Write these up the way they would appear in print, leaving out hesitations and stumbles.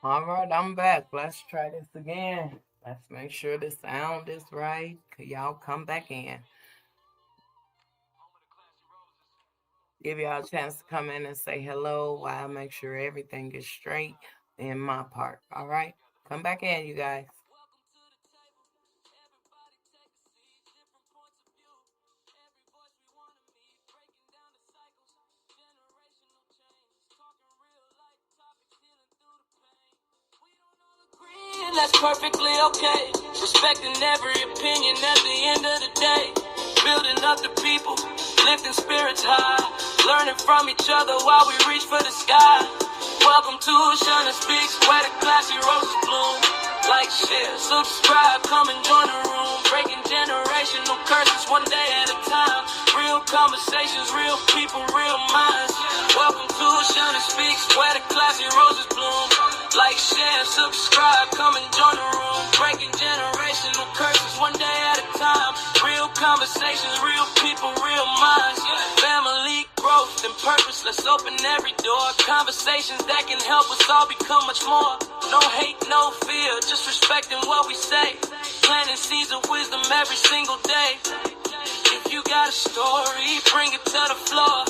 All right, I'm back. Let's try this again. Let's make sure the sound is right. Could y'all come back in? Give y'all a chance to come in and say hello while I make sure everything is straight in my part. All right? Come back in, you guys. And that's perfectly okay. Respecting every opinion at the end of the day. Building up the people, lifting spirits high. Learning from each other while we reach for the sky. Welcome to Shinna Speaks, where the classy roses bloom. Like, share, subscribe, come and join the room. Breaking generational curses one day at a time. Real conversations, real people, real minds. Welcome to Shinna Speaks, where the classy roses bloom. Like, share, subscribe, come and join the room. Breaking generational curses one day at a time. Real conversations, real people, real minds. Family, growth, and purpose. Let's open every door. Conversations that can help us all become much more. No hate, no fear, just respecting what we say. Planting seeds of wisdom every single day. If you got a story, bring it to the floor.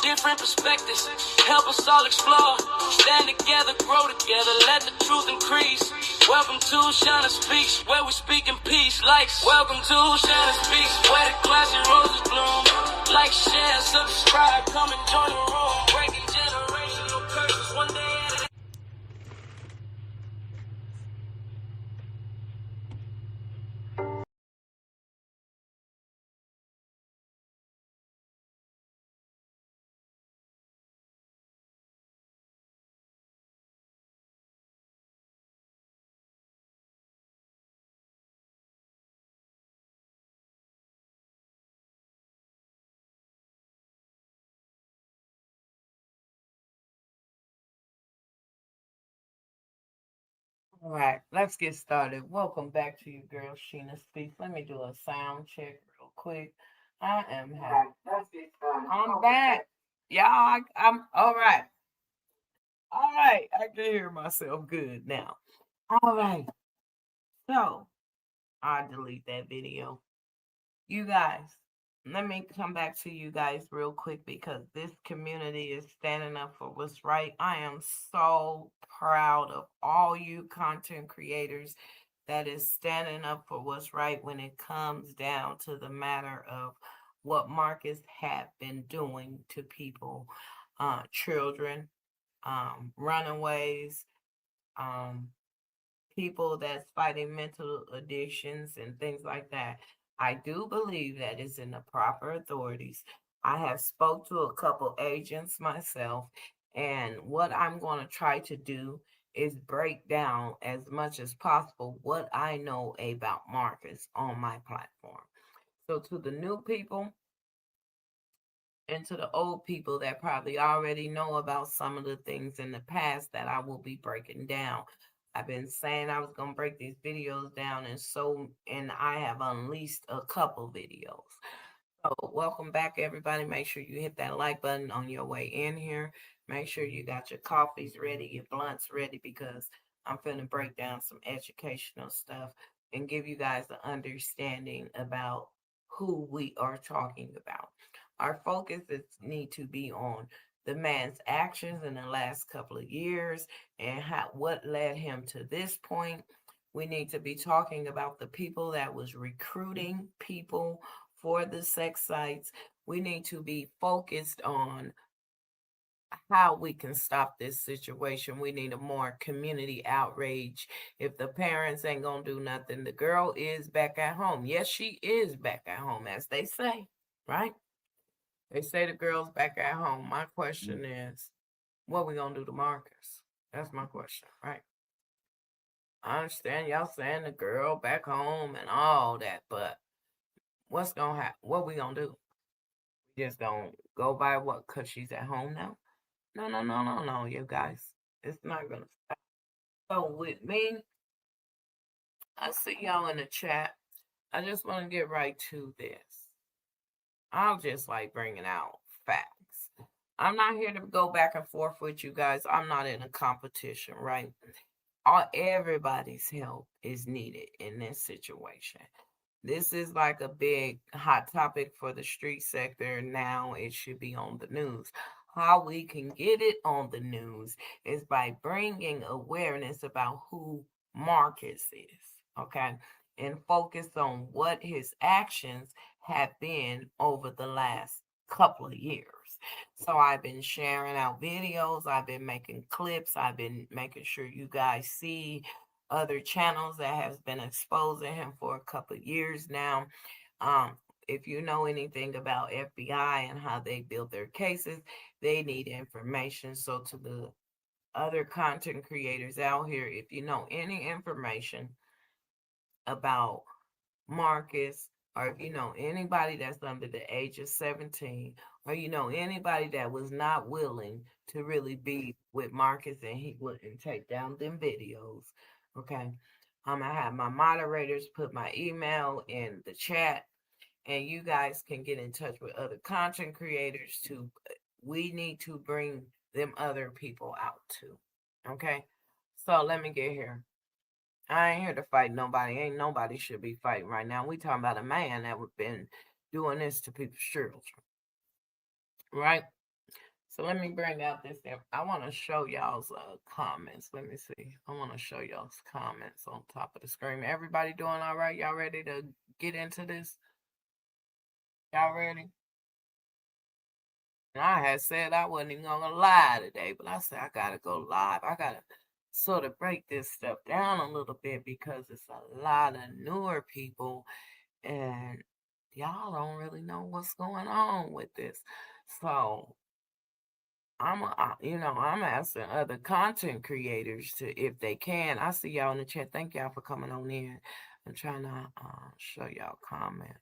Different perspectives, help us all explore. Stand together, grow together, let the truth increase. Welcome to Shinna Speaks, where we speak in peace. Like, welcome to Shinna Speaks, where the classy roses bloom. Like, share, subscribe, come and join the room. Breaking generational curses one day at a time. All right, let's get started. Welcome back to you, girl. Shinna Speaks. Let me do a sound check real quick. I am happy. I'm back. Y'all, I'm all right. All right, I can hear myself good now. All right, so I'll delete that video. You guys, let me come back to you guys real quick because this community is standing up for what's right. I am so proud of all you content creators that is standing up for what's right when it comes down to the matter of what Marcus have been doing to people, children, runaways, um, people that's fighting mental addictions and things like that. I do believe that is in the proper authorities. I have spoke to a couple agents myself, and what I'm going to try to do is break down as much as possible what I know about Marcus on my platform. So to the new people, and to the old people that probably already know about some of the things in the past that I will be breaking down. I've been saying I was going to break these videos down, and I have unleashed a couple videos. So, welcome back, everybody. Make sure you hit that like button on your way in here. Make sure you got your coffees ready, your blunts ready, because I'm going to break down some educational stuff and give you guys an understanding about who we are talking about. Our focus is need to be on the man's actions in the last couple of years and what led him to this point. We need to be talking about the people that was recruiting people for the sex sites. We need to be focused on how we can stop this situation. We need a more community outrage. If the parents ain't gonna do nothing, the girl is back at home. Yes, she is back at home, as they say, right? They say the girl's back at home. My question is, what we gonna do to Marcus? That's my question, right? I understand y'all saying the girl back home and all that, but what's gonna happen? What we gonna do? Just don't go by what? Cause she's at home now? No, no, no, no, no, you guys. It's not gonna stop. So with me, I see y'all in the chat. I just want to get right to this. I'll just like bringing out facts. I'm not here to go back and forth with you guys. I'm not in a competition, right? Everybody's help is needed in this situation. This is like a big hot topic for the street sector. Now it should be on the news. How we can get it on the news is by bringing awareness about who Marcus is, okay? And focus on what his actions have been over the last couple of years. So I've been sharing out videos, I've been making clips, I've been making sure you guys see other channels that has been exposing him for a couple of years now. Um, if you know anything about FBI and how they build their cases, they need information. So to the other content creators out here, if you know any information about Marcus, or if you know anybody that's under the age of 17, or you know anybody that was not willing to really be with Marcus and he wouldn't take down them videos, okay? I'm gonna have my moderators put my email in the chat, and you guys can get in touch with other content creators to. We need to bring them other people out too, okay? So let me get here. I ain't here to fight nobody. Ain't nobody should be fighting right now. We talking about a man that would been doing this to people's children, right? So let me bring out this. I want to show y'all's comments. Let me see. I want to show y'all's comments on top of the screen. Everybody doing all right? Y'all ready to get into this? Y'all ready? And I had said I wasn't even gonna lie today, but I said I gotta go live. I gotta sort of break this stuff down a little bit because it's a lot of newer people and y'all don't really know what's going on with this. So I'm asking other content creators to, if they can. I see y'all in the chat. Thank y'all for coming on in. I'm trying to show y'all comments.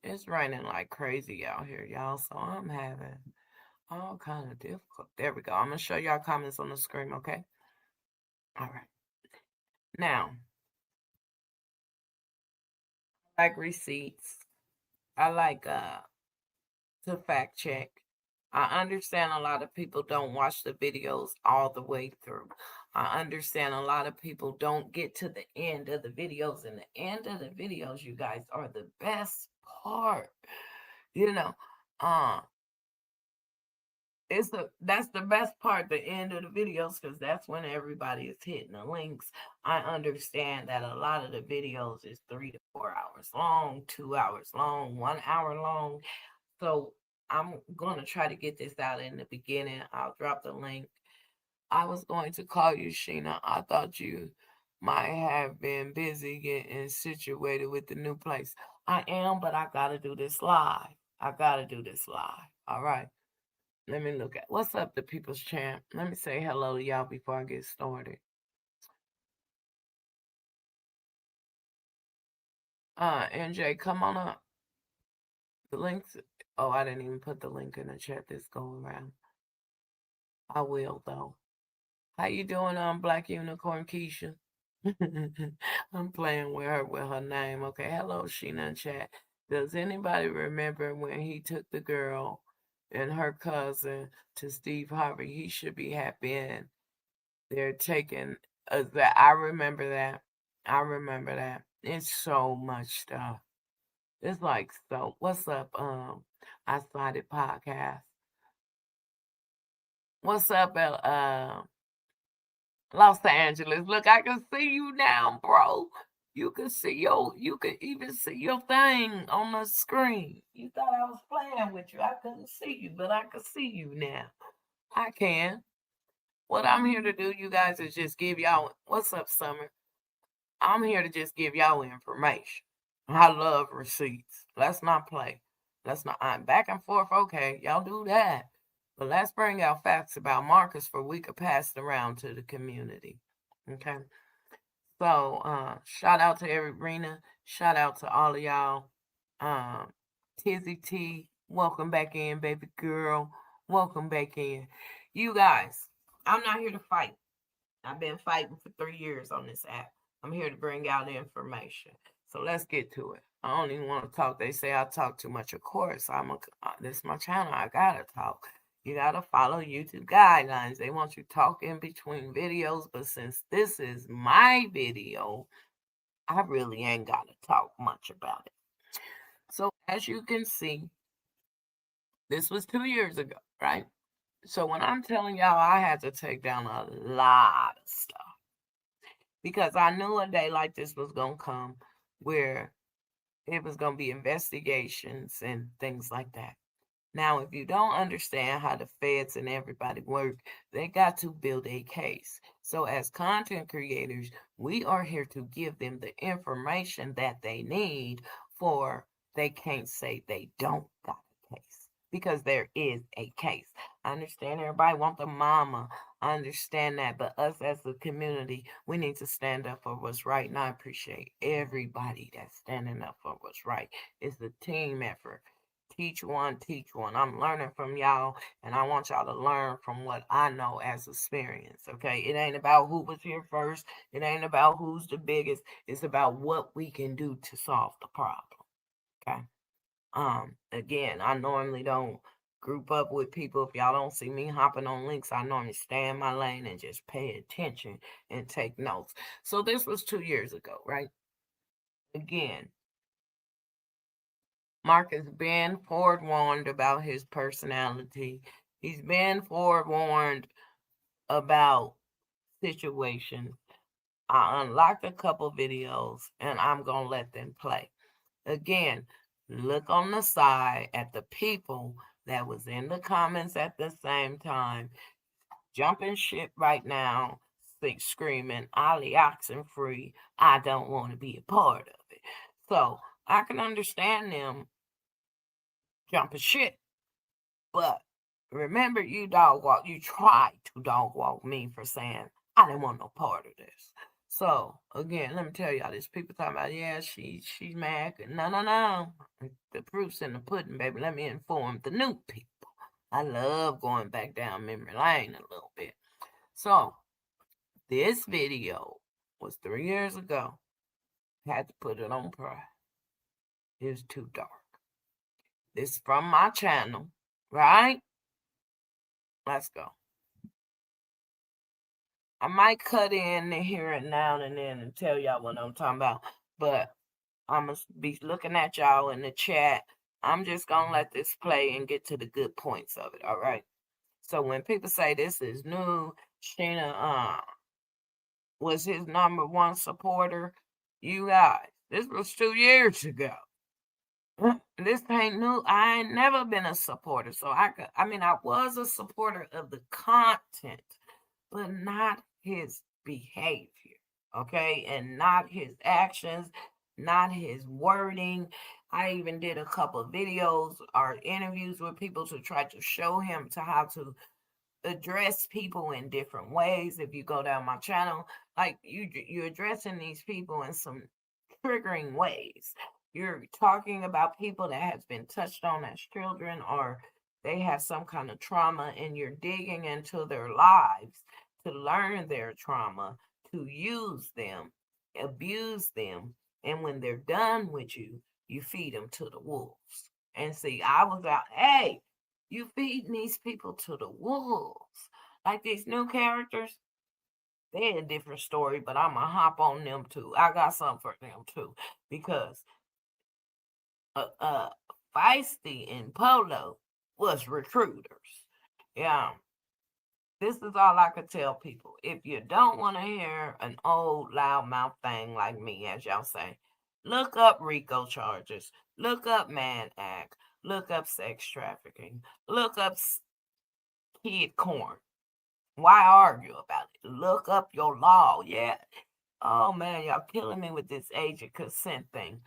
It's raining like crazy out here, y'all. So I'm having all kind of difficult. There we go. I'm gonna show y'all comments on the screen. Okay. All right. Now, I like receipts. I like to fact check. I understand a lot of people don't watch the videos all the way through. I understand a lot of people don't get to the end of the videos, and the end of the videos, you guys, are the best part. You know, uh, that's the best part, the end of the videos, because that's when everybody is hitting the links. I understand that a lot of the videos is 3 to 4 hours long, 2 hours long, 1 hour long. So I'm going to try to get this out in the beginning. I'll drop the link. I was going to call you, Shinna. I thought you might have been busy getting situated with the new place. I am, but I got to do this live. I got to do this live. All right. Let me look at what's up, the People's Champ. Let me say hello to y'all before I get started. NJ, come on up. The links. Oh, I didn't even put the link in the chat this go around. I will though. How you doing, Black Unicorn Keisha? I'm playing with her name. Okay, hello, Sheena in chat. Does anybody remember when he took the girl and her cousin to Steve Harvey? He should be happy, and they're taking that. I remember that. I remember that. It's so much stuff. It's like so. What's up? I started podcast. What's up, Los Angeles? Look, I can see you now, bro. You can even see your thing on the screen. You thought I was playing with you. I couldn't see you, but I can see you now. I can. What I'm here to do, you guys, is just give y'all. What's up, Summer? I'm here to just give y'all information. I love receipts. Let's not play. Let's not. I'm back and forth. Okay, y'all do that. But let's bring out facts about Marcus for we could pass it around to the community. Okay. So shout out to every Rena. Shout out to all of y'all. Tizzy T, welcome back in, baby girl. Welcome back in. You guys, I'm not here to fight. I've been fighting for 3 years on this app. I'm here to bring out information. So let's get to it. I don't even want to talk. They say I talk too much. Of course, this is my channel. I gotta talk. You gotta follow YouTube guidelines. They want you to talk in between videos, but since this is my video, I really ain't gotta talk much about it. So as you can see, this was 2 years ago, right? So when I'm telling y'all, I had to take down a lot of stuff because I knew a day like this was gonna come where it was gonna be investigations and things like that. Now, if you don't understand how the feds and everybody work, they got to build a case. So, as content creators, we are here to give them the information that they need for they can't say they don't got a case because there is a case. I understand everybody want the mama. I understand that, but us as a community, we need to stand up for what's right. And I appreciate everybody that's standing up for what's right. It's a team effort. Teach one, teach one. I'm learning from y'all, and I want y'all to learn from what I know as experience. Okay, it ain't about who was here first. It ain't about who's the biggest. It's about what we can do to solve the problem. Okay. Again, I normally don't group up with people. If y'all don't see me hopping on links, I normally stay in my lane and just pay attention and take notes. So this was 2 years ago, right? Again, Mark has been forewarned about his personality. He's been forewarned about situations. I unlocked a couple videos and I'm going to let them play. Again, look on the side at the people that was in the comments at the same time, jumping shit right now, screaming, Ollie oxen free. I don't want to be a part of it. So I can understand them jumping shit. But remember, you tried to dog walk me for saying I didn't want no part of this. So again, let me tell y'all this. People talking about, yeah, she's mad. No, no, no. The proof's in the pudding, baby. Let me inform the new people. I love going back down memory lane a little bit. So this video was 3 years ago. Had to put it on private. It was too dark. This is from my channel, right? Let's go. I might cut in and hear it now and then and tell y'all what I'm talking about, but I'm going to be looking at y'all in the chat. I'm just going to let this play and get to the good points of it, all right? So when people say this is new, Shinna was his #1 supporter, you guys, this was 2 years ago. This ain't new. I ain't never been a supporter. So I was a supporter of the content, but not his behavior, okay? And not his actions, not his wording. I even did a couple of videos or interviews with people to try to show him to how to address people in different ways. If you go down my channel, like you're addressing these people in some triggering ways. You're talking about people that has been touched on as children or they have some kind of trauma and you're digging into their lives to learn their trauma, to use them, abuse them, and when they're done with you, you feed them to the wolves. And see, I was out, hey, you feeding these people to the wolves. Like these new characters, they're a different story, but I'm going to hop on them too. I got something for them too. Because Feisty and Polo was recruiters. Yeah. This is all I could tell people. If you don't want to hear an old loudmouth thing like me, as y'all say, look up RICO charges, look up Mann Act, look up sex trafficking, look up kid corn. Why argue about it? Look up your law. Yeah. Oh man, y'all killing me with this age of consent thing.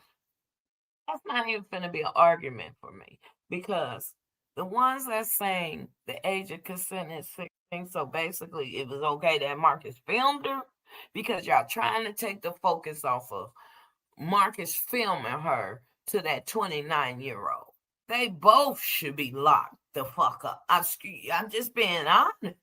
That's not even going to be an argument for me because the ones that's saying the age of consent is 16, so basically it was okay that Marcus filmed her because y'all trying to take the focus off of Marcus filming her to that 29-year-old. They both should be locked the fuck up. I'm just being honest.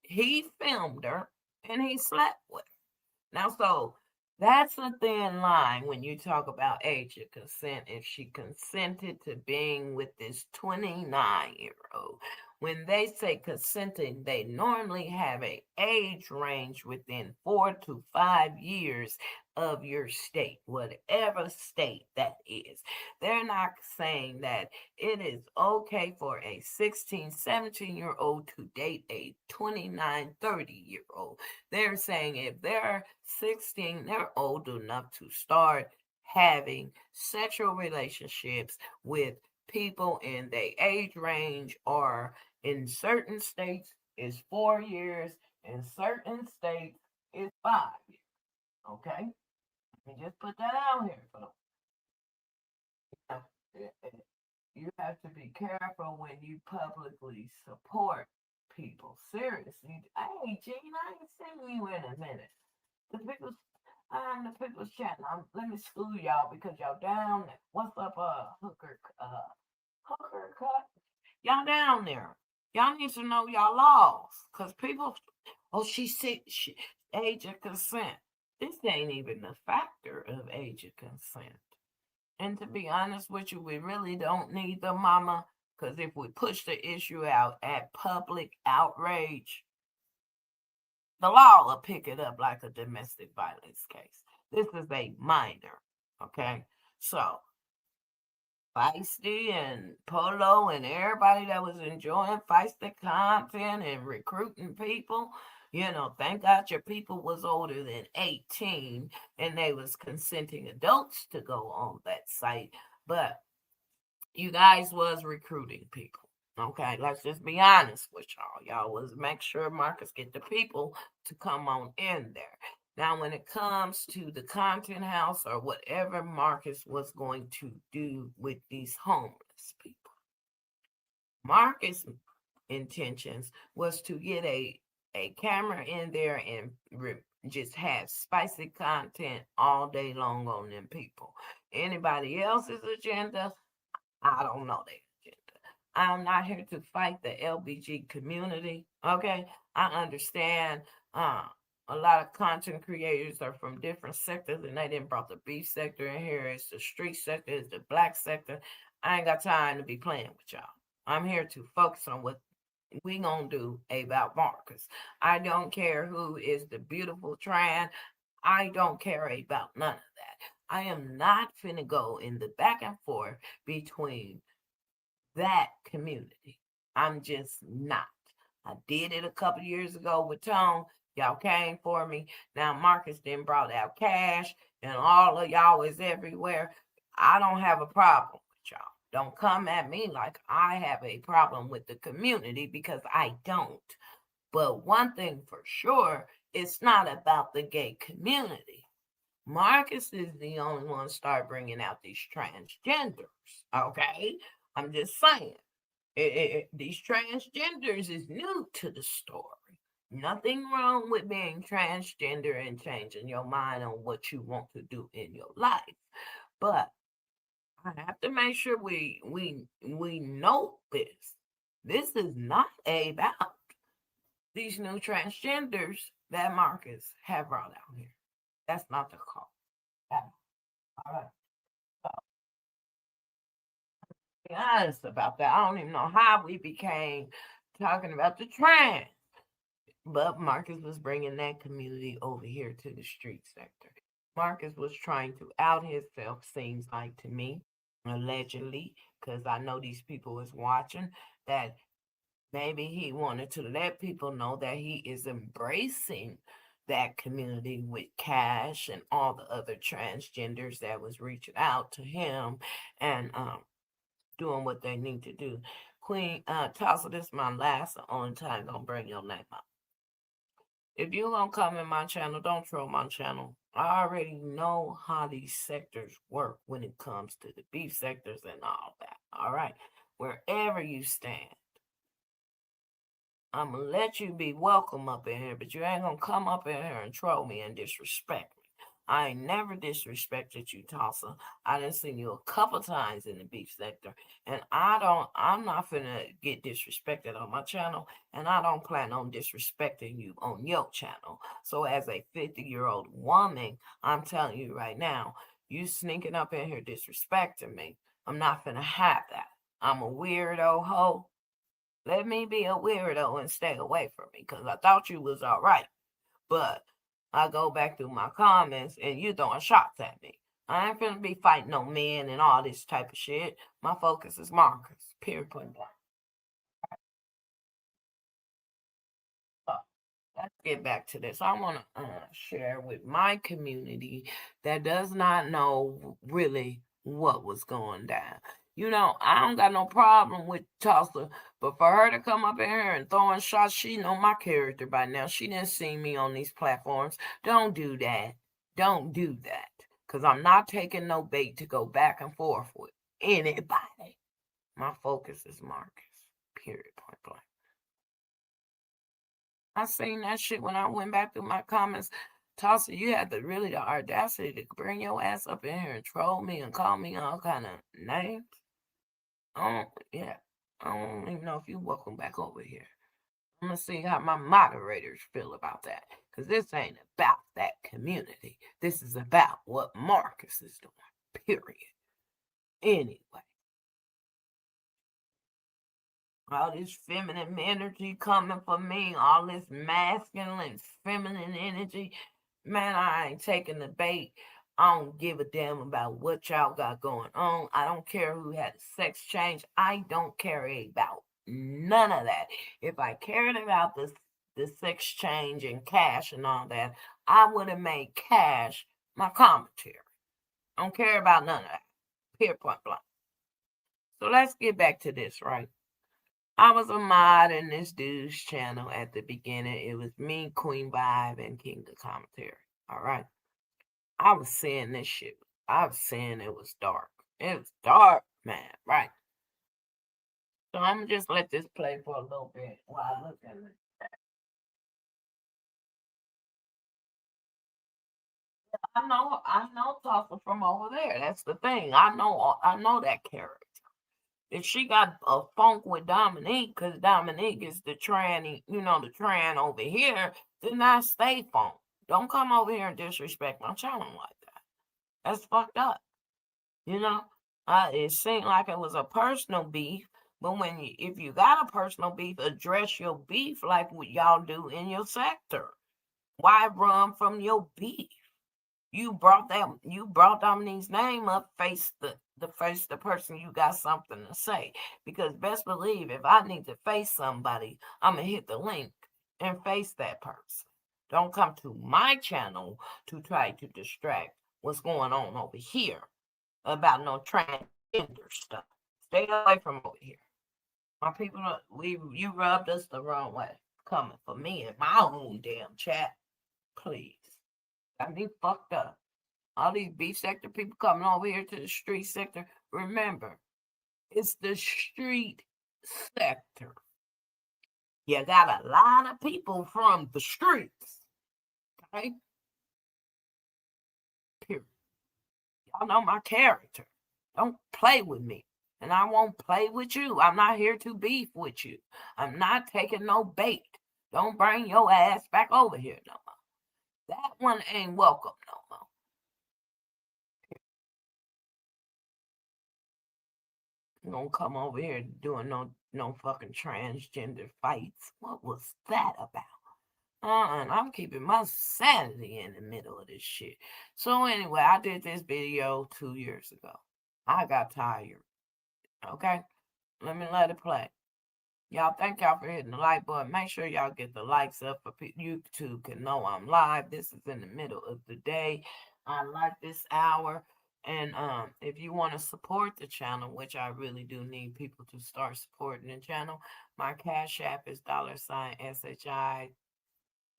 He filmed her and he slept with her. Now, so That's a thin line when you talk about age of consent. If she consented to being with this 29-year-old, when they say consenting, they normally have a age range within 4 to 5 years of your state, whatever state that is. They're not saying that it is okay for a 16, 17-year-old to date a 29, 30-year-old. They're saying if they're 16, they're old enough to start having sexual relationships with people in their age range, or in certain states is 4 years, in certain states is 5 years. Okay? Let me just put that out here, folks. Now, you have to be careful when you publicly support people. Seriously. Hey, Gene, I ain't seen you in a minute. The people's the people's chatting. Let me school y'all because y'all down there. What's up, hooker cut? Y'all down there. Y'all need to know y'all laws. Cause people, oh, age of consent. This ain't even a factor of age of consent. And to be honest with you, we really don't need the mama. Cause if we push the issue out at public outrage, the law will pick it up like a domestic violence case. This is a minor, okay? So, Feisty and Polo and everybody that was enjoying Feisty content and recruiting people, thank God your people was older than 18 and they was consenting adults to go on that site. But you guys was recruiting people. Okay, let's just be honest with y'all. Y'all was make sure Marcus get the people to come on in there. Now, when it comes to the content house or whatever Marcus was going to do with these homeless people, Marcus' intentions was to get a camera in there and just have spicy content all day long on them people. Anybody else's agenda, I don't know their agenda. I'm not here to fight the LBG community. Okay, I understand. A lot of content creators are from different sectors, and they didn't brought the beef sector in here. It's the street sector, it's the black sector. I ain't got time to be playing with y'all. I'm here to focus on what we gonna do about Marcus. I don't care who is the beautiful trans. I don't care about none of that. I am not finna go in the back and forth between that community. I'm just not. I did it a couple years ago with Tone. Y'all came for me. Now Marcus then brought out Cash, and all of y'all is everywhere. I don't have a problem with y'all. Don't come at me like I have a problem with the community, because I don't. But one thing for sure, it's not about the gay community. Marcus is the only one to start bringing out these transgenders. Okay, I'm just saying. These transgenders is new to the story. Nothing wrong with being transgender and changing your mind on what you want to do in your life, but I have to make sure we know this. This is not about these new transgenders that Marcus have brought out here. That's not the call. Yeah. All right. So, be honest about that. I don't even know how we became talking about the trans. But Marcus was bringing that community over here to the street sector. Marcus was trying to out himself, seems like to me, allegedly, because I know these people was watching, that maybe he wanted to let people know that he is embracing that community with Cash and all the other transgenders that was reaching out to him and doing what they need to do. Queen Tulsa, this is my last and only time gonna bring your name up. If you're gonna come in my channel, don't troll my channel. I already know how these sectors work when it comes to the beef sectors and all that. All right. Wherever you stand, I'm gonna let you be welcome up in here, but you ain't gonna come up in here and troll me and disrespect me. I ain't never disrespected you, Tulsa. I done seen you a couple times in the beef sector, and I'm not finna get disrespected on my channel, and I don't plan on disrespecting you on your channel. So as a 50-year-old woman, I'm telling you right now, you sneaking up in here disrespecting me. I'm not finna have that. I'm a weirdo hoe. Let me be a weirdo and stay away from me, because I thought you was all right. But I go back through my comments and you throwing shots at me. I ain't finna be fighting no men and all this type of shit. My focus is Marcus. Period. Point blank. So, let's get back to this. I want to share with my community that does not know really what was going down. You know, I don't got no problem with Tulsa, but for her to come up in here and throwing shots, she know my character by now. She didn't see me on these platforms. Don't do that. Don't do that. Because I'm not taking no bait to go back and forth with anybody. My focus is Marcus. Period. Point blank. I seen that shit when I went back through my comments. Tulsa, you had the audacity to bring your ass up in here and troll me and call me all kind of names. Yeah. I don't even know if you welcome back over here. I'm gonna see how my moderators feel about that. Cause this ain't about that community. This is about what Marcus is doing. Period. Anyway. All this feminine energy coming for me, all this masculine, feminine energy. Man, I ain't taking the bait. I don't give a damn about what y'all got going on. I don't care who had a sex change. I don't care about none of that. If I cared about the sex change and cash and all that, I would have made cash my commentary. I don't care about none of that. Period, point blank. So let's get back to this, right? I was a mod in this dude's channel at the beginning. It was me, Queen Vibe, and King the Commentary. All right. I was saying this shit. I was saying it was dark. It was dark, man. Right. So I'm gonna just let this play for a little bit while I look at it. I know Tulsa from over there. That's the thing. I know that character. If she got a funk with Dominique, because Dominique is the tranny, the tran over here, then I stay funk. Don't come over here and disrespect my channel like that. That's fucked up. You know, it seemed like it was a personal beef, but if you got a personal beef, address your beef like what y'all do in your sector. Why run from your beef? You brought Dominique's name up, face the person you got something to say. Because best believe if I need to face somebody, I'ma hit the link and face that person. Don't come to my channel to try to distract what's going on over here about no transgender stuff. Stay away from over here. My people, you rubbed us the wrong way. Coming for me in my own damn chat, please. Got me fucked up. All these beef sector people coming over here to the street sector. Remember, it's the street sector. You got a lot of people from the streets. Okay? Period. Y'all know my character. Don't play with me. And I won't play with you. I'm not here to beef with you. I'm not taking no bait. Don't bring your ass back over here no more. That one ain't welcome no more. You don't come over here doing no fucking transgender fights. What was that about? And I'm keeping my sanity in the middle of this shit. So anyway, I did this video 2 years ago. I got tired. Okay? Let me let it play. Y'all, thank y'all for hitting the like button. Make sure y'all get the likes up for YouTube can know I'm live. This is in the middle of the day. I like this hour. And if you want to support the channel, which I really do need people to start supporting the channel, my Cash App is $SHI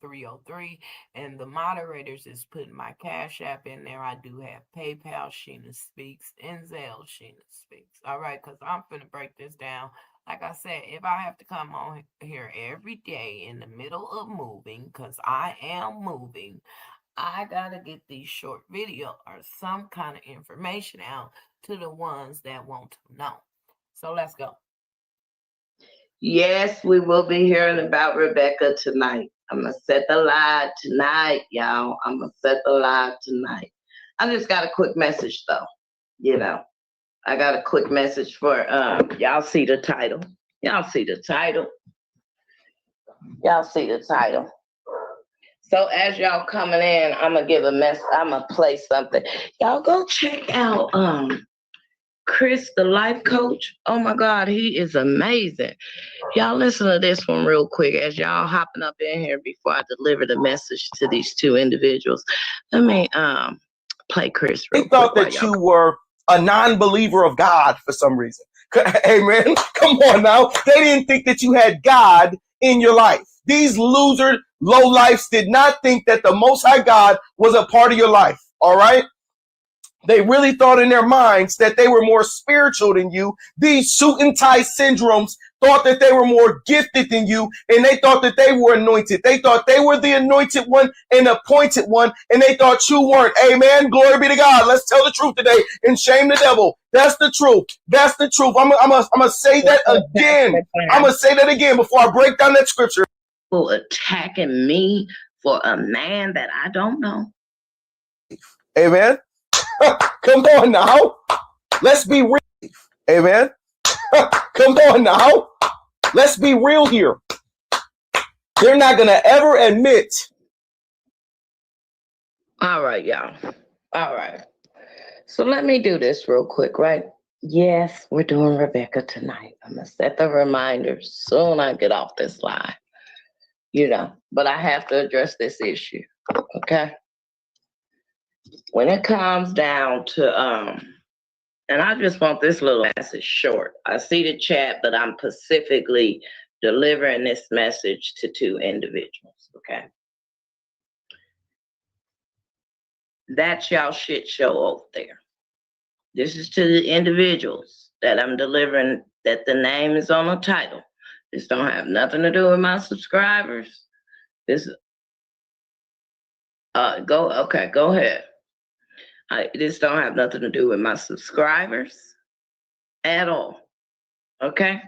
303, and the moderators is putting my Cash App in there. I do have PayPal, Shinna Speaks, and Zelle, Shinna Speaks. All right, because I'm finna break this down. Like I said, if I have to come on here every day in the middle of moving, because I am moving, I gotta get these short video or some kind of information out to the ones that want to know. So let's go. Yes, we will be hearing about Rebecca tonight. I'm going to set the live tonight, y'all. I'm going to set the live tonight. I just got a quick message, though. You know, I got a quick message for, y'all see the title. Y'all see the title. Y'all see the title. So as y'all coming in, I'm going to give a mess. I'm going to play something. Y'all go check out, Chris, the life coach. Oh my God, he is amazing. Y'all listen to this one real quick as y'all hopping up in here before I deliver the message to these two individuals. Let me play Chris real quick. They thought that you were a non-believer of God for some reason. Hey man, come on now. They didn't think that you had God in your life. These loser low-lifes did not think that the Most High God was a part of your life. All right? They really thought in their minds that they were more spiritual than you. These suit and tie syndromes thought that they were more gifted than you, and they thought that they were anointed. They thought they were the anointed one and appointed one, and they thought you weren't. Amen. Glory be to God. Let's tell the truth today and shame the devil. That's the truth. That's the truth. I'm gonna say that again. I'm gonna say that again before I break down that scripture. People attacking me for a man that I don't know. Amen. Come on now. Let's be real. Amen. Come on now. Let's be real here. They're not going to ever admit. All right, y'all. All right. So let me do this real quick, right? Yes, we're doing Rebecca tonight. I'm going to set the reminders soon I get off this line. You know, but I have to address this issue. Okay? When it comes down to, and I just want this little message short. I see the chat, but I'm specifically delivering this message to two individuals, okay? That's y'all shit show over there. This is to the individuals that I'm delivering, that the name is on the title. This don't have nothing to do with my subscribers. This, go ahead. This don't have nothing to do with my subscribers at all, okay?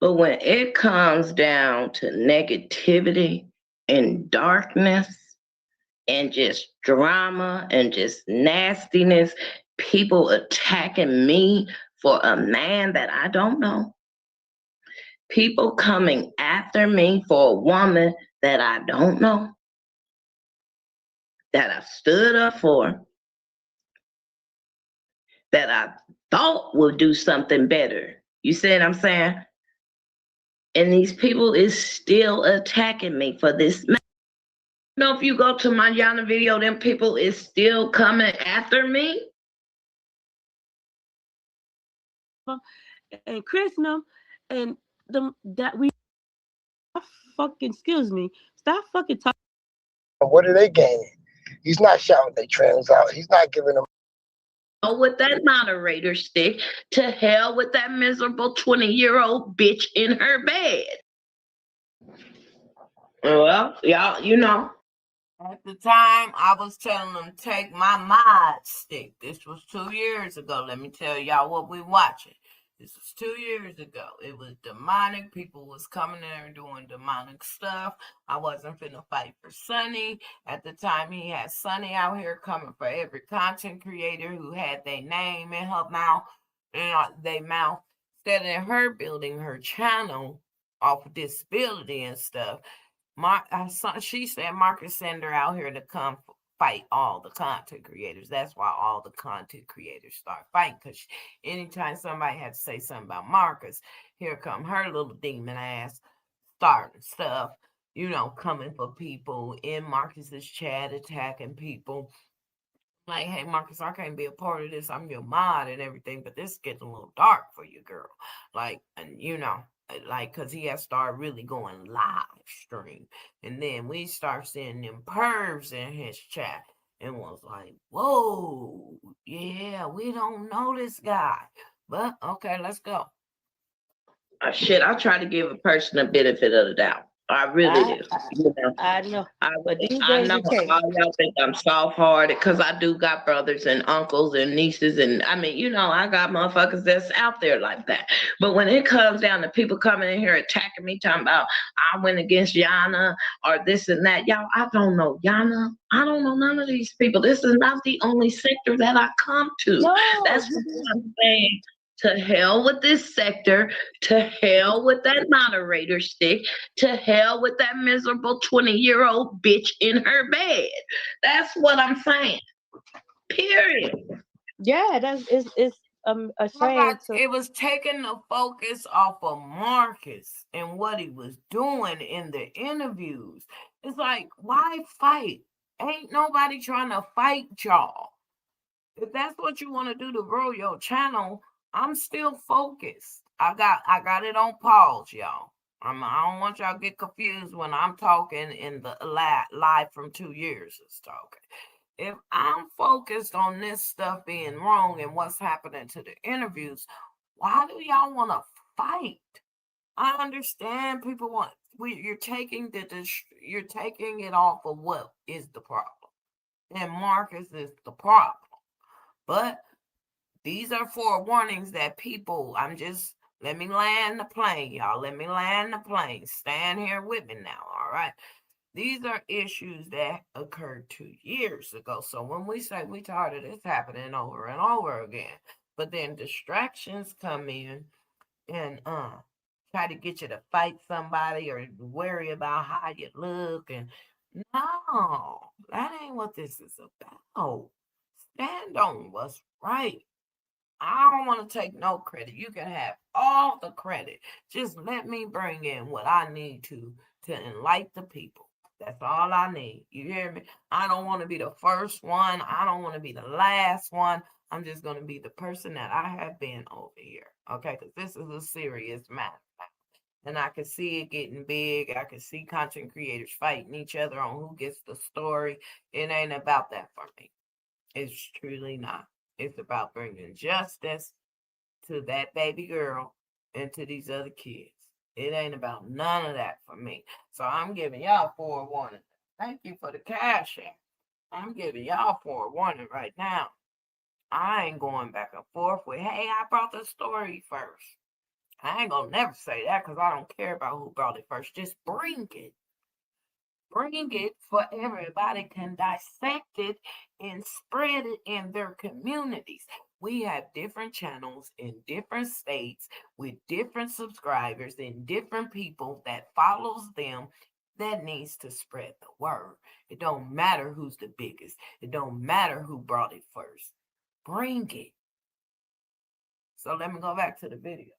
But when it comes down to negativity and darkness and just drama and just nastiness, people attacking me for a man that I don't know, people coming after me for a woman that I don't know, that I stood up for, that I thought would do something better. You see what I'm saying? And these people is still attacking me for this. You know, if you go to my Yana video, them people is still coming after me. And Christmas and them that we fucking excuse me. Stop fucking talking. What are they gaining? He's not shouting their trends out. He's not giving them. With that moderator stick, to hell with that miserable 20-year-old bitch in her bed. Well, y'all, you know. At the time, I was telling them, take my mod stick. This was 2 years ago. Let me tell y'all what we watching. This was 2 years ago. It was demonic. People was coming there and doing demonic stuff. I wasn't finna fight for Sonny. At the time, he had Sonny out here coming for every content creator who had their name in her mouth, instead of her building her channel off of disability and stuff. She said Marcus send her out here to come fight all the content creators. That's why all the content creators start fighting, because anytime somebody had to say something about Marcus, here come her little demon ass starting stuff, you know, coming for people in Marcus's chat, attacking people. Like, hey, Marcus, I can't be a part of this. I'm your mod and everything, but this is getting a little dark for you, girl. Like, and you know, like, because he has started really going live stream. And then we start seeing them pervs in his chat and was like, whoa, yeah, we don't know this guy. But, okay, let's go. Shit, I try to give a person a benefit of the doubt. I really I, do. I, You know, I know. I But these I days know you can't. all y'all think I'm soft hearted because I do got brothers and uncles and nieces, and I mean, you know, I got motherfuckers that's out there like that. But when it comes down to people coming in here attacking me, talking about I went against Yana or this and that, y'all, I don't know Yana. I don't know none of these people. This is not the only sector that I come to. No, That's you what I'm saying. To hell with this sector, to hell with that moderator stick, to hell with that miserable 20-year-old bitch in her bed. That's what I'm saying. Period. yeah, it's a shame to It was taking the focus off of Marcus and what he was doing in the interviews. It's like, why fight? Ain't nobody trying to fight y'all. If that's what you want to do to grow your channel, I'm still focused. I got it on pause, y'all. I don't want y'all to get confused when I'm talking in the live from 2 years of talking. If I'm focused on this stuff being wrong and what's happening to the interviews, why do y'all want to fight? I understand people want you're taking it off of what is the problem, and Marcus is the problem. But these are forewarnings that people. Let me land the plane, y'all. Let me land the plane. Stand here with me now, all right? These are issues that occurred 2 years ago. So when we say we tired of this happening over and over again, but then distractions come in and try to get you to fight somebody or worry about how you look, and no, that ain't what this is about. Stand on what's right. I don't want to take no credit. You can have all the credit. Just let me bring in what I need to enlighten the people. That's all I need. You hear me? I don't want to be the first one. I don't want to be the last one. I'm just going to be the person that I have been over here. Okay? Because this is a serious matter. And I can see it getting big. I can see content creators fighting each other on who gets the story. It ain't about that for me. It's truly not. It's about bringing justice to that baby girl and to these other kids. It ain't about none of that for me. So I'm giving y'all forewarning. Thank you for the cash app. I'm giving y'all forewarning right now. I ain't going back and forth with, hey, I brought the story first. I ain't gonna never say that because I don't care about who brought it first. Just bring it. Bring it for everybody can dissect it and spread it in their communities. We have different channels in different states with different subscribers and different people that follows them that needs to spread the word. It don't matter who's the biggest. It don't matter who brought it first. Bring it. So let me go back to the video.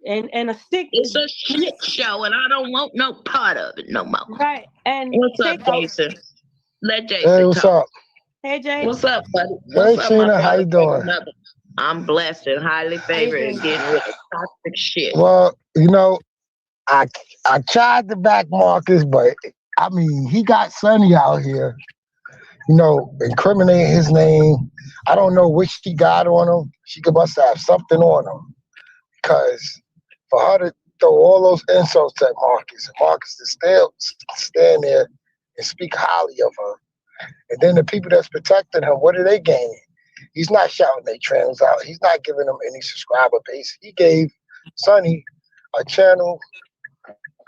and a stick. It's a shit show, and I don't want no part of it no more. Right. And What's up, TikTok. Jason? Let Jason Hey, what's talk. up? Hey Jay. What's up, buddy? Hey, What's up, my Shinna, how brother? you doing? I'm blessed and highly favored and getting rid of toxic shit. Well, you know, I tried to back Marcus, but I mean, he got Sonny out here, you know, incriminating his name. I don't know what she got on him. She must have something on him because for her to throw all those insults at Marcus, and Marcus to still stand there and speak highly of her, and then the people that's protecting him, what are they gaining? He's not shouting their trends out. He's not giving them any subscriber base. He gave Sonny a channel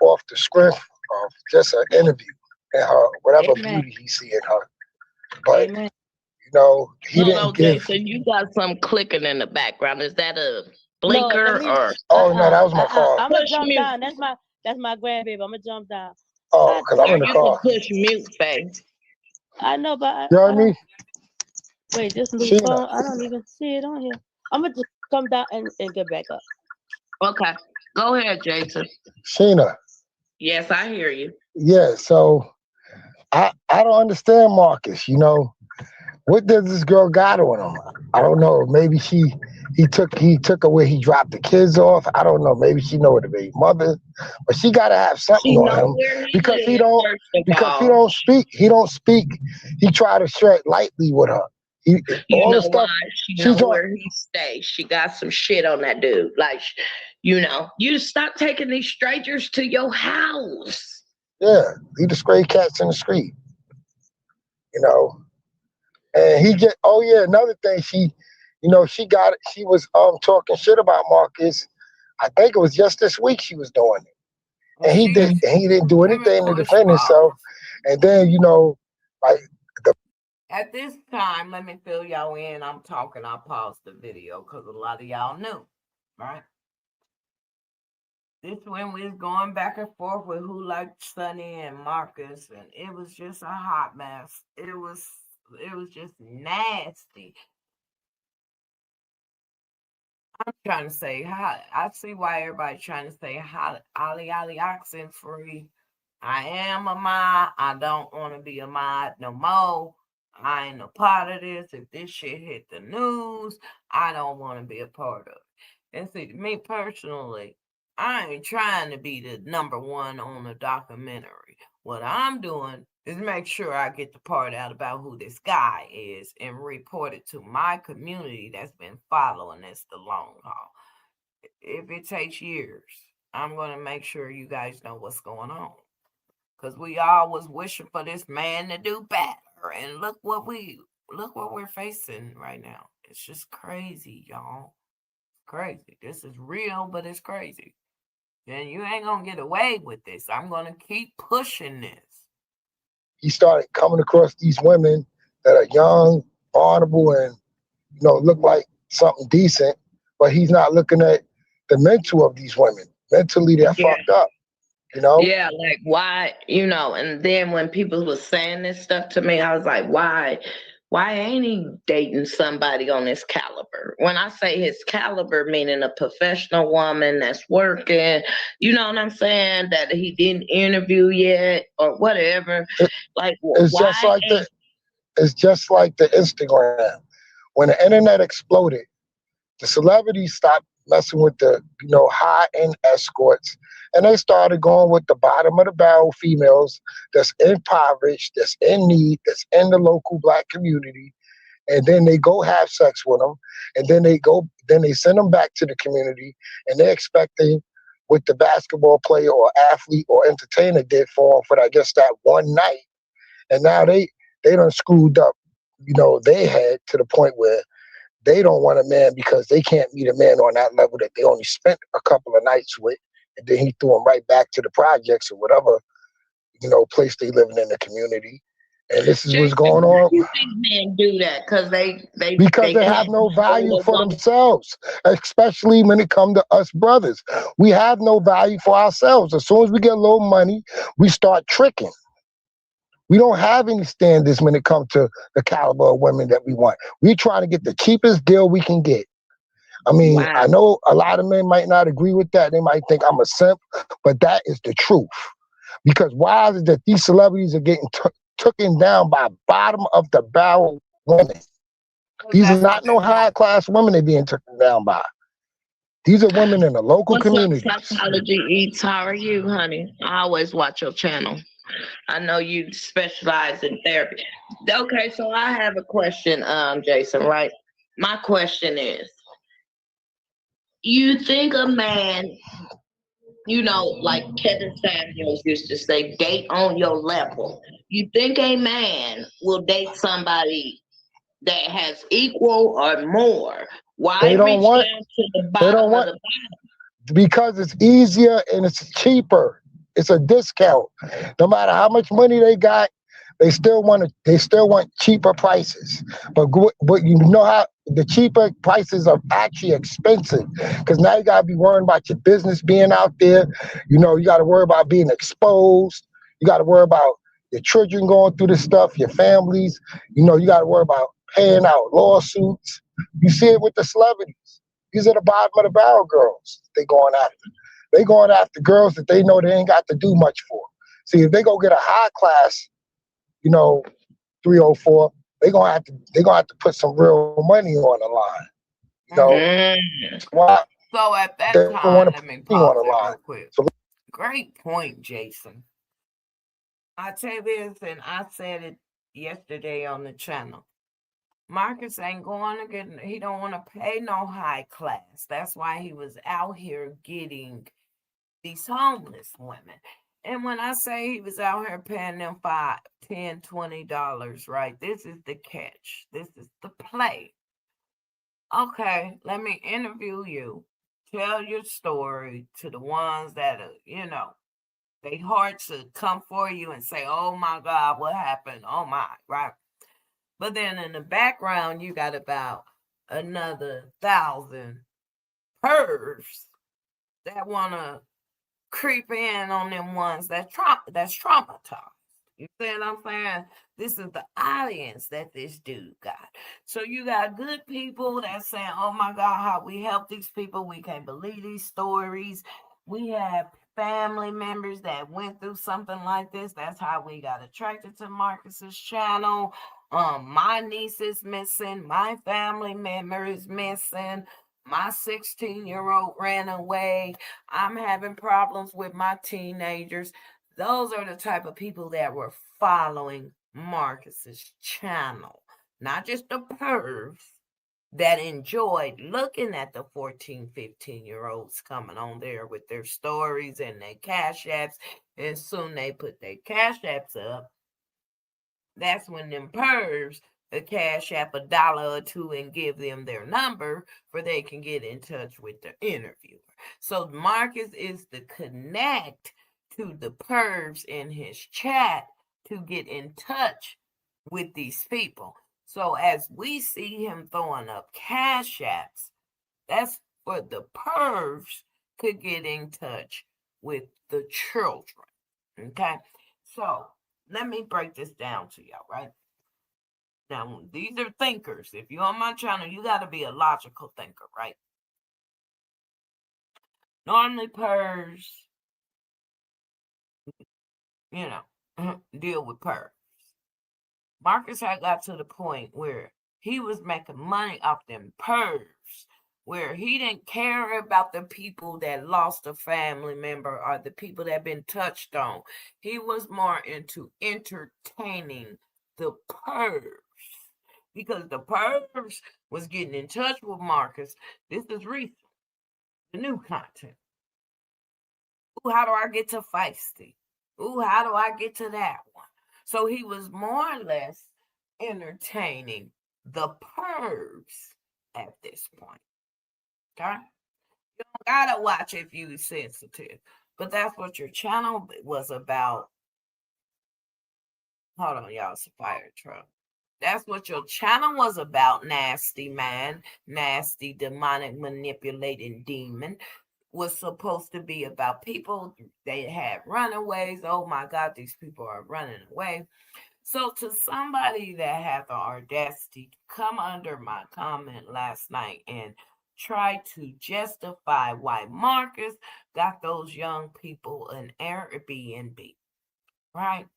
off the script of just an interview and her whatever Amen. beauty he see in her. But Amen. you know, he Hold didn't on, give. Jason. You got some clicking in the background. Is that a No, blinker let me. or Oh no, that was my car. I'm gonna push jump mute? down. That's my grandbaby. I'm gonna jump down. Oh, because I'm Or in the you can car. push mute, babe. I know, but You know I what I mean? don't. Wait, this new Sheena, phone. I don't even see it on here. I'm gonna just come down and get back up. Okay. Go ahead, Jason. Sheena. Yes, I hear you. Yeah. So I don't understand Marcus. You know, what does this girl got on him? I don't know. Maybe he took her where he dropped the kids off. I don't know. Maybe she know the baby mother, but she gotta have something She on know him where he because he lives, don't first of all. speak. He don't speak. He try to tread lightly with her. You You all the know stuff why? She she's know on. where he stays. She got some shit on that dude. Like, you stop taking these strangers to your house. Yeah, leave the stray cats in the street. You know, and he get. Oh yeah, another thing. She was talking shit about Marcus. I think it was just this week she was doing it, Well, and he she's didn't do very anything to push defend himself. pause. And then like At this time, let me fill y'all in. I'm talking. I paused the video because a lot of y'all knew, right? This when we was going back and forth with who liked Sonny and Marcus, and it was just a hot mess. It was just nasty. I'm trying to say how I see why everybody's trying to say how Ali oxen free. I am a mod. I don't want to be a mod no more. I ain't a part of this. If this shit hit the news, I don't want to be a part of it. And see, me personally, I ain't trying to be the number one on the documentary. What I'm doing is make sure I get the part out about who this guy is and report it to my community that's been following this the long haul. If it takes years, I'm going to make sure you guys know what's going on. Because we all was wishing for this man to do better. And look what we're facing right now. It's just crazy, y'all. Crazy. This is real, but it's crazy. And you ain't gonna get away with this. I'm gonna keep pushing this. he started coming across these women that are young, honorable, and look like something decent, but he's not looking at the mental of these women. Mentally, they're Yeah. fucked up. You know. Yeah, like why, and then when people were saying this stuff to me, I was like, why ain't he dating somebody on his caliber? When I say his caliber, meaning a professional woman that's working, you know what I'm saying? That he didn't interview yet or whatever. Like, It's just why like ain't it's just like the Instagram. When the internet exploded, the celebrities stopped messing with the high end escorts, and they started going with the bottom of the barrel females that's impoverished, that's in need, that's in the local black community, and then they go have sex with them, and then they send them back to the community, and they're expecting what the basketball player or athlete or entertainer did for I guess that one night, and now they done screwed up, they head to the point where they don't want a man because they can't meet a man on that level that they only spent a couple of nights with, and then he threw them right back to the projects or whatever place they living in the community. And this is what's Jason, going why on do you think men do that? Because because they they can't have no value control a for woman. themselves, especially when it comes to us brothers. We have no value for ourselves. As soon as we get a little money, we start tricking. We don't have any standards when it comes to the caliber of women that we want. We're trying to get the cheapest deal we can get. I mean, Wow. I know a lot of men might not agree with that. They might think I'm a simp, but that is the truth. Because why is it that these celebrities are getting taken down by bottom of the barrel women? Well, These are that's not what no they're high doing. class women they're being taken down by. These are women in the local What's up, communities. Psychology Eats? How are you, honey? I always watch your channel. I know you specialize in therapy. Okay, so I have a question, Jason, right? My question is, you think a man, like Kevin Samuels used to say, date on your level. You think a man will date somebody that has equal or more? Why They don't reach want down to the they don't bottom of want the because it's easier and it's cheaper. It's a discount. No matter how much money they got, they still want cheaper prices. But you know how the cheaper prices are actually expensive because now you gotta be worrying about your business being out there. You gotta worry about being exposed. You gotta worry about your children going through this stuff, your families. You gotta worry about paying out lawsuits. You see it with the celebrities. These are the bottom of the barrel girls they going after. They going after girls that they know they ain't got to do much for. See, if they go get a high class, 304, they gonna have to put some real money on the line. Mm. Why So at they that don't want time, to let put me money on pause the that line. real quick. So Great point, Jason. I tell you this, and I said it yesterday on the channel. Marcus ain't going to get, he don't want to pay no high class. That's why he was out here getting these homeless women. And when I say he was out here paying them $5, $10, $20, right? This is the catch. This is the play. Okay, let me interview you. Tell your story to the ones that are, they hearts to come for you and say, oh my God, what happened? Oh my, right? But then in the background, you got about another 1,000 pervs that want to creep in on them ones that's traumatized. You see what I'm saying? This is the audience that this dude got. So you got good people that's saying, oh my God, how we help these people. We can't believe these stories. We have family members that went through something like this. That's how we got attracted to Marcus's channel. My niece is missing. My family member is missing. My 16-year-old ran away. I'm having problems with my teenagers. Those are the type of people that were following Marcus's channel, not just the pervs that enjoyed looking at the 14, 15-year-olds coming on there with their stories and their cash apps. And soon they put their cash apps up. That's when them pervs the cash app $1 or $2 and give them their number for they can get in touch with the interviewer. So Marcus is the connect to the pervs in his chat to get in touch with these people. So as we see him throwing up cash apps, that's for the pervs could get in touch with the children. Okay, so let me break this down to y'all, right? Now, these are thinkers. If you're on my channel, you got to be a logical thinker, right? Normally, pervs, deal with pervs. Marcus had got to the point where he was making money off them pervs, where he didn't care about the people that lost a family member or the people that been touched on. He was more into entertaining the pervs because the pervs was getting in touch with Marcus. This is recent, the new content. Ooh, how do I get to Feisty? Ooh, how do I get to that one? So he was more or less entertaining the pervs at this point. Okay? You don't gotta watch if you sensitive. But that's what your channel was about. Hold on, y'all, it's a fire truck. That's what your channel was about, nasty man, nasty demonic manipulating demon. Was supposed to be about people. They had runaways. Oh my God, these people are running away. So to somebody that had the audacity to come under my comment last night and try to justify why Marcus got those young people an Airbnb, right?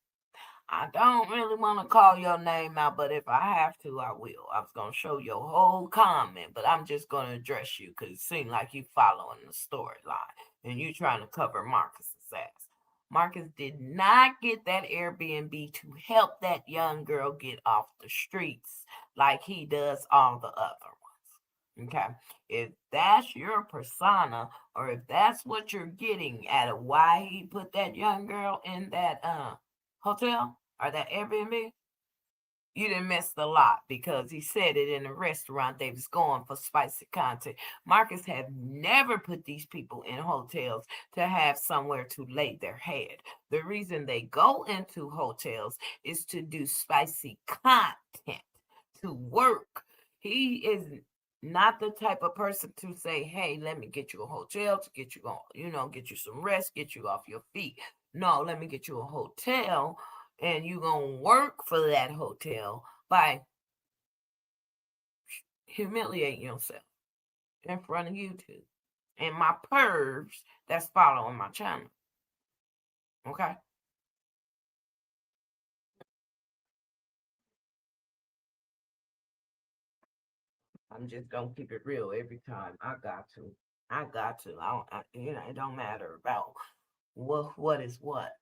I don't really want to call your name out, but if I have to, I will. I was going to show your whole comment, but I'm just going to address you because it seems like you following the storyline and you trying to cover Marcus's ass. Marcus did not get that Airbnb to help that young girl get off the streets like he does all the other ones. Okay? If that's your persona or if that's what you're getting at of why he put that young girl in that hotel or that Airbnb, you didn't miss a lot because he said it in a restaurant they was going for spicy content. Marcus had never put these people in hotels to have somewhere to lay their head. The reason they go into hotels is to do spicy content, to work. He is not the type of person to say, hey, let me get you a hotel to get you on, get you some rest, get you off your feet. No, let me get you a hotel and you gonna work for that hotel by humiliating yourself in front of YouTube and my pervs that's following my channel. Okay? I'm just gonna keep it real every time. I got to. It don't matter about what is what.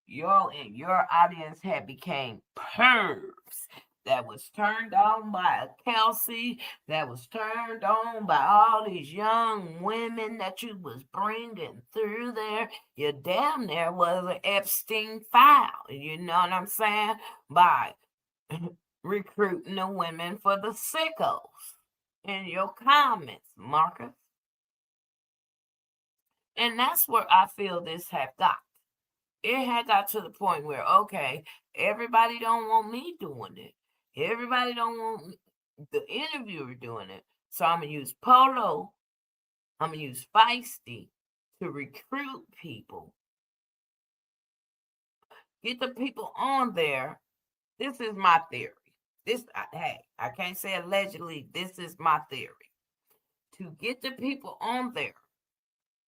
Your audience had became pervs that was turned on by a Kelsey, that was turned on by all these young women that you was bringing through there. You damn near was an Epstein file, you know what I'm saying? By recruiting the women for the sickos in your comments, Marcus. And that's where I feel this had got. It had got to the point where, okay, everybody don't want me doing it. Everybody don't want the interviewer doing it. So I'm going to use Polo. I'm going to use Feisty to recruit people. Get the people on there. This is my theory. Hey, I can't say allegedly. This is my theory. To get the people on there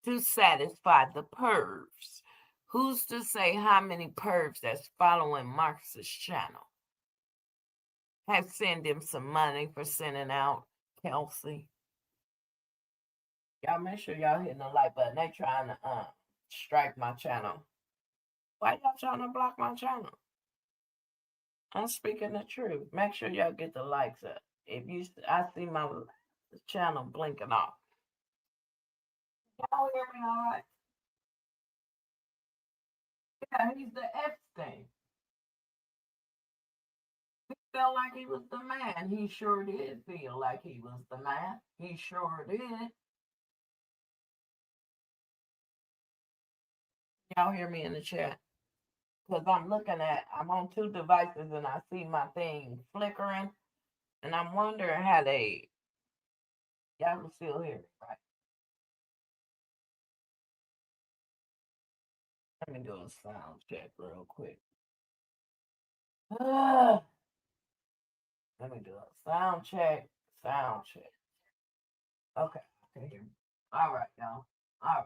to satisfy the pervs. Who's to say how many pervs that's following Marcus's channel have sent him some money for sending out Kelsey? Y'all make sure y'all hitting the like button. They trying to strike my channel. Why y'all trying to block my channel? I'm speaking the truth. Make sure y'all get the likes up. I see my channel blinking off. Y'all hear me all right? Yeah, he's the Epstein. He felt like he was the man. He sure did feel like he was the man. He sure did. Y'all hear me in the chat? Because I'm on two devices and I see my thing flickering. And I'm wondering how y'all can still hear me, right? Let me do a sound check real quick. Let me do a sound check. Sound check. Okay, I can hear me. All right, y'all. All right.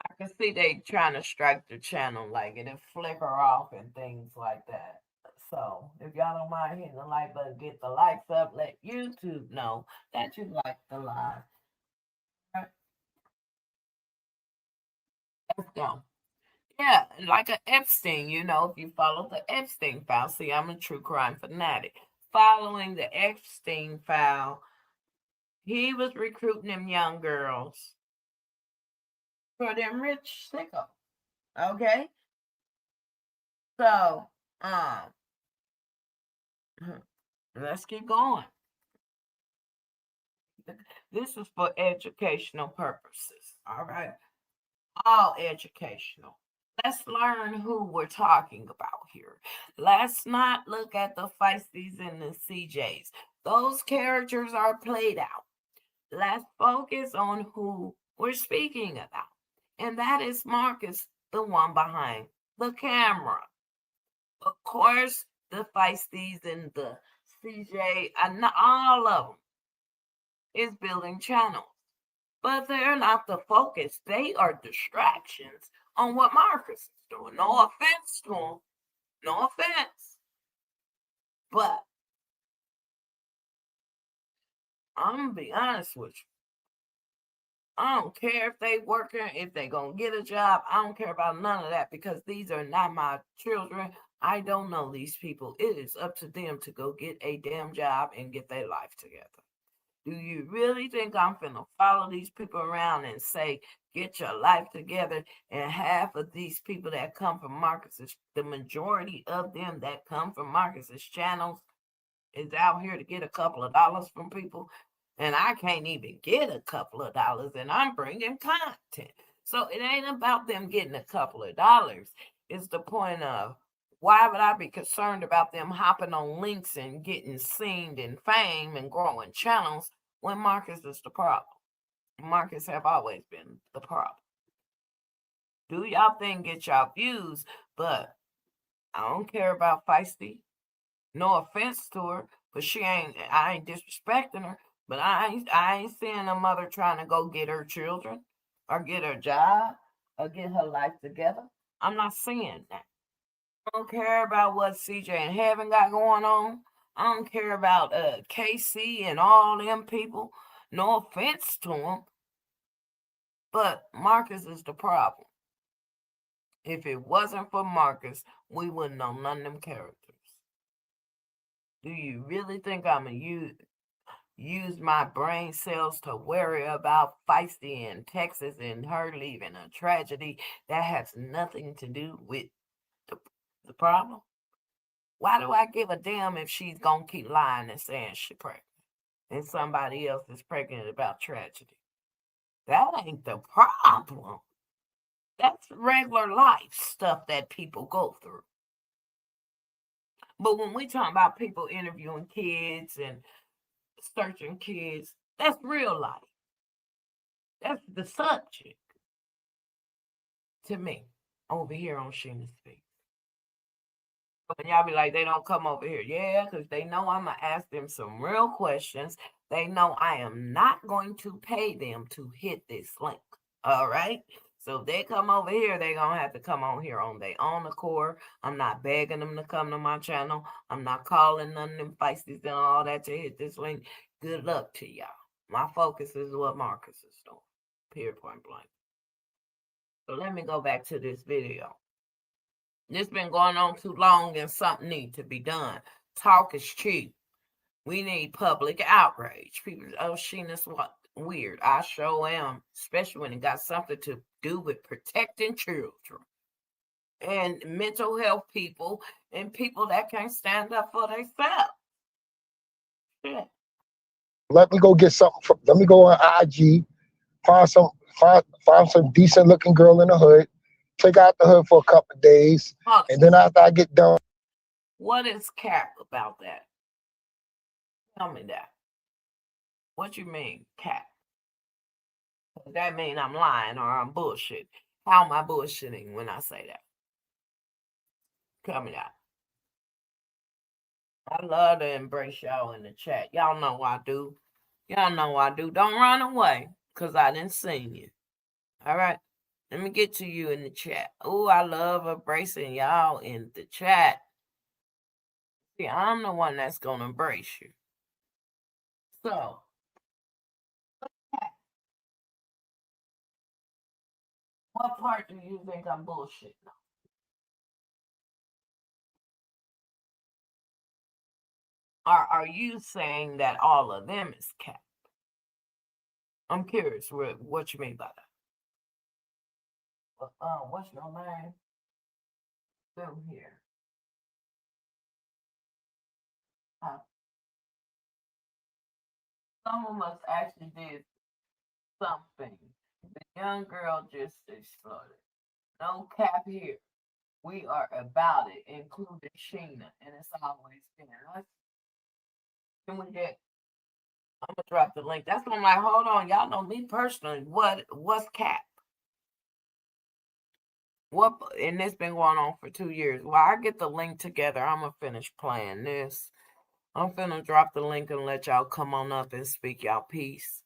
I can see they trying to strike the channel, like it'll flicker off and things like that. So if y'all don't mind hitting the like button, get the likes up, let YouTube know that you like the live. All right, let's go. Yeah, like a Epstein, if you follow the Epstein file. See, I'm a true crime fanatic. Following the Epstein file, he was recruiting them young girls for them rich sickos. Okay? So, let's keep going. This is for educational purposes. All right? All educational. Let's learn who we're talking about here. Let's not look at the feisties and the CJs. Those characters are played out. Let's focus on who we're speaking about. And that is Marcus, the one behind the camera. Of course, the feisties and the CJ, and all of them is building channels. But they're not the focus. They are distractions on what Marcus is doing. No offense to him. No offense. But I'm going to be honest with you. I don't care if they working, if they going to get a job. I don't care about none of that because these are not my children. I don't know these people. It is up to them to go get a damn job and get their life together. Do you really think I'm finna follow these people around and say, get your life together? And half of these people that come from Marcus's, the majority of them that come from Marcus's channels is out here to get a couple of dollars from people. And I can't even get a couple of dollars and I'm bringing content. So it ain't about them getting a couple of dollars. It's the point of, why would I be concerned about them hopping on links and getting seen and fame and growing channels when Marcus is the problem? Marcus have always been the problem. Do y'all thing, get y'all views, but I don't care about Feisty. No offense to her, but I ain't disrespecting her, but I ain't seeing a mother trying to go get her children or get her job or get her life together. I'm not seeing that. I don't care about what CJ and Heaven got going on. I don't care about KC and all them people. No offense to them, but Marcus is the problem. If it wasn't for Marcus, we wouldn't know none of them characters. Do you really think I'm going to use my brain cells to worry about Feisty in Texas and her leaving a tragedy that has nothing to do with the problem? Why do I give a damn if she's going to keep lying and saying she's pregnant and somebody else is pregnant about tragedy? That ain't the problem. That's regular life stuff that people go through. But when we talk about people interviewing kids and searching kids, that's real life. That's the subject to me over here on Shinna Speak. And y'all be like, they don't come over here. Yeah, because they know I'm going to ask them some real questions. They know I am not going to pay them to hit this link. All right? So if they come over here, they're going to have to come on here on their own accord. I'm not begging them to come to my channel. I'm not calling none of them feisties and all that to hit this link. Good luck to y'all. My focus is what Marcus is doing. Period, point blank. So let me go back to this video. This been going on too long and something needs to be done. Talk is cheap. We need public outrage. People, oh, Shinna's what weird. I sure am, especially when it got something to do with protecting children and mental health people and people that can't stand up for themselves. Yeah. Let me go get something. Let me go on IG, find some decent looking girl in the hood, take out the hood for a couple of days, and then after I get done. What is cap about that? Tell me that. What you mean, cap? That mean I'm lying or I'm bullshit. How am I bullshitting when I say that? Tell me that. I love to embrace y'all in the chat. Y'all know I do. Y'all know I do. Don't run away, because I didn't see you. All right? Let me get to you in the chat. Oh, I love embracing y'all in the chat. See, I'm the one that's going to embrace you. So, what part do you think I'm bullshitting on? Are you saying that all of them is cap? I'm curious what you mean by that. What's your name? Still here. Someone must actually did something. The young girl just exploded. No cap here. We are about it, including Shinna, and it's always been. Can we get? I'm gonna drop the link. That's when I'm like, hold on, y'all know me personally. What's cap? What? And this been going on for 2 years. While I get the link together, I'm gonna finish playing this. I'm finna drop the link and let y'all come on up and speak y'all piece.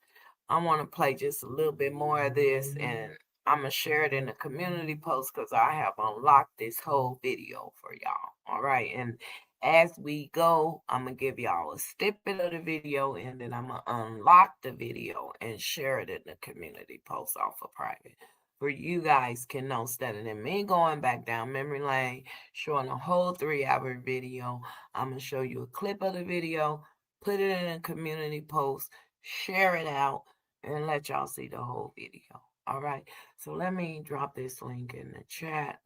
I want to play just a little bit more of this, and I'm going to share it in the community post because I have unlocked this whole video for y'all. All right. And as we go, I'm going to give y'all a snippet of the video, and then I'm going to unlock the video and share it in the community post off of private. For you guys can know, instead of me going back down memory lane, showing a whole 3-hour video, I'm going to show you a clip of the video, put it in a community post, share it out, and let y'all see the whole video. All right. So let me drop this link in the chat.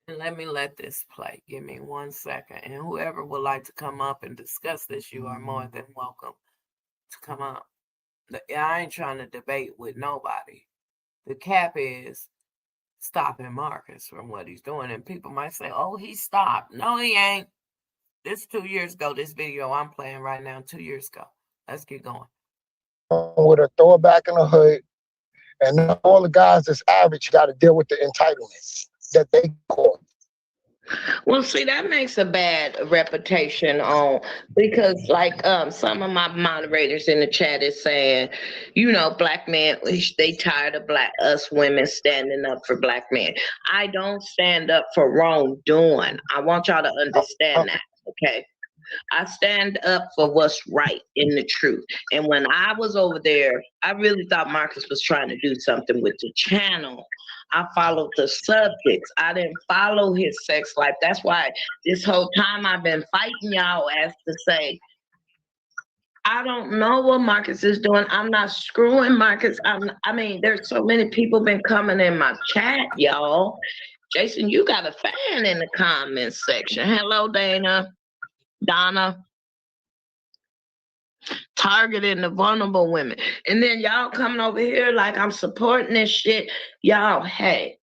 And let me let this play. Give me 1 second. And whoever would like to come up and discuss this, you are more than welcome to come up. I ain't trying to debate with nobody. The cap is stopping Marcus from what he's doing. And people might say, oh, he stopped. No, he ain't. This 2 years ago, this video I'm playing right now, 2 years ago. Let's keep going. With a throw it back in the hood, and all the guys that's average got to deal with the entitlements that they call. Well, see, that makes a bad reputation on, because like some of my moderators in the chat is saying, you know, black men, they tired of us women standing up for black men. I don't stand up for wrongdoing. I want y'all to understand that, okay? I stand up for what's right in the truth. And when I was over there, I really thought Marcus was trying to do something with the channel. I followed the subjects. I didn't follow his sex life. That's why this whole time I've been fighting y'all as to say, I don't know what Marcus is doing. I'm not screwing Marcus. I mean, there's so many people been coming in my chat, y'all. Jason, you got a fan in the comments section. Hello, Donna. Targeting the vulnerable women. And then y'all coming over here like I'm supporting this shit. Y'all, hey,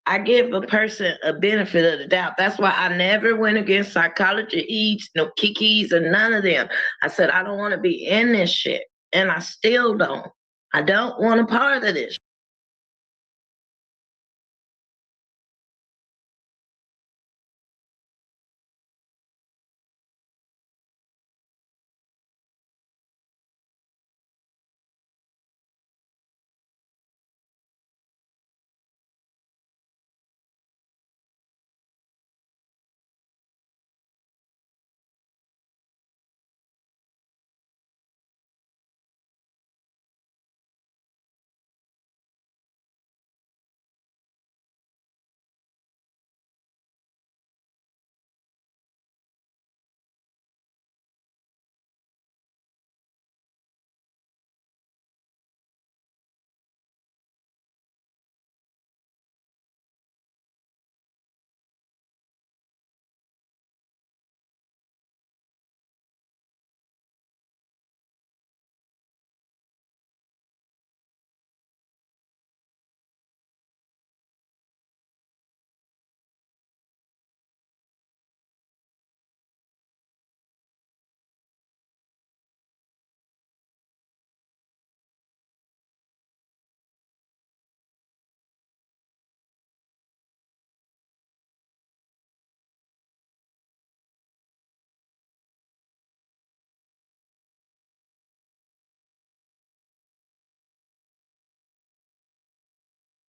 I give a person a benefit of the doubt. That's why I never went against Psychology Eats, no Kikis, and none of them. I said, I don't want to be in this shit. And I still don't. I don't want a part of this.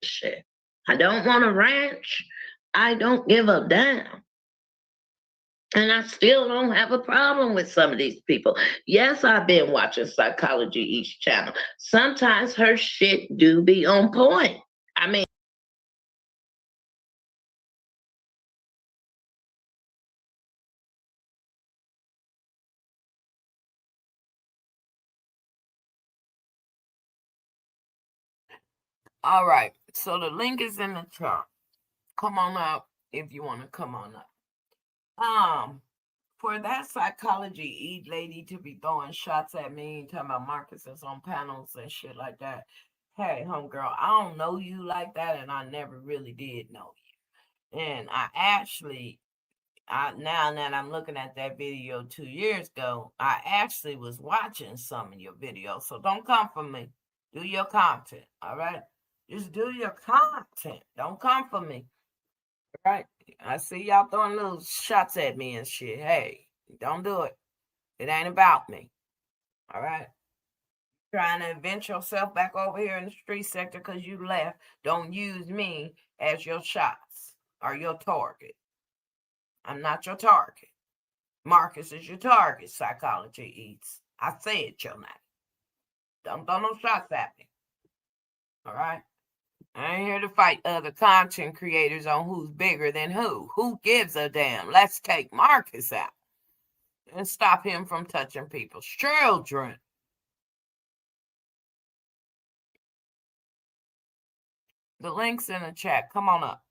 Shit. I don't want a ranch. I don't give a damn. And I still don't have a problem with some of these people. Yes, I've been watching Psychology Each channel. Sometimes her shit do be on point. I mean, All right. So the link is in the chat. Come on up if you want to come on up. For that Psychology Eat lady to be throwing shots at me, talking about Marcus is on panels and shit like that. Hey, homegirl, I don't know you like that, and I never really did know you. And now that I'm looking at that video 2 years ago, I actually was watching some of your videos. So don't come for me. Do your content, all right? Just do your content. Don't come for me. All right? I see y'all throwing little shots at me and shit. Hey, don't do it. It ain't about me. All right? Trying to invent yourself back over here in the street sector because you left. Don't use me as your shots or your target. I'm not your target. Marcus is your target, Psychology Eats. I said your name. Don't throw no shots at me. All right? I ain't here to fight other content creators on who's bigger than who. Who gives a damn? Let's take Marcus out and stop him from touching people's children. The link's in the chat. Come on up.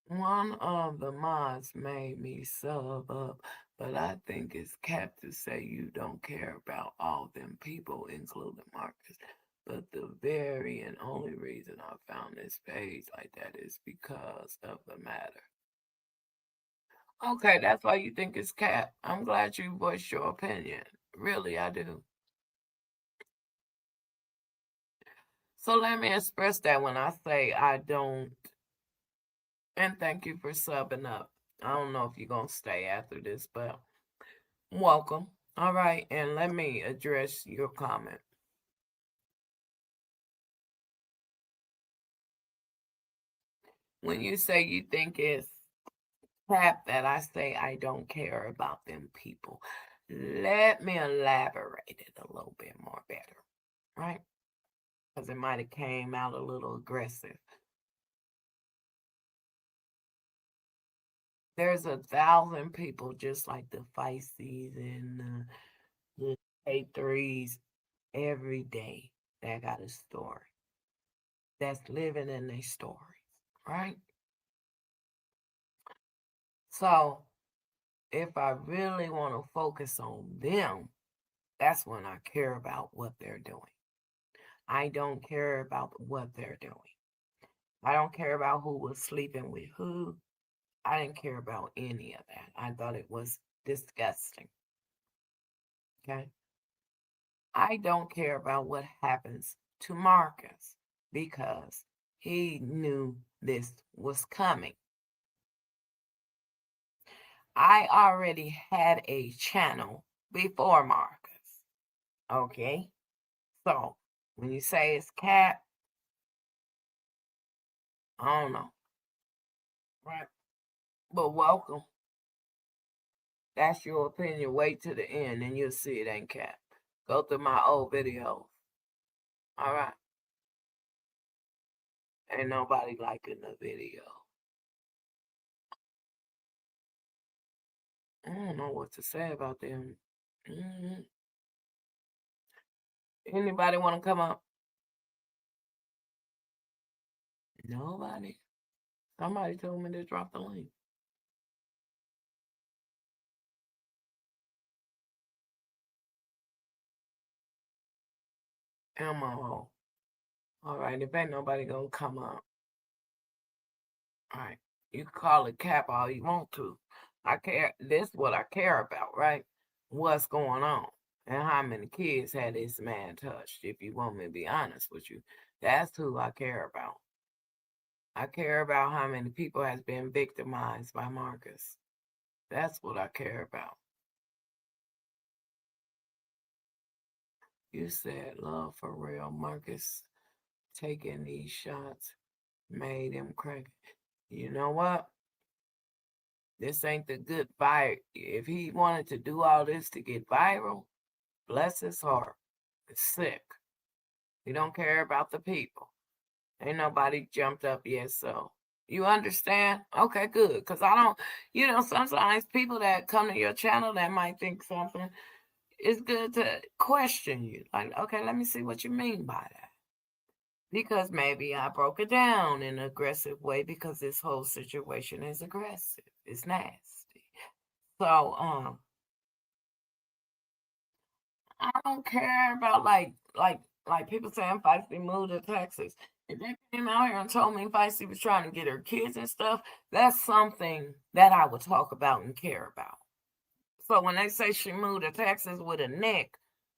One of the mods made me sub up, but I think it's cap to say you don't care about all them people, including Marcus. But the very and only reason I found this page like that is because of the matter. Okay, that's why you think it's cap. I'm glad you voiced your opinion. Really, I do. So let me express that when I say I don't. And thank you for subbing up. I don't know if you're going to stay after this, but welcome. All right, and let me address your comment. when you say you think it's crap that I say I don't care about them people, let me elaborate it a little bit more better, right? Because it might have came out a little aggressive. There's 1,000 people just like the Feisties and the Pt2s every day that got a story, that's living in their stories, right? So if I really want to focus on them, that's when I care about what they're doing. I don't care about what they're doing. I don't care about who was sleeping with who. I didn't care about any of that. I thought it was disgusting. Okay. I don't care about what happens to Marcus because he knew this was coming. I already had a channel before Marcus. Okay. So when you say it's cap, I don't know. Right. But welcome. That's your opinion. Wait to the end and you'll see it ain't cap. Go through my old videos. All right. Ain't nobody liking the video. I don't know what to say about them. Mm-hmm. Anybody want to come up? Nobody. Somebody told me to drop the link. Ammo. All right, if ain't nobody gonna come up. All right, you can call it cap all you want to. I care. This is what I care about, right? What's going on and how many kids had this man touched. If you want me to be honest with you, that's who I care about. I care about how many people has been victimized by Marcus. That's what I care about. You said love for real. Marcus taking these shots made him crack. You know what? This ain't the good vibe. If he wanted to do all this to get viral, bless his heart. It's sick. He don't care about the people. Ain't nobody jumped up yet, so you understand? Okay, good. Because I don't, sometimes people that come to your channel that might think something, it's good to question you. Like, okay, let me see what you mean by that. Because maybe I broke it down in an aggressive way because this whole situation is aggressive. It's nasty. So, I don't care about like people saying Feisty moved to Texas. If they came out here and told me Feisty was trying to get her kids and stuff, that's something that I would talk about and care about. So when they say she moved to Texas with a neck,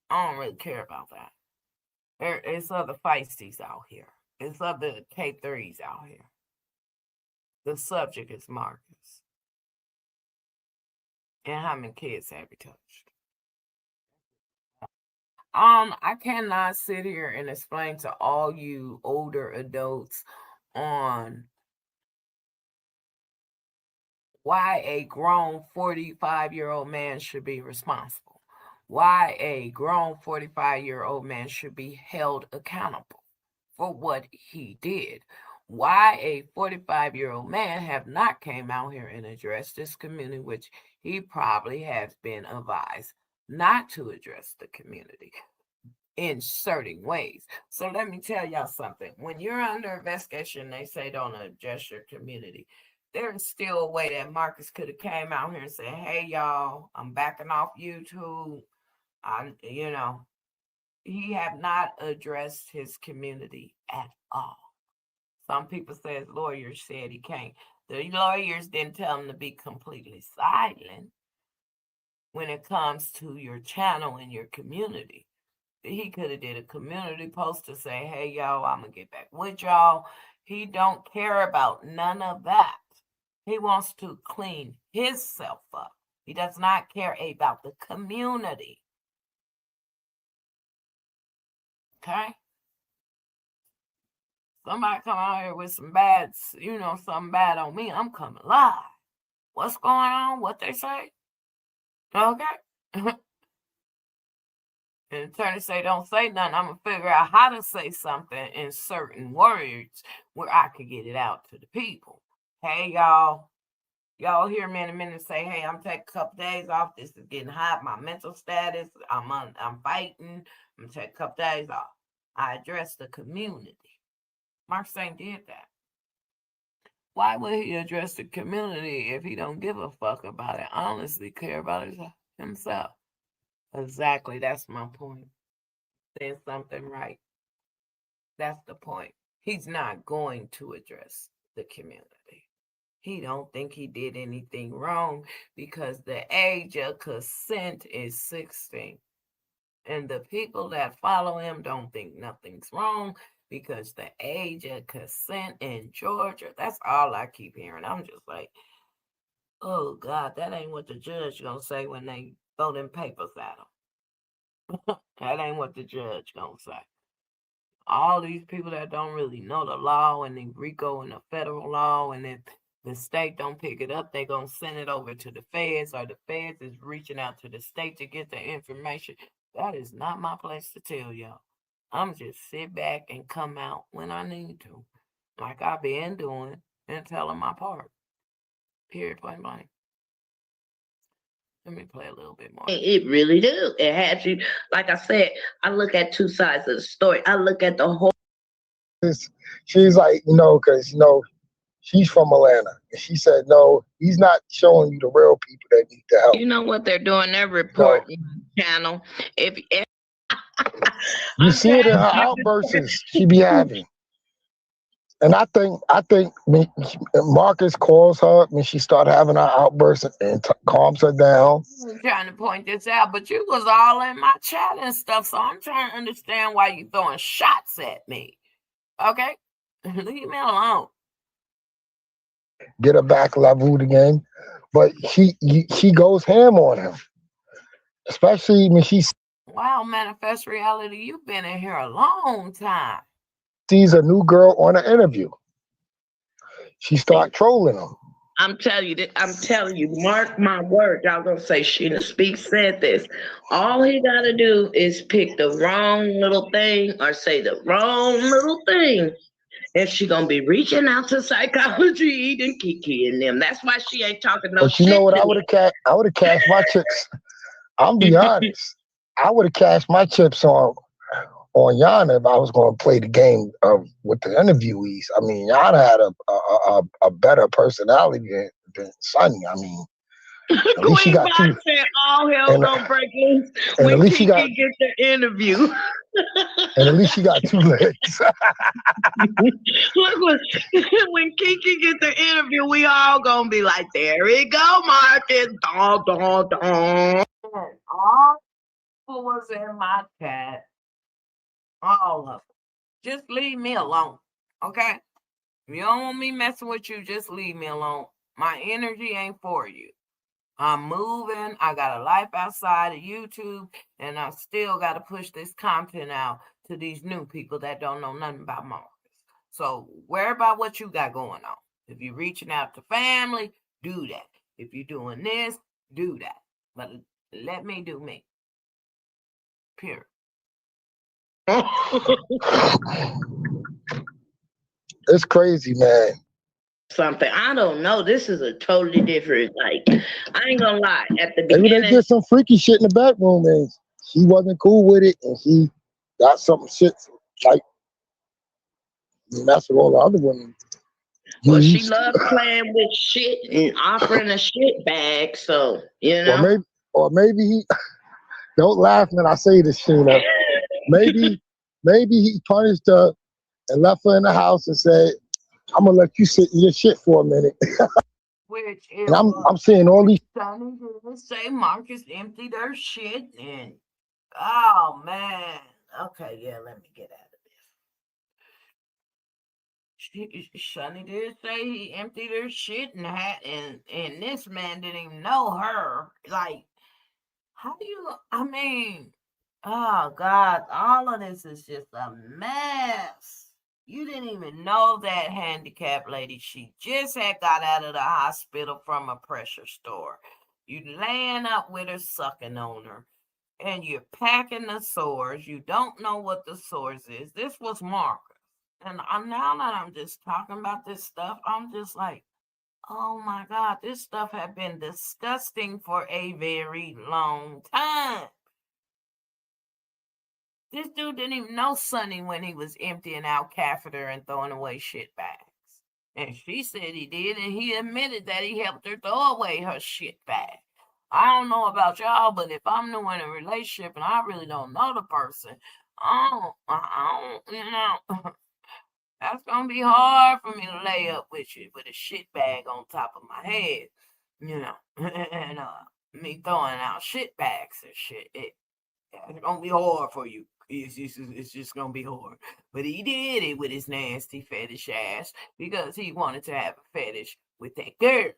I don't really care about that. It's other Feisties out here. It's other Pt2s out here. The subject is Marcus. And how many kids have you touched? I cannot sit here and explain to all you older adults on why a grown 45-year-old man should be responsible. Why a grown 45-year-old man should be held accountable for what he did. Why a 45-year-old man have not came out here and addressed this community, which he probably has been advised not to address the community in certain ways. So let me tell y'all something. When you're under investigation, they say don't address your community. There's still a way that Marcus could have came out here and said, hey, y'all, I'm backing off YouTube. He have not addressed his community at all. Some people say his lawyers said he can't. The lawyers didn't tell him to be completely silent when it comes to your channel and your community. He could have did a community post to say, hey, y'all, I'm going to get back with y'all. He don't care about none of that. He wants to clean himself up. He does not care about the community. Okay? Somebody come out here with some bad, something bad on me, I'm coming live. What's going on? What they say? Okay. And the attorney say, don't say nothing. I'm going to figure out how to say something in certain words where I could get it out to the people. Hey, y'all. Y'all hear me in a minute say, hey, I'm taking a couple days off. This is getting hot. My mental status, I'm fighting. I'm going to take a couple days off. I address the community. Mark Saint did that. Why would he address the community if he don't give a fuck about it? Honestly, care about himself. Exactly. That's my point. Saying something right. That's the point. He's not going to address the community. He don't think he did anything wrong because the age of consent is 16. And the people that follow him don't think nothing's wrong because the age of consent in Georgia, that's all I keep hearing. I'm just like, oh God, that ain't what the judge gonna say when they throw them papers at him. That ain't what the judge gonna say. All these people that don't really know the law and the RICO and the federal law, and if the state don't pick it up, they gonna send it over to the feds, or the feds is reaching out to the state to get the information. That is not my place to tell y'all. I'm just sit back and come out when I need to, like I've been doing, and telling my part. Period, point blank. Let me play a little bit more. It really do. It has you. Like I said, I look at two sides of the story. I look at the whole. She's like, because she's from Atlanta, and she said, no, he's not showing you the real people that need the help. You know what they're doing? They're reporting channel. If you see it in her outbursts she be having. And I think when Marcus calls her when she started having her outbursts and calms her down. I'm trying to point this out, but you was all in my chat and stuff, so I'm trying to understand why you throwing shots at me. Okay? Leave me alone. Get her back leveled again. But she goes ham on him. Especially when she Wow, Manifest Reality, you've been in here a long time. Sees a new girl on an interview. She start trolling him. I'm telling you, mark my words. Y'all gonna say Shinna Speaks said this. All he gotta do is pick the wrong little thing or say the wrong little thing, and she gonna be reaching out to Psychology Eden Kiki and them. That's why she ain't talking no shit. But you know what? I would have cashed my chips. I'm be honest. I would have cashed my chips on Yana if I was going to play the game with the interviewees. I mean, Yana had a better personality than Sonny. I mean, at least she got two. Said all hell gonna break loose when Kiki get the interview. And at least she got two legs. Look, when Kiki get the interview, we all gonna be like, there we go, Marcus. Dun, dun, dun. All who was in my chat, all of them, just leave me alone, okay? If you don't want me messing with you, just leave me alone. My energy ain't for you. I'm moving. I got a life outside of YouTube, and I still got to push this content out to these new people that don't know nothing about Marcus. So worry about what you got going on. If you're reaching out to family, do that. If you're doing this, do that. But let me do me. Period. It's crazy, man. Something I don't know. This is a totally different. Like, I ain't gonna lie. At the beginning, maybe they did some freaky shit in the bedroom, and she wasn't cool with it, and she got some shit like that's what all the other women. Well, she loves playing with shit and offering a shit bag. So or maybe he. Don't laugh when I say this, Shinna. Maybe he punished her and left her in the house and said, I'm gonna let you sit in your shit for a minute. Which and I'm saying all these say Marcus emptied her shit and oh man. Okay, yeah, let me get out of this. Sonny did say he emptied her shit and this man didn't even know her. Like, how do you oh God, all of this is just a mess. You didn't even know that handicapped lady. She just had got out of the hospital from a pressure store. You laying up with her, sucking on her, and you're packing the sores. You don't know what the sores is. This was Marcus. And now that I'm just talking about this stuff, I'm just like, oh my God, this stuff had been disgusting for a very long time. This dude didn't even know Sonny when he was emptying out catheter and throwing away shit bags. And she said he did, and he admitted that he helped her throw away her shit bag. I don't know about y'all, but if I'm new in a relationship and I really don't know the person, I don't, you know, that's gonna be hard for me to lay up with you with a shit bag on top of my head, you know, and me throwing out shit bags and shit. It's gonna be hard for you. It's just gonna be hard. But he did it with his nasty fetish ass because he wanted to have a fetish with that girl,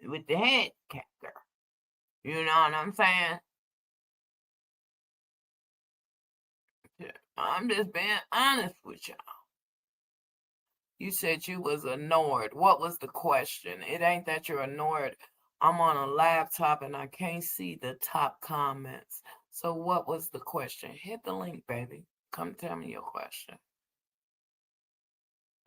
with the handicap girl. You know what I'm saying? I'm just being honest with y'all. You said you was annoyed. What was the question? It ain't that you're annoyed. I'm on a laptop and I can't see the top comments. So what was the question? Hit the link, baby. Come tell me your question.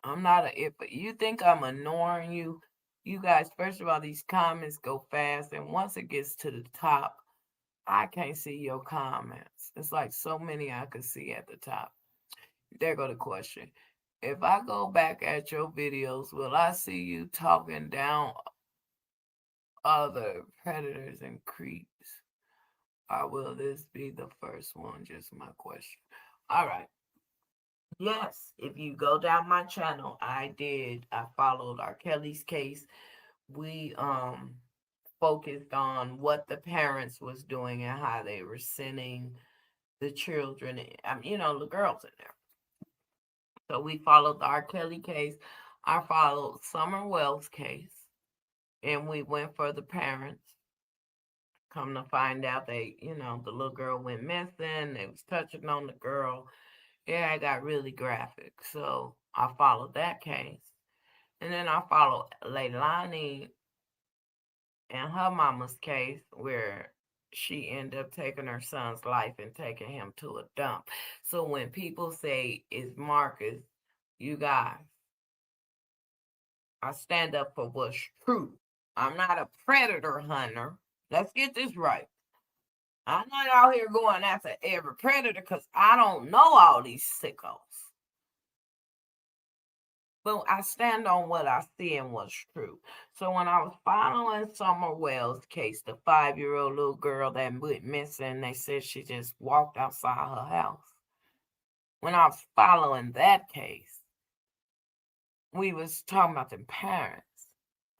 I'm not if you think I'm ignoring you, you guys, first of all, these comments go fast, and once it gets to the top, I can't see your comments. It's like so many I could see at the top. There go the question. If I go back at your videos, will I see you talking down other predators and creeps? Or will this be the first one? Just my question. All right. Yes, if you go down my channel, I followed R. Kelly's case. We focused on what the parents was doing and how they were sending the children, the girls in there. So we followed the R. Kelly case. I followed Summer Wells case, and we went for the parents. Come to find out the little girl went missing. They was touching on the girl. Yeah, it got really graphic. So I followed that case. And then I followed Leilani and her mama's case where she ended up taking her son's life and taking him to a dump. So when people say it's Marcus, you guys, I stand up for what's true. I'm not a predator hunter. Let's get this right. I'm not out here going after every predator because I don't know all these sickos. But I stand on what I see and what's true. So when I was following Summer Wells' case, the 5-year-old little girl that went missing, they said she just walked outside her house. When I was following that case, we was talking about them parents.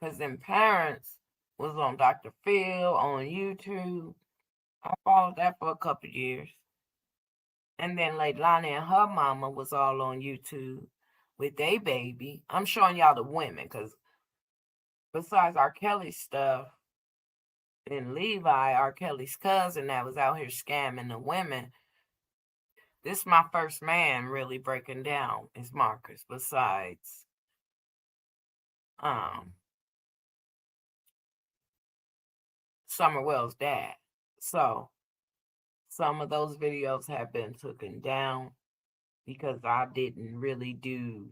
Because them parents was on Dr. Phil, on YouTube. I followed that for a couple years. And then Leilani and her mama was all on YouTube with their baby. I'm showing y'all the women because besides R. Kelly stuff and Levi, R. Kelly's cousin that was out here scamming the women, this is my first man really breaking down is Marcus besides Summer Wells' dad. So some of those videos have been taken down because I didn't really do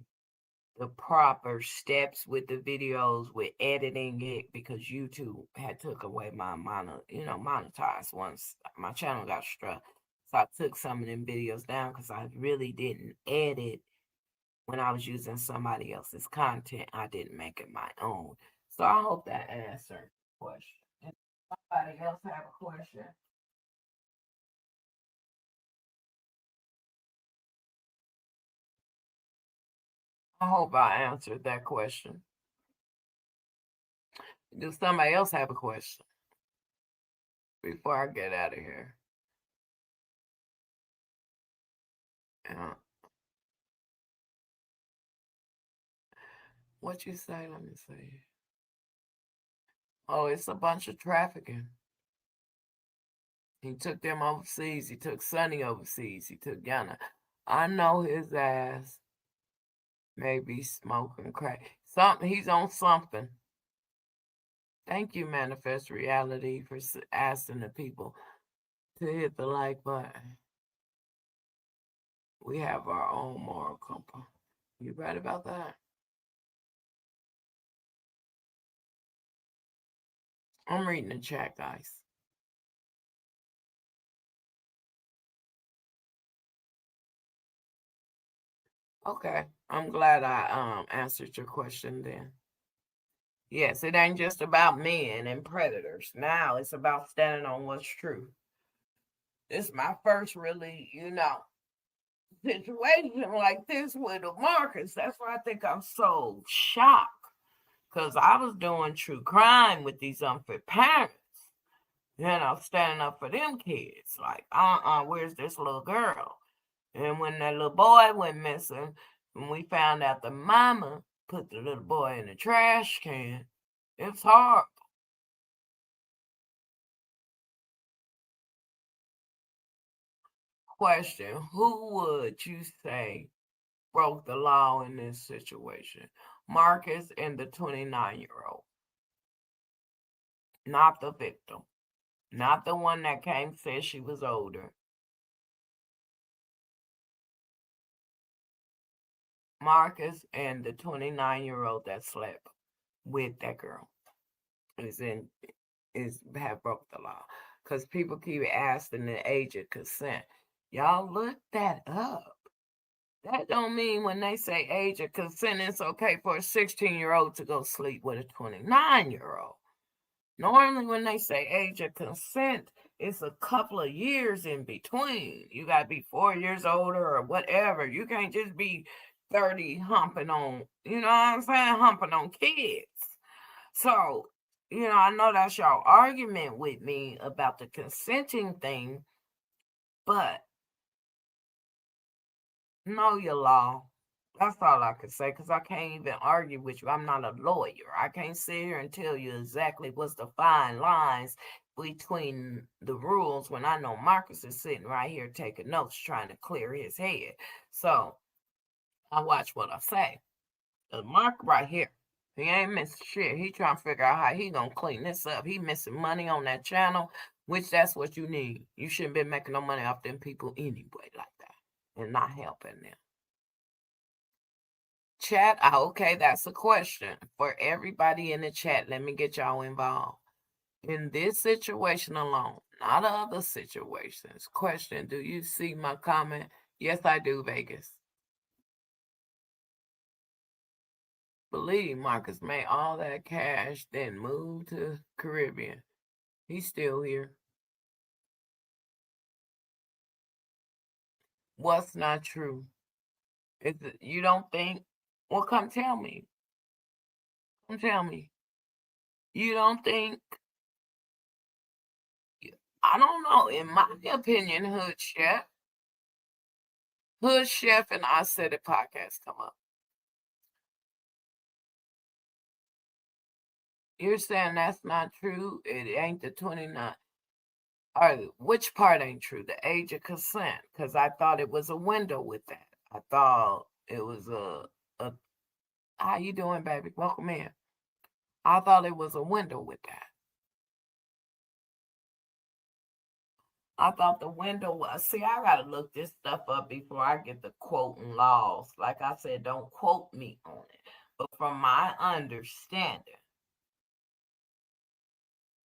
the proper steps with the videos with editing it because YouTube had took away my monetized once my channel got struck. So I took some of them videos down because I really didn't edit when I was using somebody else's content. I didn't make it my own. So I hope that answered the question. Does somebody else have a question? I hope I answered that question. Does somebody else have a question before I get out of here? Yeah. What you say? Let me see. Oh, it's a bunch of trafficking. He took them overseas. He took Sonny overseas. He took Yana. I know his ass Maybe smoking crack. Something, he's on something. Thank you, Manifest Reality, for asking the people to hit the like button. We have our own moral compass. You right about that? I'm reading the chat, guys. Okay, I'm glad I answered your question then. Yes, it ain't just about men and predators. Now it's about standing on what's true. This is my first really, situation like this with a Marcus. That's why I think I'm so shocked. Because I was doing true crime with these unfit parents. Standing up for them kids. Like, where's this little girl? And when that little boy went missing, when we found out the mama put the little boy in the trash can, it's hard. Question: who would you say broke the law in this situation? Marcus and the 29-year-old. Not the victim. Not the one that came said she was older. Marcus and the 29-year-old that slept with that girl have broke the law. Because people keep asking the age of consent. Y'all look that up. That don't mean when they say age of consent, it's okay for a 16-year-old to go sleep with a 29-year-old. Normally, when they say age of consent, it's a couple of years in between. You got to be 4 years older or whatever. You can't just be 30 humping on, you know what I'm saying? Humping on kids. So, I know that's y'all argument with me about the consenting thing, but know your law. That's all I can say because I can't even argue with you. I'm not a lawyer. I can't sit here and tell you exactly what's the fine lines between the rules when I know Marcus is sitting right here taking notes trying to clear his head. So I watch what I say. Mark right here, he ain't missing shit. He trying to figure out how he gonna clean this up. He missing money on that channel, which that's what you need. You shouldn't be making no money off them people anyway like that and not helping them. Chat, okay, that's a question for everybody in the chat. Let me get y'all involved. In this situation alone, not other situations. Question, do you see my comment? Yes, I do, Vegas. Believe Marcus made all that cash, then moved to Caribbean. He's still here. What's not true? Is it, you don't think? Well, come tell me. Come tell me. You don't think? I don't know. In my opinion, Hood Chef and I Said It podcast come up. You're saying that's not true? It ain't the 29. Or which part ain't true? The age of consent. Because I thought it was a window with that. I thought it was a how you doing, baby? Welcome in. I thought it was a window with that. I thought the window was, see, I gotta look this stuff up before I get the quoting laws. Like I said, don't quote me on it. But from my understanding,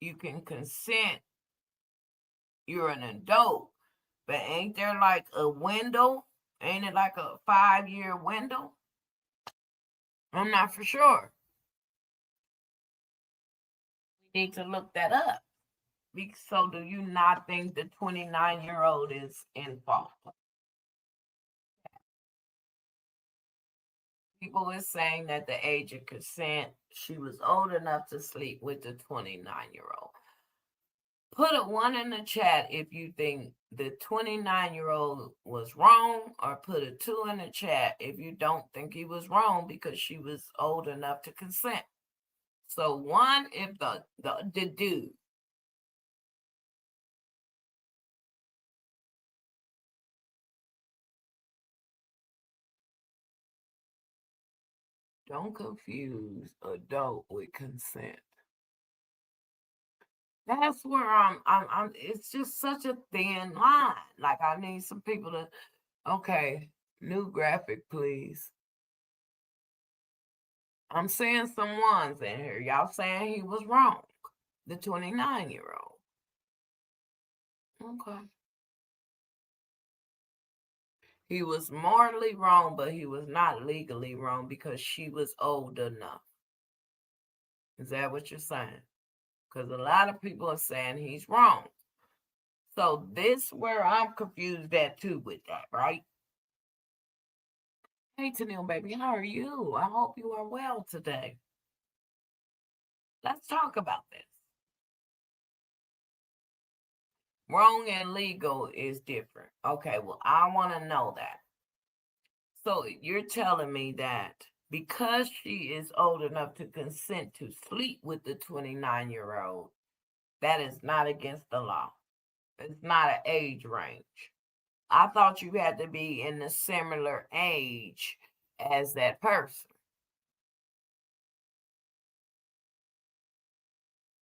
you can consent, you're an adult, but ain't there like a window? Ain't it like a 5-year window? I'm not for sure. We need to look that up. So do you not think the 29-year-old is in fault? People is saying that the age of consent, she was old enough to sleep with the 29-year-old. Put a 1 in the chat if you think the 29-year-old was wrong, or put a 2 in the chat if you don't think he was wrong because she was old enough to consent. So 1 if the dude. Don't confuse adult with consent. That's where it's just such a thin line. Like, I need some people to, okay, new graphic, please. I'm seeing some ones in here. Y'all saying he was wrong. The 29-year-old. Okay. He was morally wrong, but he was not legally wrong because she was old enough. Is that what you're saying? Because a lot of people are saying he's wrong. So this where I'm confused at too with that, right? Hey, Tennille, baby, how are you? I hope you are well today. Let's talk about this. Wrong and legal is different. Okay, well, I want to know that. So you're telling me that because she is old enough to consent to sleep with the 29-year-old, that is not against the law. It's not an age range. I thought you had to be in a similar age as that person.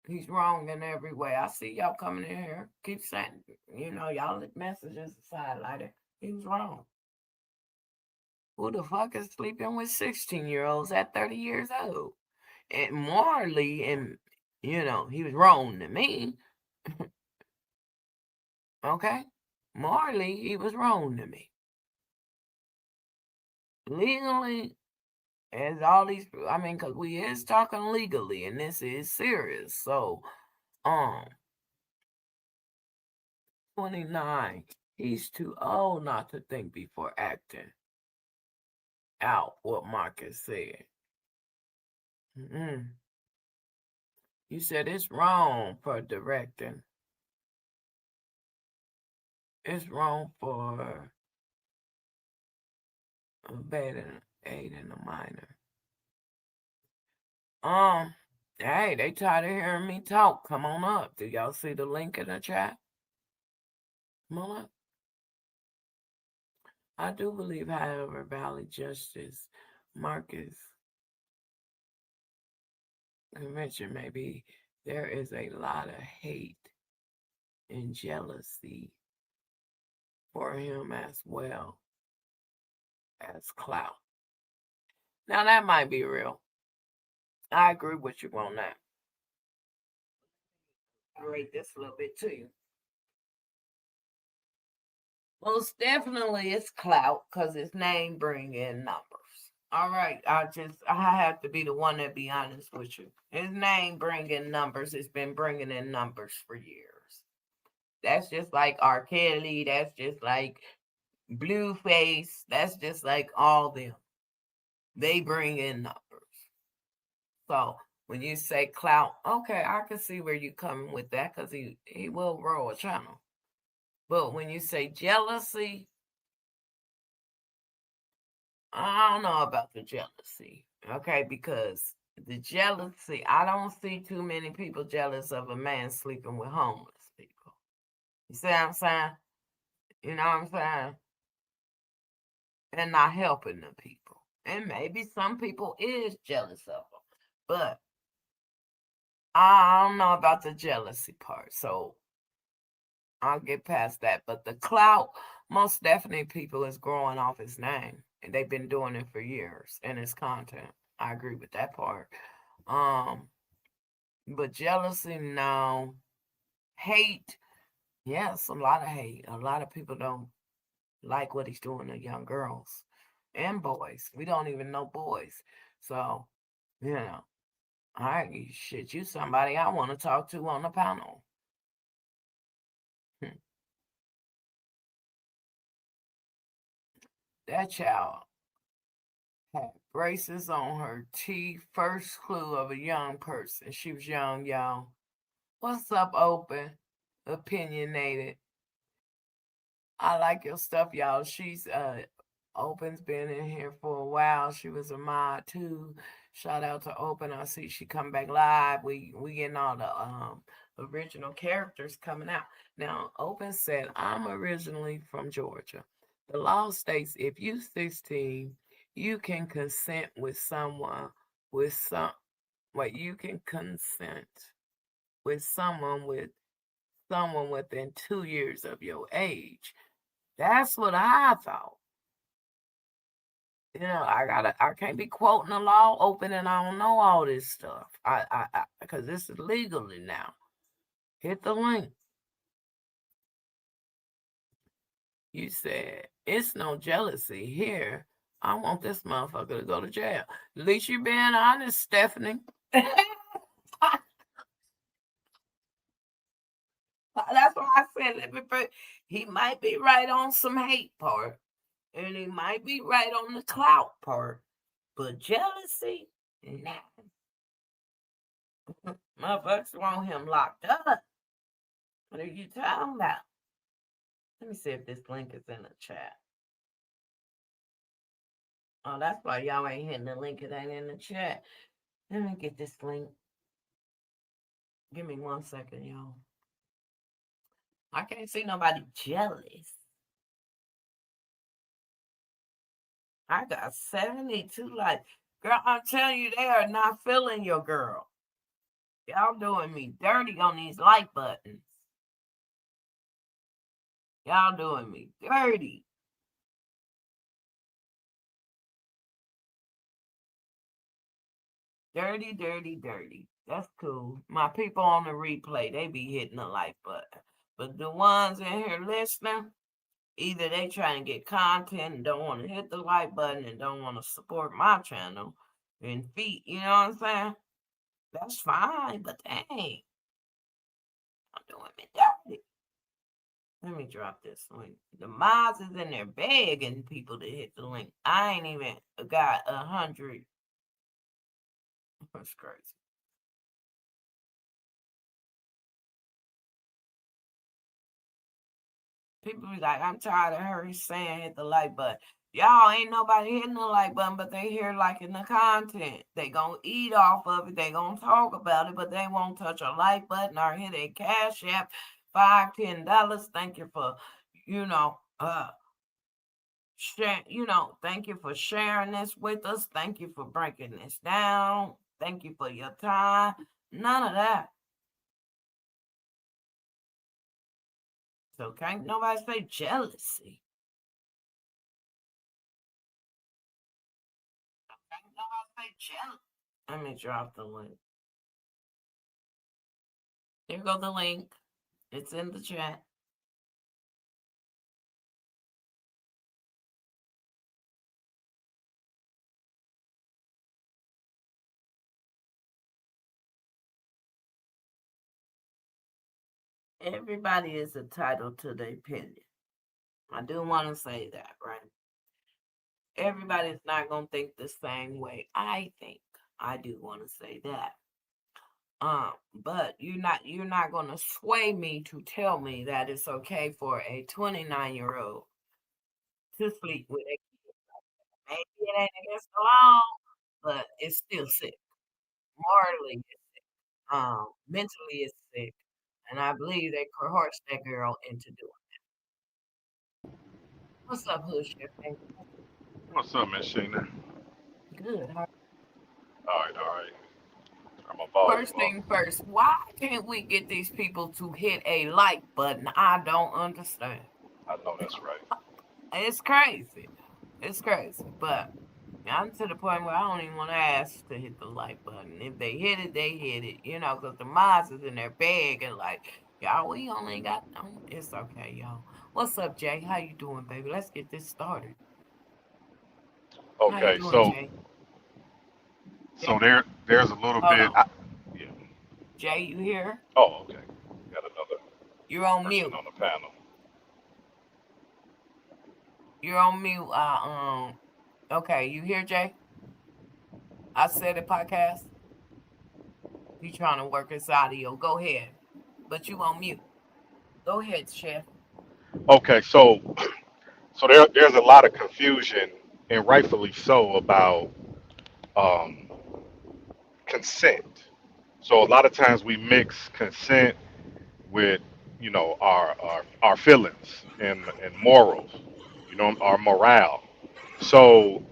He's wrong in every way. I see y'all coming in here. Keep saying, y'all messages highlighted. He was wrong. Who the fuck is sleeping with 16-year-olds at 30 years old? And morally, and he was wrong to me. Okay? Morally, he was wrong to me. Legally, as all these, because we is talking legally, and this is serious. So, 29, he's too old not to think before acting out what Marcus said. You said it's wrong for directing. It's wrong for aiding a minor. Hey, they tired of hearing me talk. Come on up. Do y'all see the link in the chat? Come on up. I do believe, however, Valley Justice Marcus Convention, maybe there is a lot of hate and jealousy for him as well as clout. Now, that might be real. I agree with you on that. I'll rate this a little bit to you. Most definitely it's clout because his name bring in numbers. All right, I have to be the one to be honest with you. His name bring in numbers. It's been bringing in numbers for years. That's just like R. Kelly. That's just like Blueface. That's just like all them. They bring in numbers. So when you say clout, okay, I can see where you're coming with that because he will roll a channel. But when you say jealousy, I don't know about the jealousy, okay? Because the jealousy, I don't see too many people jealous of a man sleeping with homeless people. You see what I'm saying? You know what I'm saying? And not helping the people. And maybe some people is jealous of them. But I don't know about the jealousy part. So I'll get past that. But the clout, most definitely people is growing off his name. And they've been doing it for years in his content. I agree with that part. But jealousy, no. Hate, yes, a lot of hate. A lot of people don't like what he's doing to young girls and boys. We don't even know boys. So, you somebody I want to talk to on the panel. That child had braces on her teeth. First clue of a young person. She was young, y'all. What's up, Open? Opinionated. I like your stuff, y'all. She's Open's been in here for a while. She was a mod too. Shout out to Open. I see she come back live. We getting all the original characters coming out. Now, Open said, I'm originally from Georgia. The law states if you 16, You can consent with someone with some Wait, you can consent with someone within 2 years of your age. That's what I thought. I can't be quoting the law open and I don't know all this stuff. Because this is legally now. Hit the link. You said it's no jealousy here. I want this motherfucker to go to jail. At least you being honest, Stephanie. That's why I said he might be right on some hate part, and he might be right on the clout part, but jealousy, nah. Motherfuckers want him locked up. What are you talking about? Let me see if this link is in the chat. Oh, that's why y'all ain't hitting the link. It ain't in the chat. Let me get this link. Give me 1 second, y'all. I can't see nobody jealous. I got 72 likes. Girl, I'm telling you, they are not feeling your girl. Y'all doing me dirty on these like buttons. Y'all doing me dirty. Dirty, dirty, dirty. That's cool. My people on the replay, they be hitting the like button. But the ones in here listening, either they trying to get content and don't want to hit the like button and don't want to support my channel and feet, you know what I'm saying? That's fine, but dang, I'm doing me dirty. Let me drop this link. The mods is in there begging people to hit the link. I ain't even got 100. That's crazy. People be like, I'm tired of her saying hit the like button. Y'all ain't nobody hitting the like button, but they here liking the content. They gonna eat off of it. They gonna talk about it, but they won't touch a like button or hit a cash app. $5, $10. Thank you for, thank you for sharing this with us. Thank you for breaking this down. Thank you for your time. None of that. So can't nobody say jealousy. Can't nobody say jealousy. Let me drop the link. There go the link. It's in the chat. Everybody is entitled to their opinion. I do want to say that, right? Everybody's not gonna think the same way I think. I do want to say that. But you're not gonna sway me to tell me that it's okay for a 29-year-old to sleep with a kid. Maybe it ain't against the law, but it's still sick. Morally, it's sick. Mentally, it's sick, and I believe they coerced that girl into doing. What's up, Hood Chef? What's up, Miss Shinna? Good. All right, all right. I'm a volume First up. thing first, why can't we get these people to hit a like button? I don't understand. I know that's right. It's crazy. It's crazy. But I'm to the point where I don't even want to ask to hit the like button. If they hit it, they hit it. Because the mods is in their bag and like, y'all, we only got, it's okay, y'all. What's up, Jay? How you doing, baby? Let's get this started. How you Okay, doing, Jay? so there's a little Hold bit. on. Yeah. Jay, you here? Oh, okay. Got another You're on person mute. on the panel. You're on mute. Okay, you here, Jay? I said it, podcast. You trying to work this audio. Go ahead. But you on mute. Go ahead, Chef. Okay, so there's a lot of confusion, and rightfully so, about um, consent. So a lot of times we mix consent with our feelings and morals, our morale. So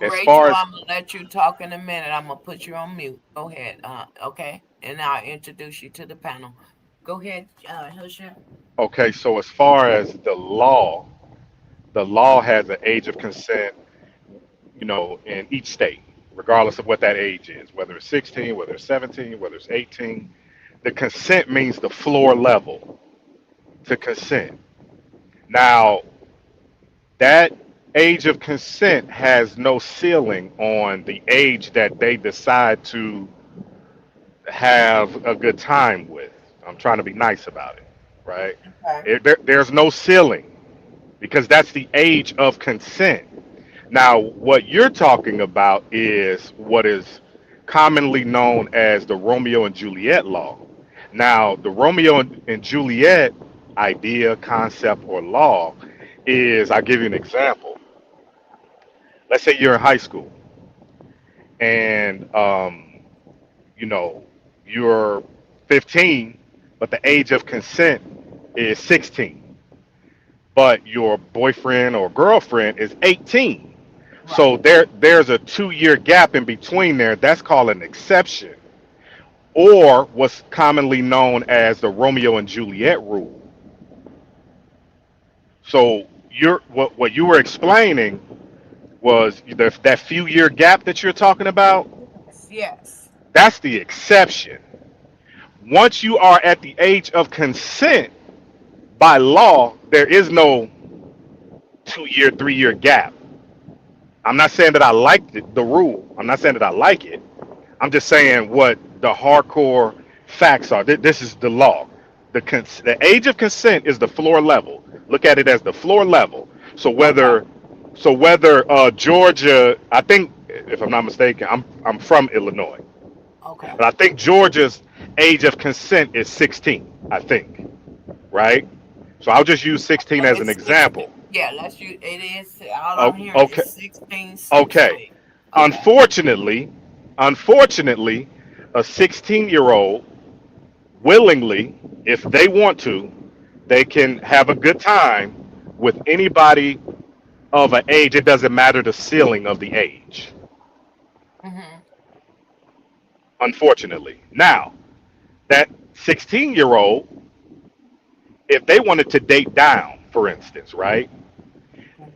As Rachel, far as I'm gonna let you talk in a minute. I'm gonna put you on mute. Go ahead. Okay, and I'll introduce you to the panel. Go ahead, Hilsha. okay, so as far as the law has an age of consent, in each state, regardless of what that age is, whether it's 16, whether it's 17, whether it's 18. The consent means the floor level to consent. Now, that age of consent has no ceiling on the age that they decide to have a good time with. I'm trying to be nice about it, right? Okay. There's no ceiling because that's the age of consent. Now, what you're talking about is what is commonly known as the Romeo and Juliet law. Now, the Romeo and Juliet idea, concept, or law is, I'll give you an example. Let's say you're in high school and, you know, you're 15, but the age of consent is 16, but your boyfriend or girlfriend is 18. Right. So there's a 2 year gap in between there. That's called an exception, or what's commonly known as the Romeo and Juliet rule. So what you were explaining was that few year gap that you're talking about. Yes. Yes. That's the exception. Once you are at the age of consent by law, there is no 2 year, 3 year gap. I'm not saying that I like the rule. I'm not saying that I like it. I'm just saying what the hardcore facts are. This is the law. The age of consent is the floor level. Look at it as the floor level. So Okay. whether Georgia, I think if I'm not mistaken, I'm from Illinois, Okay. but I think Georgia's age of consent is 16. I think, right? So I'll just use 16 as an It's 16. example. Yeah, let's use it is all I'm Oh, hearing okay, is 16, okay. 16. Okay. Unfortunately, unfortunately, a 16-year-old willingly, if they want to, they can have a good time with anybody of an age. It doesn't matter the ceiling of the age. Mm-hmm. Unfortunately, now that 16-year-old, if they wanted to date down, for instance, right?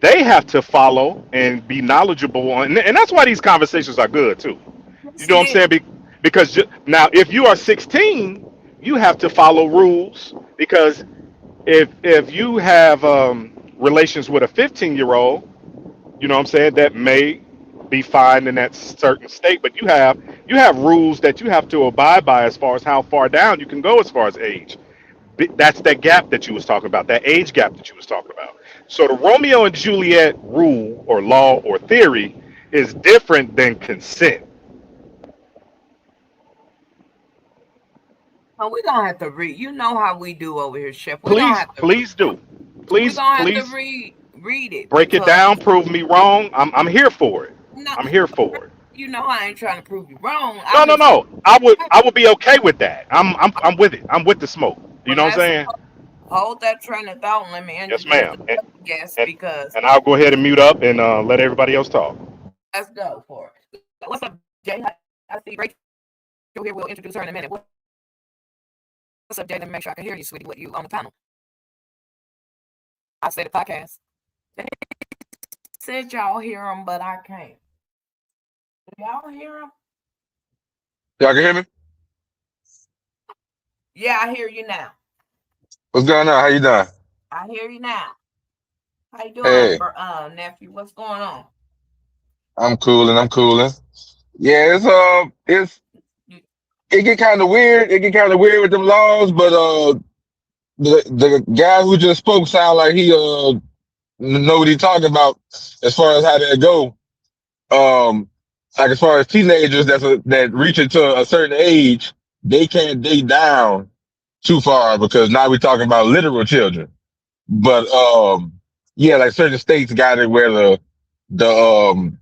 They have to follow and be knowledgeable on, and that's why these conversations are good too. You Yes, know it what I'm saying? is. Because now, if you are 16, you have to follow rules. Because if you have relations with a 15-year-old, you know what I'm saying, that may be fine in that certain state, but you have rules that you have to abide by as far as how far down you can go as far as age. That's that gap that you was talking about, that age gap that you was talking about. So the Romeo and Juliet rule or law or theory is different than consent. Oh, we're gonna have to read. You know how we do over here, Chef. We're gonna Please, have to please do. we're Please, gonna have to please read it break it because down. Prove me wrong. I'm here for it. no, I'm here for it. you know I ain't trying to prove you wrong. No, I'm no, just saying, no. I would be okay with that. I'm with it. I'm with the smoke. You well, know what I'm let's saying? hold that train of thought and let me Yes, introduce the ma'am. And other guest and, because and I'll go ahead and mute up and let everybody else talk. let's go for it. What's up, Jay? I see Rachel here. We'll introduce her in a minute. What's up, Jay? Let me make sure I can hear you, sweetie. What you on the panel? I said the podcast. They said y'all hear them, but I can't. Do y'all hear them? Y'all can hear me? Yeah, I hear you now. What's going on? How you doing? I hear you now. How you doing, Hey, nephew? What's going on? I'm cooling. I'm cooling. Yeah, You, it get kind of weird. It get kind of weird with them laws, but the guy who just spoke sound like he know what he talking about as far as how that go. Like as far as teenagers that reach into a certain age, they can't date down too far because now we're talking about literal children. But yeah, like certain states got it where the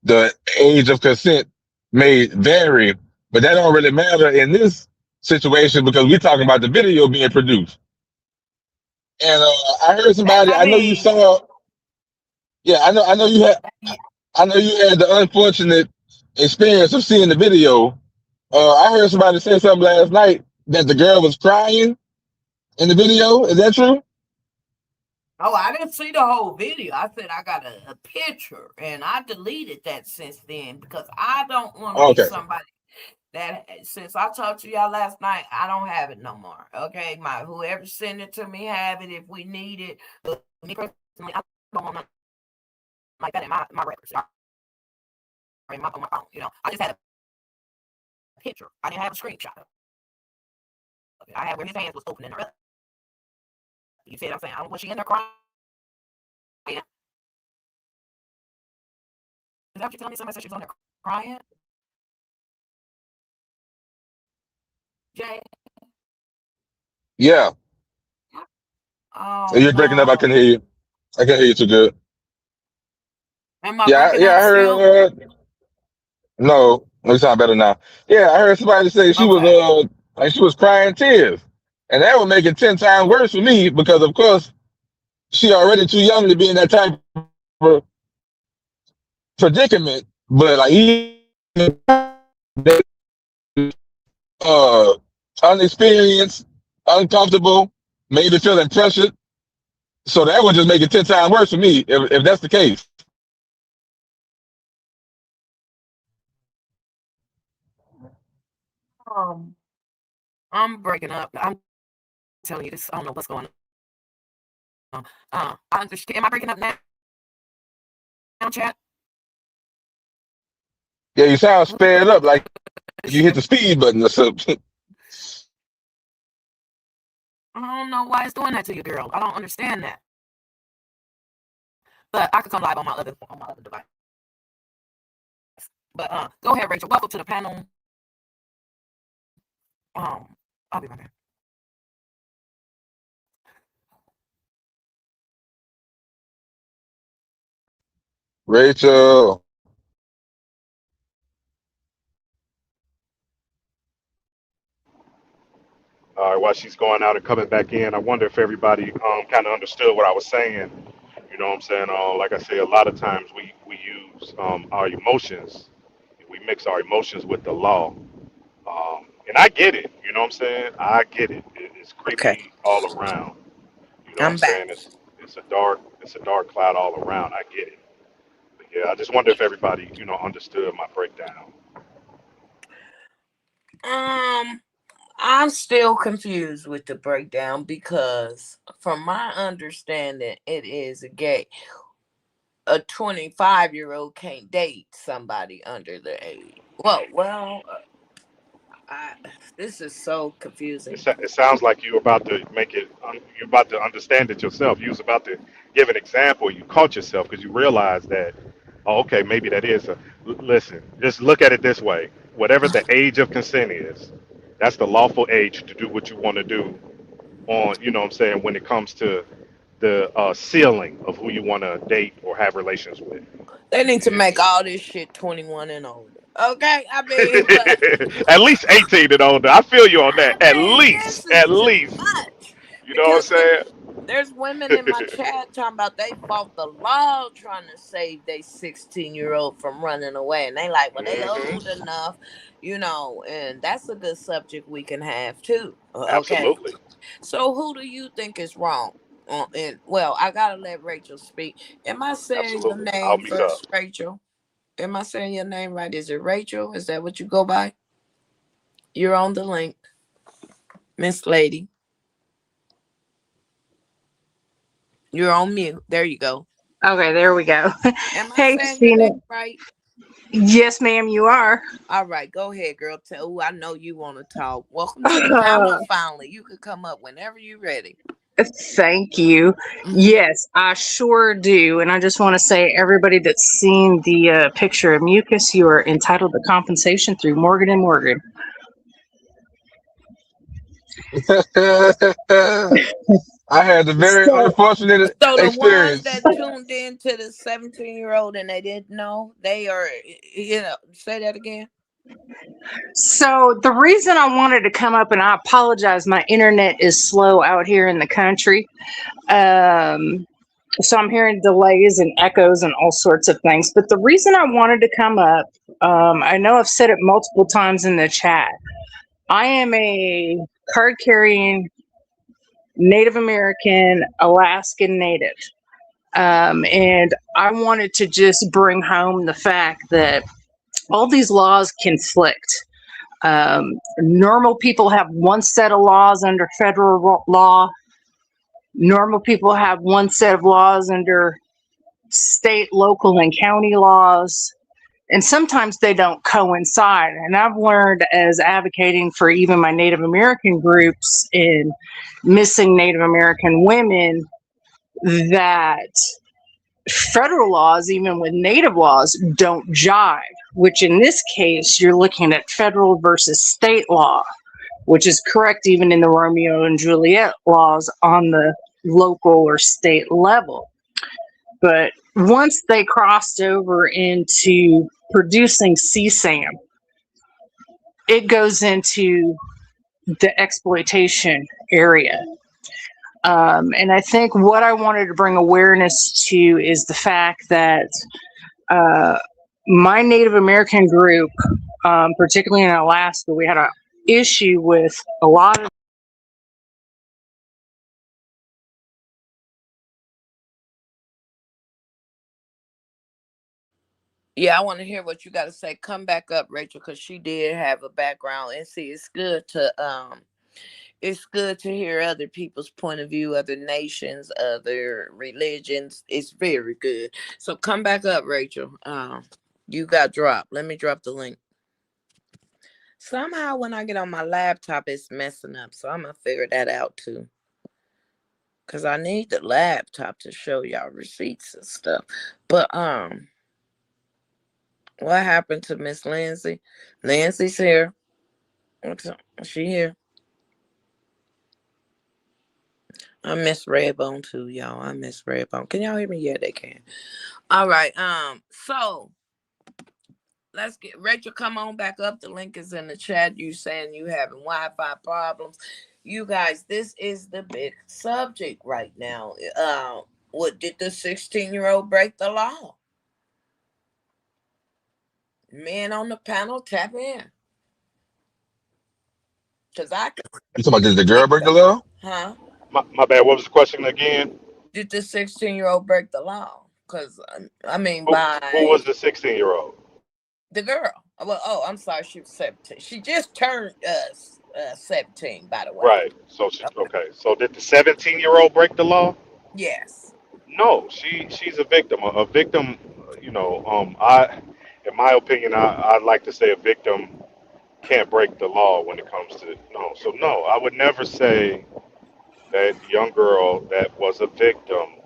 the age of consent may vary, but that don't really matter in this situation because we're talking about the video being produced. And I heard somebody. I I know you mean, saw. Yeah, I know. I know you had. I know you had the unfortunate experience of seeing the video. I heard somebody say something last night that the girl was crying in the video. Is that true? Oh, I didn't see the whole video. I said I got a picture, and I deleted that since then because I don't want to be Okay. somebody that since I talked to y'all last night, I don't have it no more. Okay, my whoever sent it to me have it if we need it. But me personally, I don't want nothing like that in my records or on my phone. You know, I just had a picture. I didn't have a screenshot of it. I had where his hands was open in the rest. You see what I'm saying? I don't want she in there crying. Is that what you telling me? Somebody said she was on there crying? Jay? Yeah. Oh You're breaking up. I no. can hear you. I can hear you too good. Am I Yeah, breaking yeah, up I still? heard. No, you sound better now. Yeah, I heard somebody say she was Okay. like she was crying tears, and that would make it 10 times worse for me because of course she already too young to be in that type of predicament. But like even uh unexperienced, uncomfortable, maybe feeling pressured. So that would just make it 10 times worse for me if that's the case. Um, I'm breaking up. I'm telling you this. I don't know what's going on. I understand. Am I breaking up now, chat? Yeah, you sound sped up like you hit the speed button or something. I don't know why it's doing that to you, girl. I don't understand that. But I could come live on my other device. But go ahead, Rachel. Welcome to the panel. I'll be right back. Rachel. All right, while she's going out and coming back in, I wonder if everybody kind of understood what I was saying. You know what I'm saying? Like I say, a lot of times we use our emotions, we mix our emotions with the law. And I get it. You know what I'm saying? I get it. It's Okay, creepy all around. You know what I'm I'm back. saying? It's a dark cloud all around. I get it. But yeah, I just wonder if everybody understood my breakdown. I'm still confused with the breakdown because, from my understanding, it is a gay. A 25-year-old can't date somebody under the age. I, this is so confusing. It sounds like you're about to make it. You're about to understand it yourself. You was about to give an example. You caught yourself because you realized that. Oh, okay, maybe that is a. Listen, just look at it this way. Whatever the age of consent is, that's the lawful age to do what you want to do. On, you know what I'm saying, when it comes to the ceiling of who you want to date or have relations with. They need to make It's all this shit 21 and older. Okay, I mean, but at least 18 and older. I feel you on that. I mean, this is At too least. much You know what because I'm there's women in my saying? chat talking about they fought the law trying to save their 16-year-old from running away, and they like, well, they Hmm. old enough, and that's a good subject we can have too. Okay, Absolutely. so who do you think is wrong? And well, I gotta let Rachel speak. Am I saying your Absolutely. I'll name mute up. first, Rachel? Am I saying your name right? Is it Rachel? Is that what you go by? You're on the link, Miss Lady. You're on mute. There you go. Okay, there we go. Am I Hey, saying your Christina. name right? Yes, ma'am, you are. All right, go ahead, girl. Ooh, I know you want to talk. Welcome to the panel. Finally, you can come up whenever you're ready. Thank you. Hmm. Yes, I sure do. And I just want to say, everybody that's seen the picture of mucus, you are entitled to compensation through Morgan and Morgan. I had a very So, unfortunate So the ones experience. that tuned in to the 17-year-old and they didn't know, they are, say that again. so the reason I wanted to come up, and I apologize, my internet is slow out here in the country. Um, So I'm hearing delays and echoes and all sorts of things. But the reason I wanted to come up, I know I've said it multiple times in the chat. I am a card carrying Native American, Alaskan Native. And I wanted to just bring home the fact that all these laws conflict. Normal people have one set of laws under federal law. Normal people have one set of laws under state, local, and county laws. And sometimes they don't coincide. And I've learned, as advocating for even my Native American groups in missing Native American women, that federal laws, even with Native laws, don't jive, which in this case, you're looking at federal versus state law, which is correct even in the Romeo and Juliet laws on the local or state level. But once they crossed over into producing CSAM, it goes into the exploitation area. And I think what I wanted to bring awareness to is the fact that my Native American group, particularly in Alaska, we had an issue with a lot of Yeah, I want to hear what you got to say. Come back up, Rachel, because she did have a background. And see, it's good to hear other people's point of view, other nations, other religions. It's very good. So come back up, Rachel. You got dropped. Let me drop the link. Somehow when I get on my laptop, it's messing up. So I'm gonna figure that out too. Cause I need the laptop to show y'all receipts and stuff. But what happened to Miss Lindsay? Lindsay's here. What's up? Is she here? I miss Redbone too, y'all. I miss Redbone. Can y'all hear me? Yeah, they can. All right. So let's get Rachel. Come on back up. The link is in the chat. You saying you having Wi-Fi problems? You guys, this is the big subject right now. What did the 16-year-old break the law? Men on the panel, tap in. Cause I can. You talking about did the girl break the law? Huh? My bad. What was the question again? Did the 16-year-old break the law? Cause I mean, Who by was the 16-year-old? the girl. Well, oh, I'm sorry, she was 17. She just turned 17, by the way. Right. So Okay. okay. So did the 17-year-old break the law? Yes. No. She's a victim. A victim. I, in my opinion, I'd like to say a victim can't break the law when it comes to no. So no, I would never say that young girl that was a victim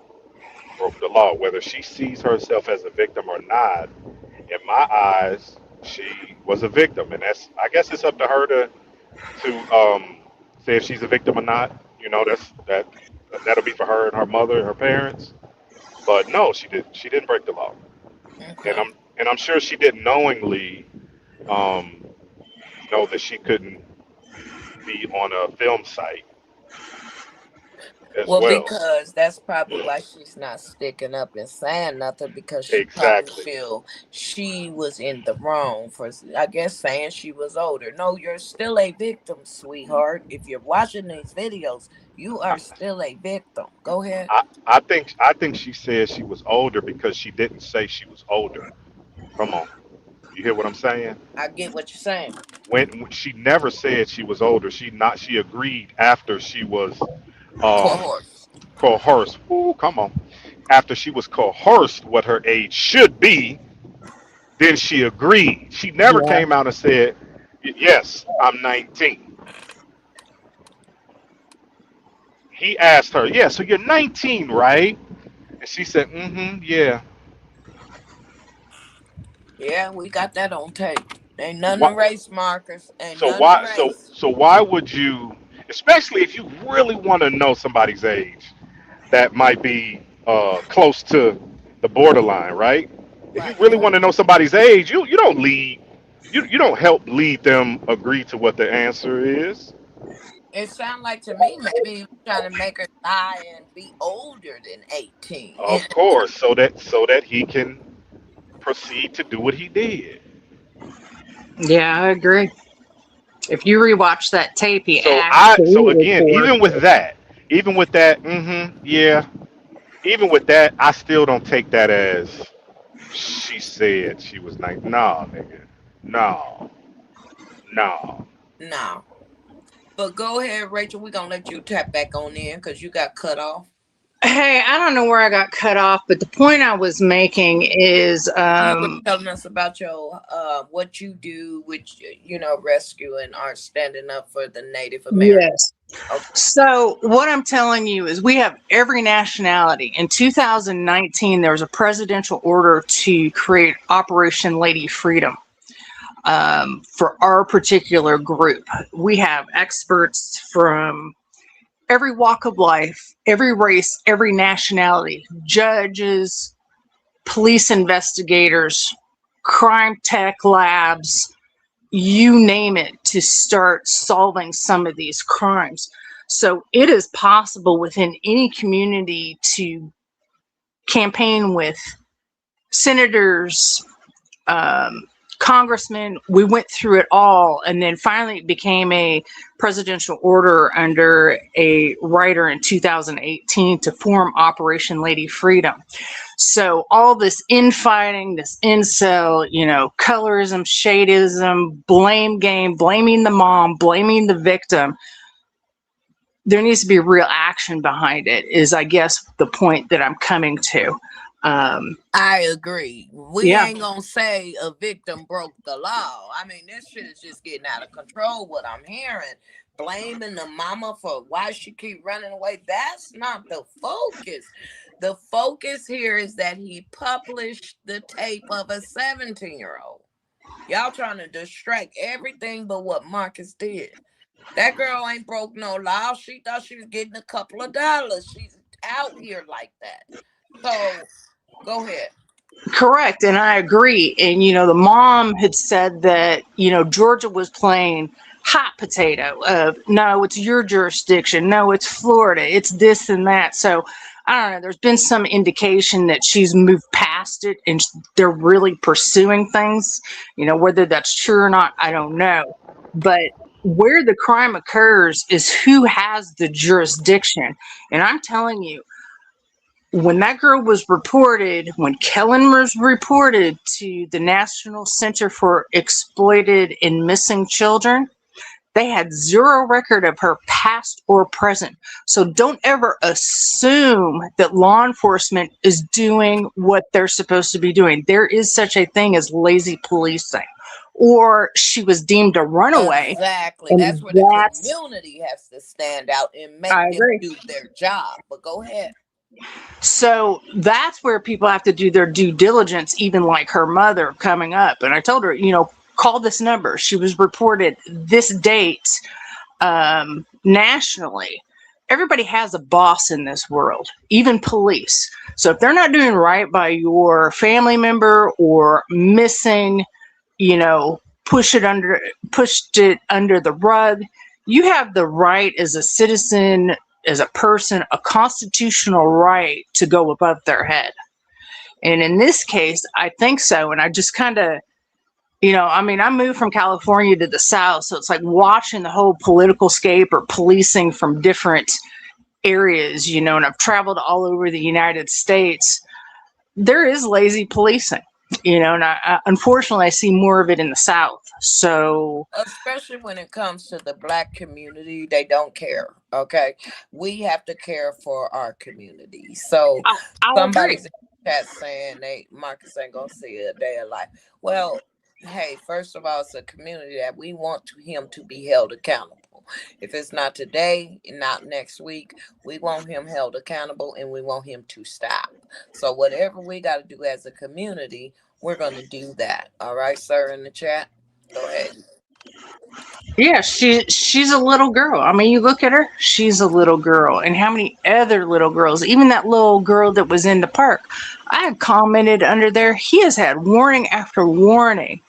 broke the law. Whether she sees herself as a victim or not, in my eyes, she was a victim, and that's I guess it's up to her to say if she's a victim or not. That'll be for her and her mother and her parents. But no, she didn't break the law, and Okay. I'm sure she didn't knowingly um, know that she couldn't be on a film site as Well, well. because that's probably why she's not sticking up and saying nothing because she probably Exactly. feel she was in the wrong for, I guess, saying she was older. No, you're still a victim, sweetheart. If you're watching these videos, you I, are still a victim. Go ahead. I think she said she was older because she didn't say she was older. Come on, you hear what I'm saying? I get what you're saying. When she never said she was older, she agreed after she was um, Coerced. coerced. Ooh, come on. After she was coerced what her age should be, then she agreed. She never yeah. came out and said, "Yes, I'm 19." He asked her, "Yeah, so you're 19, right?" And she said, "Mm-hmm, yeah." Yeah, we got that on tape. Ain't none What? of race markers. Ain't So none of why? So race. so why would you, especially if you really want to know somebody's age, that might be close to the borderline, right? If you Right. really want to know somebody's age, you don't lead, you don't help lead them agree to what the answer is. It sounds like to me maybe he was trying to make her lie and be older than 18. Of course, so that he can proceed to do what he did. Yeah, I agree. If you rewatch that tape, he So absolutely again, coerced even with that, yeah, even with that, I still don't take that as she said she was nice. Nah, nigga, no, no. No. But go ahead, Rachel. We're going to let you tap back on in because you got cut off. Hey, I don't know where I got cut off, but the point I was making is You were telling us about your what you do, which rescuing or standing up for the Native Americans. yes. Okay. So what I'm telling you is we have every nationality. In 2019, there was a presidential order to create Operation Lady Freedom for our particular group. We have experts from every walk of life, every race, every nationality, judges, police investigators, crime tech labs, you name it, to start solving some of these crimes. So it is possible within any community to campaign with senators, congressmen. We went through it all, and then finally it became a presidential order under a writer in 2018 to form Operation Lady Freedom. So all this infighting, this incel, colorism, shadeism, blame game, blaming the mom, blaming the victim, there needs to be real action behind it, is I guess the point that I'm coming to. I agree. We Yeah. ain't gonna say a victim broke the law. I mean, this shit is just getting out of control. What I'm hearing, blaming the mama for why she keep running away. That's not the focus. The focus here is that he published the tape of a 17-year-old. Y'all trying to distract everything but what Marcus did. That girl ain't broke no law. She thought she was getting a couple of dollars. She's out here like that. So go ahead. Correct. And I agree. And, the mom had said that, Georgia was playing hot potato of, no, it's your jurisdiction. No, it's Florida. It's this and that. So I don't know. There's been some indication that she's moved past it and they're really pursuing things, whether that's true or not, I don't know. But where the crime occurs is who has the jurisdiction. And I'm telling you, when that girl was reported, when Kellen was reported to the National Center for Exploited and Missing Children, they had zero record of her past or present. So don't ever assume that law enforcement is doing what they're supposed to be doing. There is such a thing as lazy policing. Or she was deemed a runaway. Exactly. That's where the community has to stand out and make them do their job. But go ahead. So that's where people have to do their due diligence, even like her mother coming up. And I told her, call this number. She was reported this date nationally. Everybody has a boss in this world, even police. So if they're not doing right by your family member or missing, pushed it under the rug, you have the right as a citizen, as a person, a constitutional right to go above their head. And in this case, I think so. And I just kind of, I moved from California to the South. So it's like watching the whole political scape or policing from different areas, and I've traveled all over the United States. There is lazy policing, and unfortunately I see more of it in the South. So especially when it comes to the Black community, they don't care. Okay, we have to care for our community. So somebody's in the chat saying Marcus ain't gonna see a day of life. Well, hey, first of all, it's a community that we want him to be held accountable. If it's not today, not next week, we want him held accountable and we want him to stop. So whatever we got to do as a community, we're going to do that. All right, sir, in the chat. Go ahead. Yeah, she's a little girl. I mean, you look at her, she's a little girl. And how many other little girls, even that little girl that was in the park, I had commented under there, he has had warning after warning.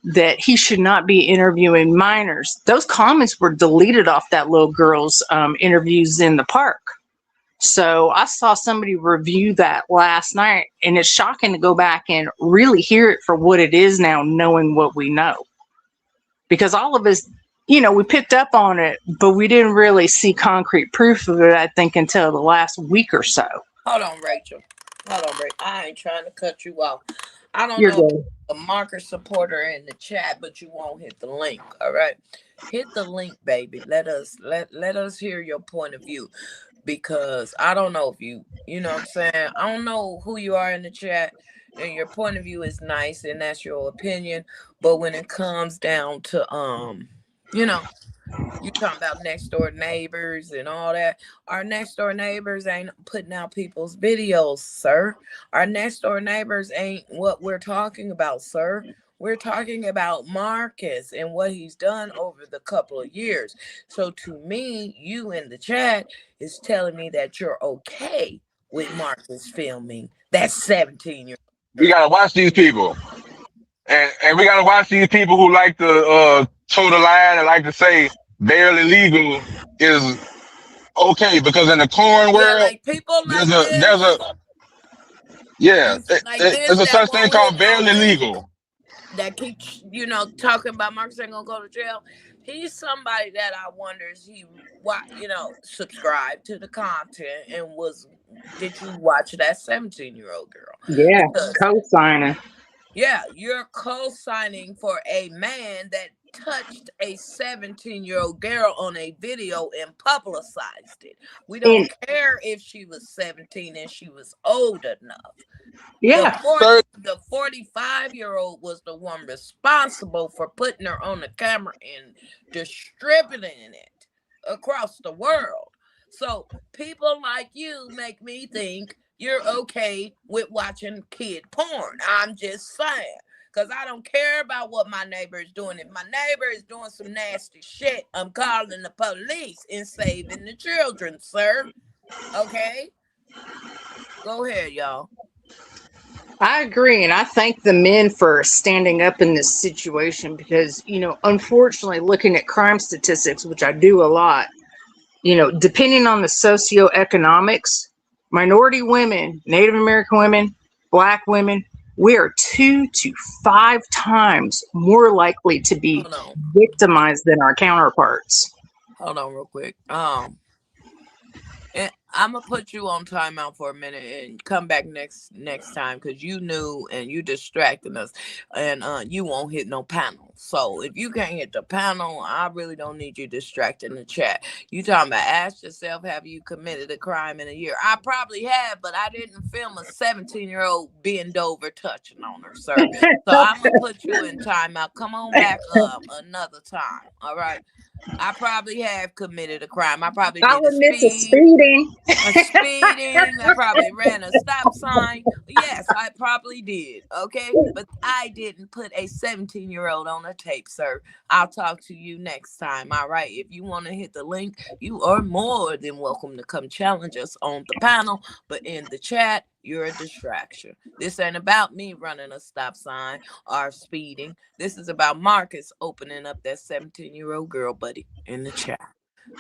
that he should not be interviewing minors. Those comments were deleted off that little girl's interviews in the park. So I saw somebody review that last night, and it's shocking to go back and really hear it for what it is now, knowing what we know. Because all of us, you know, we picked up on it, but we didn't really see concrete proof of it, I think, until the last week or so. Hold on, Rachel. Hold on, Rachel. I ain't trying to cut you off. I don't You're know good. if a marker supporter in the chat, but you won't hit the link. All right. Hit the link, baby. Let us hear your point of view. Because I don't know if you know what I'm saying? I don't know who you are in the chat, and your point of view is nice and that's your opinion. But when it comes down to you know, you talking about next door neighbors and all that. Our next door neighbors ain't putting out people's videos, sir. Our next door neighbors ain't what we're talking about, sir. We're talking about Marcus and what he's done over the couple of years. So to me, you in the chat is telling me that you're okay with Marcus filming that 17-year-old. We gotta watch these people, and we gotta watch these people who like to toe the line and like to say barely legal is okay, because in the corn Yeah, world, like people like this. Like this there's a that such thing won't hit called no barely link, legal. that keeps, you know, talking about Marcus ain't gonna go to jail. He's somebody that I wonder is he, you know, subscribed to the content and did you watch that 17-year-old girl? Yeah, Because, co-signing. yeah, you're co-signing for a man that touched a 17-year-old girl on a video and publicized it. We don't care if she was 17 and she was old enough. Yeah. The 45-year-old was the one responsible for putting her on the camera and distributing it across the world. So people like you make me think you're okay with watching kid porn. I'm just saying. Because I don't care about what my neighbor is doing. If my neighbor is doing some nasty shit, I'm calling the police and saving the children, sir. Okay? Go ahead, y'all. I agree, and I thank the men for standing up in this situation because, you know, unfortunately, looking at crime statistics, which I do a lot, you know, depending on the socioeconomics, minority women, Native American women, Black women, we are 2 to 5 times more likely to be victimized than our counterparts. Hold on real quick. And I'm gonna put you on timeout for a minute and come back next time because you knew and you distracting us, and you won't hit no panel. So if you can't hit the panel, I really don't need you distracting the chat. You talking about ask yourself, have you committed a crime in a year? I probably have, but I didn't film a 17-year-old bend over touching on her, sir. So I'm gonna put you in timeout. Come on back another time. All right. I probably have committed a crime. I probably did speeding. I probably ran a stop sign. Yes, I probably did. Okay. But I didn't put a 17-year-old on a tape, sir. I'll talk to you next time. All right. If you want to hit the link, you are more than welcome to come challenge us on the panel. But in the chat, you're a distraction. This ain't about me running a stop sign or speeding. This is about Marcus opening up that 17-year-old girl buddy in the chat.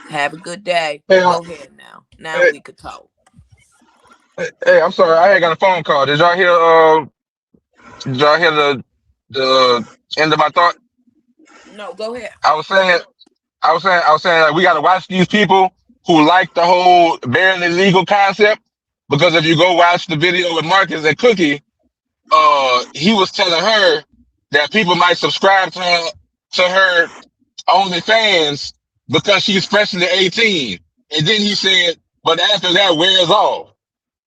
Have a good day. Go ahead now. Now we could talk. Hey, I'm sorry, I had got a phone call. Did y'all hear? Did y'all hear the end of my thought? No, go ahead. I was saying like, we got to watch these people who like the whole barely legal concept, because if you go watch the video with Marcus and Cookie, he was telling her that people might subscribe to her OnlyFans because she's freshly 18, and then he said, but after that wears off.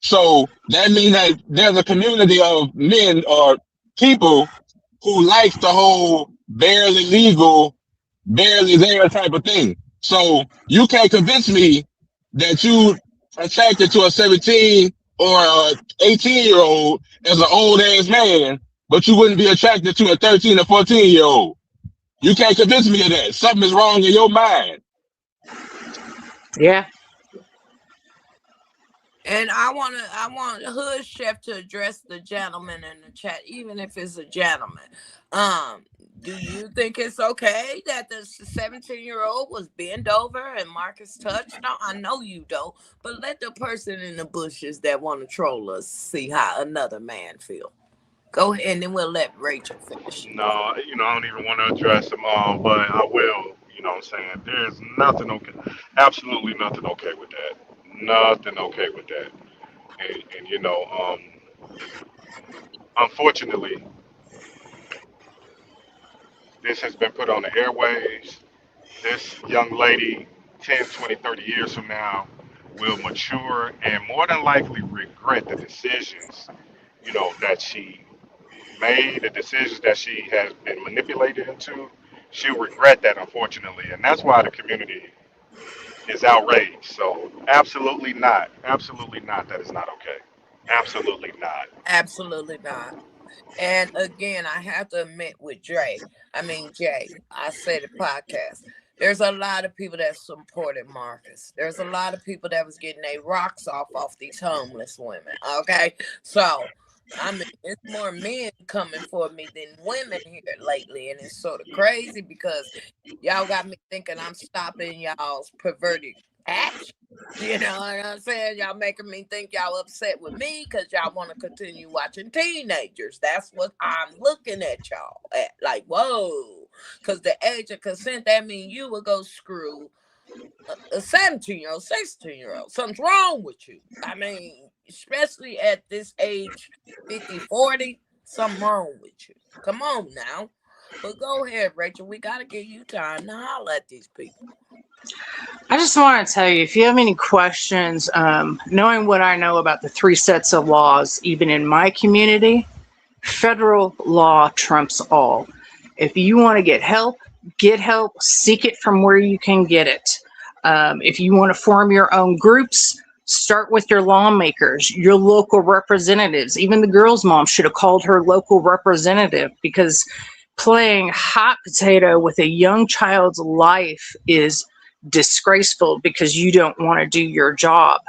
So that means that there's a community of men or people who likes the whole barely legal, barely there type of thing. So you can't convince me that you attracted to a 17 or a 18-year-old as an old ass man, but you wouldn't be attracted to a 13 or 14-year-old. You can't convince me of that. Something is wrong in your mind. Yeah. And I want Hood Chef to address the gentleman in the chat, even if it's a gentleman. Do you think it's okay that the 17-year-old was bent over and Marcus touched? No, I know you don't, but let the person in the bushes that want to troll us see how another man feel. Go ahead, and then we'll let Rachel finish. No, I don't even want to address them all, but I will. You know what I'm saying? There's nothing okay, absolutely nothing okay with that. Nothing okay with that. And unfortunately, this has been put on the airwaves. This young lady, 10, 20, 30 years from now, will mature and more than likely regret the decisions, that she made, the decisions that she has been manipulated into. She'll regret that, unfortunately. And that's why the community is outraged. So, absolutely not. Absolutely not. That is not okay. Absolutely not. Absolutely not. And again, I have to admit with Jay, I said it podcast. There's a lot of people that supported Marcus. There's a lot of people that was getting their rocks off these homeless women. Okay. So it's more men coming for me than women here lately. And it's sort of crazy because y'all got me thinking I'm stopping y'all's perverted action. You know what I'm saying? Y'all making me think y'all upset with me because y'all want to continue watching teenagers. That's what I'm looking at y'all at. Like, whoa. Because the age of consent, that means you would go screw a 17-year-old, 16-year-old. Something's wrong with you. I mean, especially at this age, 50, 40, something wrong with you. Come on now. But go ahead, Rachel. We got to give you time to holler at these people. I just want to tell you, if you have any questions, knowing what I know about the 3 sets of laws, even in my community, federal law trumps all. If you want to get help, seek it from where you can get it. If you want to form your own groups, start with your lawmakers, your local representatives. Even the girl's mom should have called her local representative, because playing hot potato with a young child's life is disgraceful because you don't want to do your job.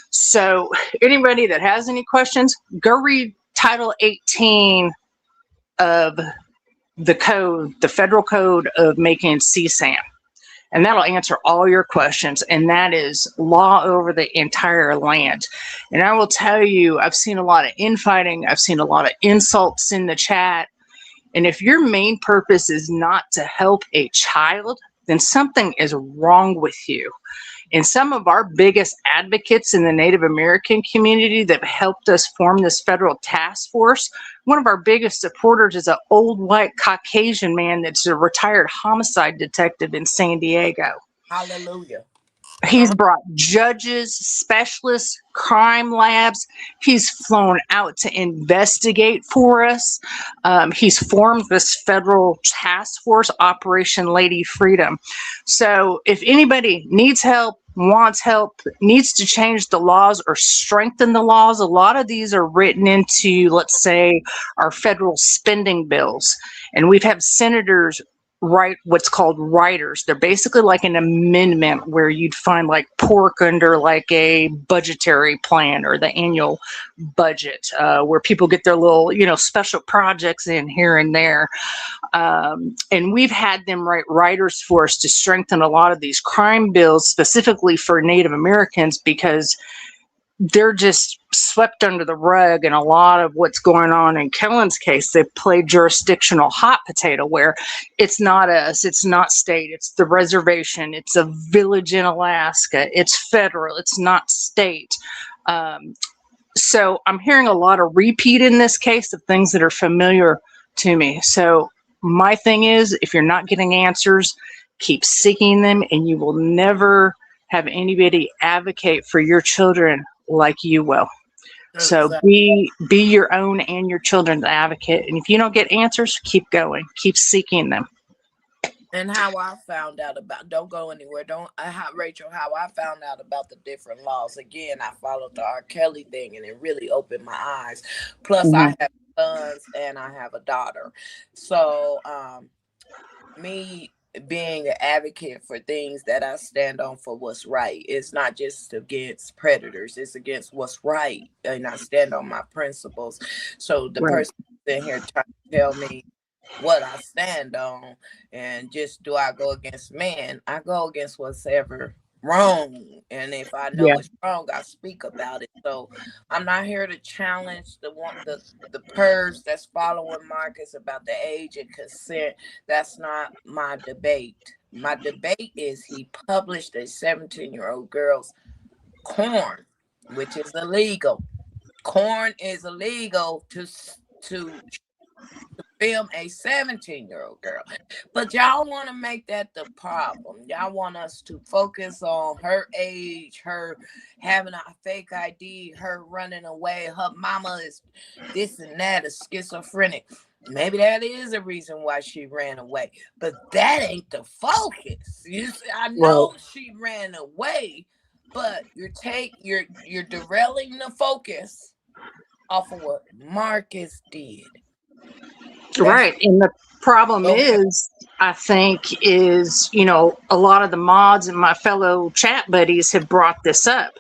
So anybody that has any questions, go read Title 18 of the code, the federal code of making CSAM. And that'll answer all your questions. And that is law over the entire land. And I will tell you, I've seen a lot of infighting. I've seen a lot of insults in the chat. And if your main purpose is not to help a child, then something is wrong with you. And some of our biggest advocates in the Native American community that helped us form this federal task force, one of our biggest supporters is an old white Caucasian man that's a retired homicide detective in San Diego. Hallelujah. He's brought judges, specialists, crime labs. He's flown out to investigate for us. He's formed this federal task force, Operation Lady Freedom. So if anybody needs help, wants help, needs to change the laws or strengthen the laws, a lot of these are written into, let's say, our federal spending bills. And we've had senators write what's called riders. They're basically like an amendment where you'd find like pork under like a budgetary plan or the annual budget, where people get their little, special projects in here and there. And we've had them write riders for us to strengthen a lot of these crime bills, specifically for Native Americans, because they're just swept under the rug. And a lot of what's going on in Kellen's case, they play jurisdictional hot potato, where it's not us, it's not state, it's the reservation, it's a village in Alaska, it's federal, it's not state. So I'm hearing a lot of repeat in this case of things that are familiar to me. So my thing is, if you're not getting answers, keep seeking them, and you will never have anybody advocate for your children like you will. So be your own and your children's advocate. And if you don't get answers, keep going, keep seeking them. And how I found out about, don't go anywhere. Rachel, how I found out about the different laws. Again, I followed the R. Kelly thing, and it really opened my eyes. Plus, I have sons and I have a daughter. So, me being an advocate for things that I stand on for what's right. It's not just against predators, it's against what's right. And I stand on my principles. So the Right. person in here trying to tell me what I stand on, and just do I go against man? I go against what's ever wrong. And if I know Yeah. it's wrong, I speak about it. So I'm not here to challenge the purge that's following Marcus about the age and consent. That's not my debate. My debate is he published a 17-year-old girl's corn, which is illegal. Corn is illegal to film a 17-year-old girl. But y'all want to make that the problem. Y'all want us to focus on her age, her having a fake ID, her running away, her mama is this and that, is schizophrenic. Maybe that is a reason why she ran away, but that ain't the focus. I know she ran away, but you're derailing the focus off of what Marcus did. Right. And the problem is, I think, is, a lot of the mods and my fellow chat buddies have brought this up.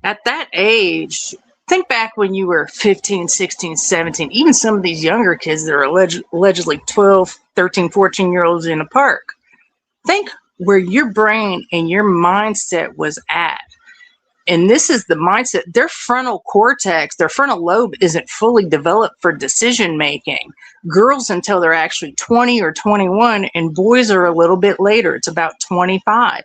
At that age, think back when you were 15, 16, 17, even some of these younger kids that are allegedly 12, 13, 14-year-olds in a park. Think where your brain and your mindset was at. And this is the mindset. Their frontal cortex, their frontal lobe isn't fully developed for decision making. Girls until they're actually 20 or 21, and boys are a little bit later. It's about 25.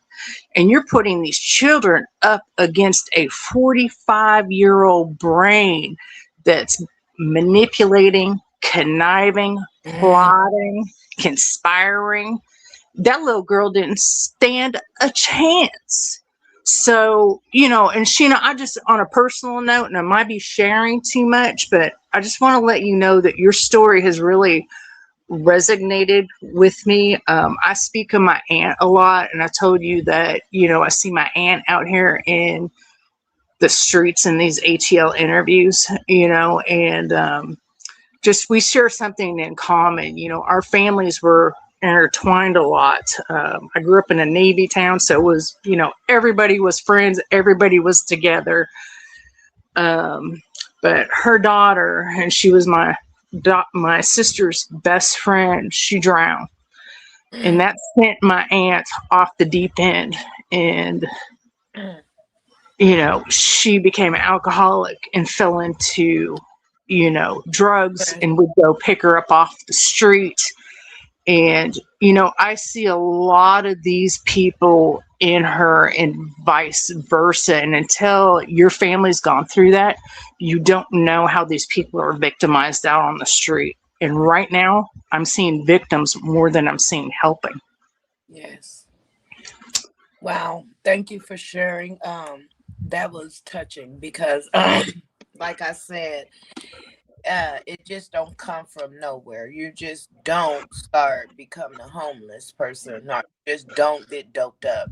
And you're putting these children up against a 45-year-old brain that's manipulating, conniving, plotting, conspiring. That little girl didn't stand a chance. So, and Shinna, I just, on a personal note, and I might be sharing too much, but I just want to let you know that your story has really resonated with me. I speak of my aunt a lot, and I told you that, I see my aunt out here in the streets in these ATL interviews, and just we share something in common. Our families were intertwined a lot. I grew up in a Navy town, so it was, everybody was friends, everybody was together. But her daughter, and she was my sister's best friend, she drowned. And that sent my aunt off the deep end. And, she became an alcoholic and fell into, drugs, and would go pick her up off the street. And, I see a lot of these people in her and vice versa. And until your family's gone through that, you don't know how these people are victimized out on the street. And right now, I'm seeing victims more than I'm seeing helping. Yes. Wow. Thank you for sharing. That was touching because, like I said, it just don't come from nowhere. You just don't start becoming a homeless person, or just don't get doped up.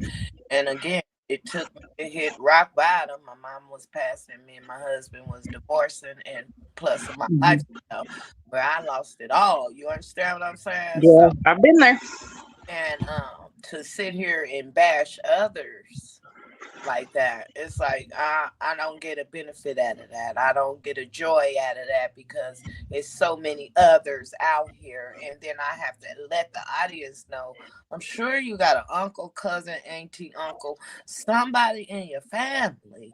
And again, it took me to hit rock bottom. My mom was passing, me and my husband was divorcing, and plus of my lifestyle where I lost it all. You understand what I'm saying? Yeah, so, I've been there. And to sit here and bash others like that, it's like I don't get a benefit out of that. I don't get a joy out of that because it's so many others out here. And then I have to let the audience know, I'm sure you got an uncle, cousin, auntie, uncle, somebody in your family.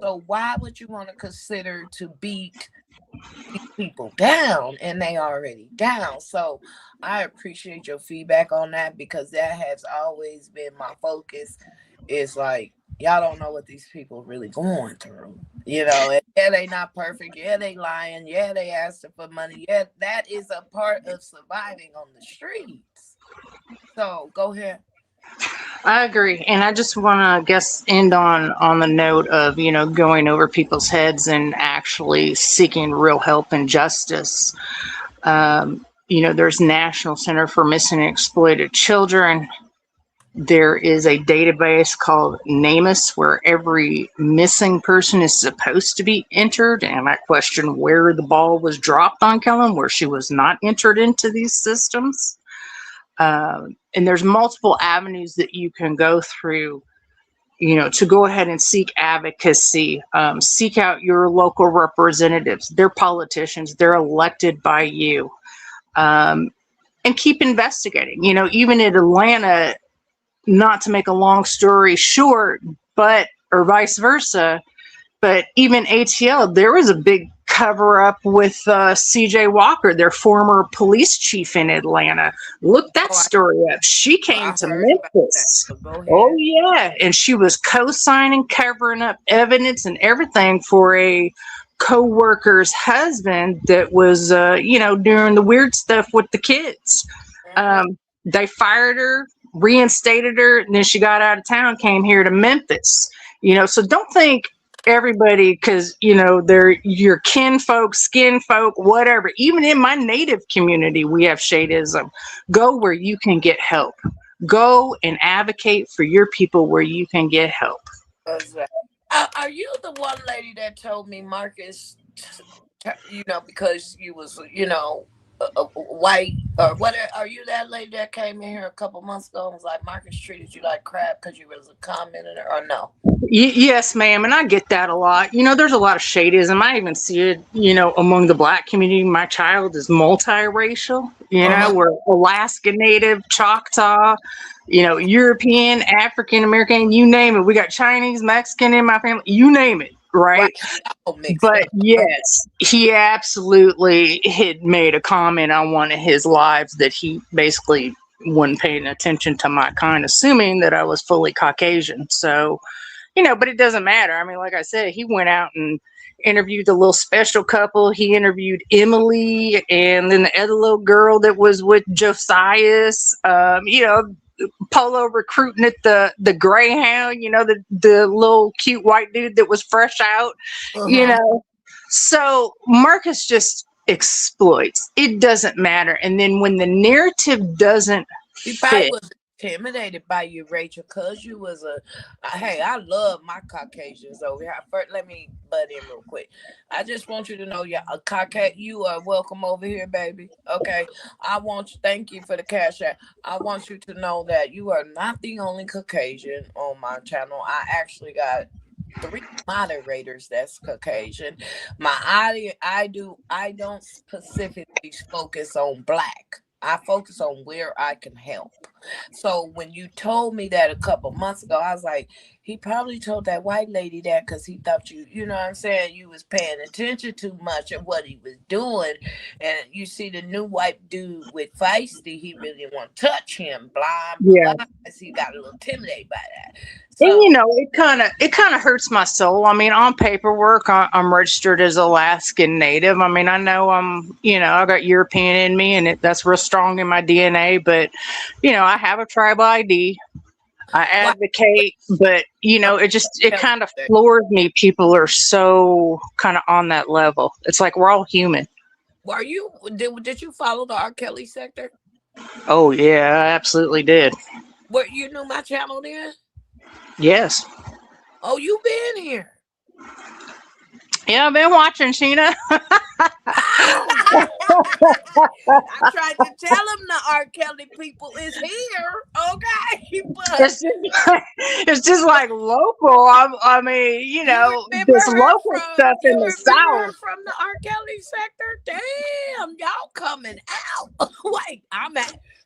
So why would you want to consider to beat these people down, and they already down? So I appreciate your feedback on that, because that has always been my focus. Is like, y'all don't know what these people really going through. Yeah, they not perfect. Yeah, they lying. Yeah, they asking for money. Yeah, that is a part of surviving on the streets. So go ahead. I agree. And I just want to end on the note of, going over people's heads and actually seeking real help and justice. There's National Center for Missing and Exploited Children. There is a database called NamUs where every missing person is supposed to be entered. And I question where the ball was dropped on Kellen, where she was not entered into these systems. And there's multiple avenues that you can go through, to go ahead and seek advocacy, seek out your local representatives. They're politicians. They're elected by you. And keep investigating. Even in Atlanta, not to make a long story short, or vice versa, but even ATL, there was a big cover up with CJ Walker, their former police chief in Atlanta. Look that story up. She came to Memphis. Oh, yeah. And she was co-signing, covering up evidence and everything for a co-worker's husband that was, doing the weird stuff with the kids. They fired her, reinstated her, and then she got out of town, came here to Memphis. So don't think everybody, because they're your kinfolk, skin folk, whatever. Even in my native community, we have shadeism. Go where you can get help. Go and advocate for your people where you can get help. Are you the one lady that told me, Marcus, because you was, white or what? Are you that lady that came in here a couple months ago and was like, Marcus treated you like crap because you was a commenter, or no? Yes, ma'am. And I get that a lot. There's a lot of shadeism. I even see it, among the Black community. My child is multiracial. We're Alaska Native, Choctaw, European, African American, you name it. We got Chinese, Mexican in my family, you name it. Right. But yes, he absolutely had made a comment on one of his lives that he basically wasn't paying attention to my kind, assuming that I was fully Caucasian. So, but it doesn't matter. I mean, like I said, he went out and interviewed the little special couple. He interviewed Emily and then the other little girl that was with Josias. Polo recruiting at the Greyhound, the little cute white dude that was fresh out, So Marcus just exploits. It doesn't matter. And then when the narrative doesn't fit, was intimidated by you, Rachel, because you was hey, I love my Caucasians over here. First, let me butt in real quick. I just want you to know, you are welcome over here, baby. Okay. Thank you for the cash app. I want you to know that you are not the only Caucasian on my channel. I actually got 3 moderators that's Caucasian. I don't specifically focus on Black. I focus on where I can help. So when you told me that a couple months ago, I was like, he probably told that white lady that because he thought you know what I'm saying, you was paying attention too much of what he was doing. And you see the new white dude with Feisty, he really didn't want to touch him. Blind eyes, he got a little intimidated by that. So, and it kind of hurts my soul. I mean, on paperwork, I'm registered as Alaskan Native. I mean, I know I got European in me, and that's real strong in my DNA. But I have a tribal ID. I advocate, but it kind of floors me. People are so kind of on that level. It's like we're all human. Did you follow the R. Kelly sector? Oh yeah, I absolutely did. You knew my channel then? Yes. Oh, you been here? Yeah, I've been watching, Shinna. I tried to tell him the R. Kelly people is here, okay? But it's just like local. I mean, this local stuff in the South. From the R. Kelly sector? Damn, y'all coming out. Wait,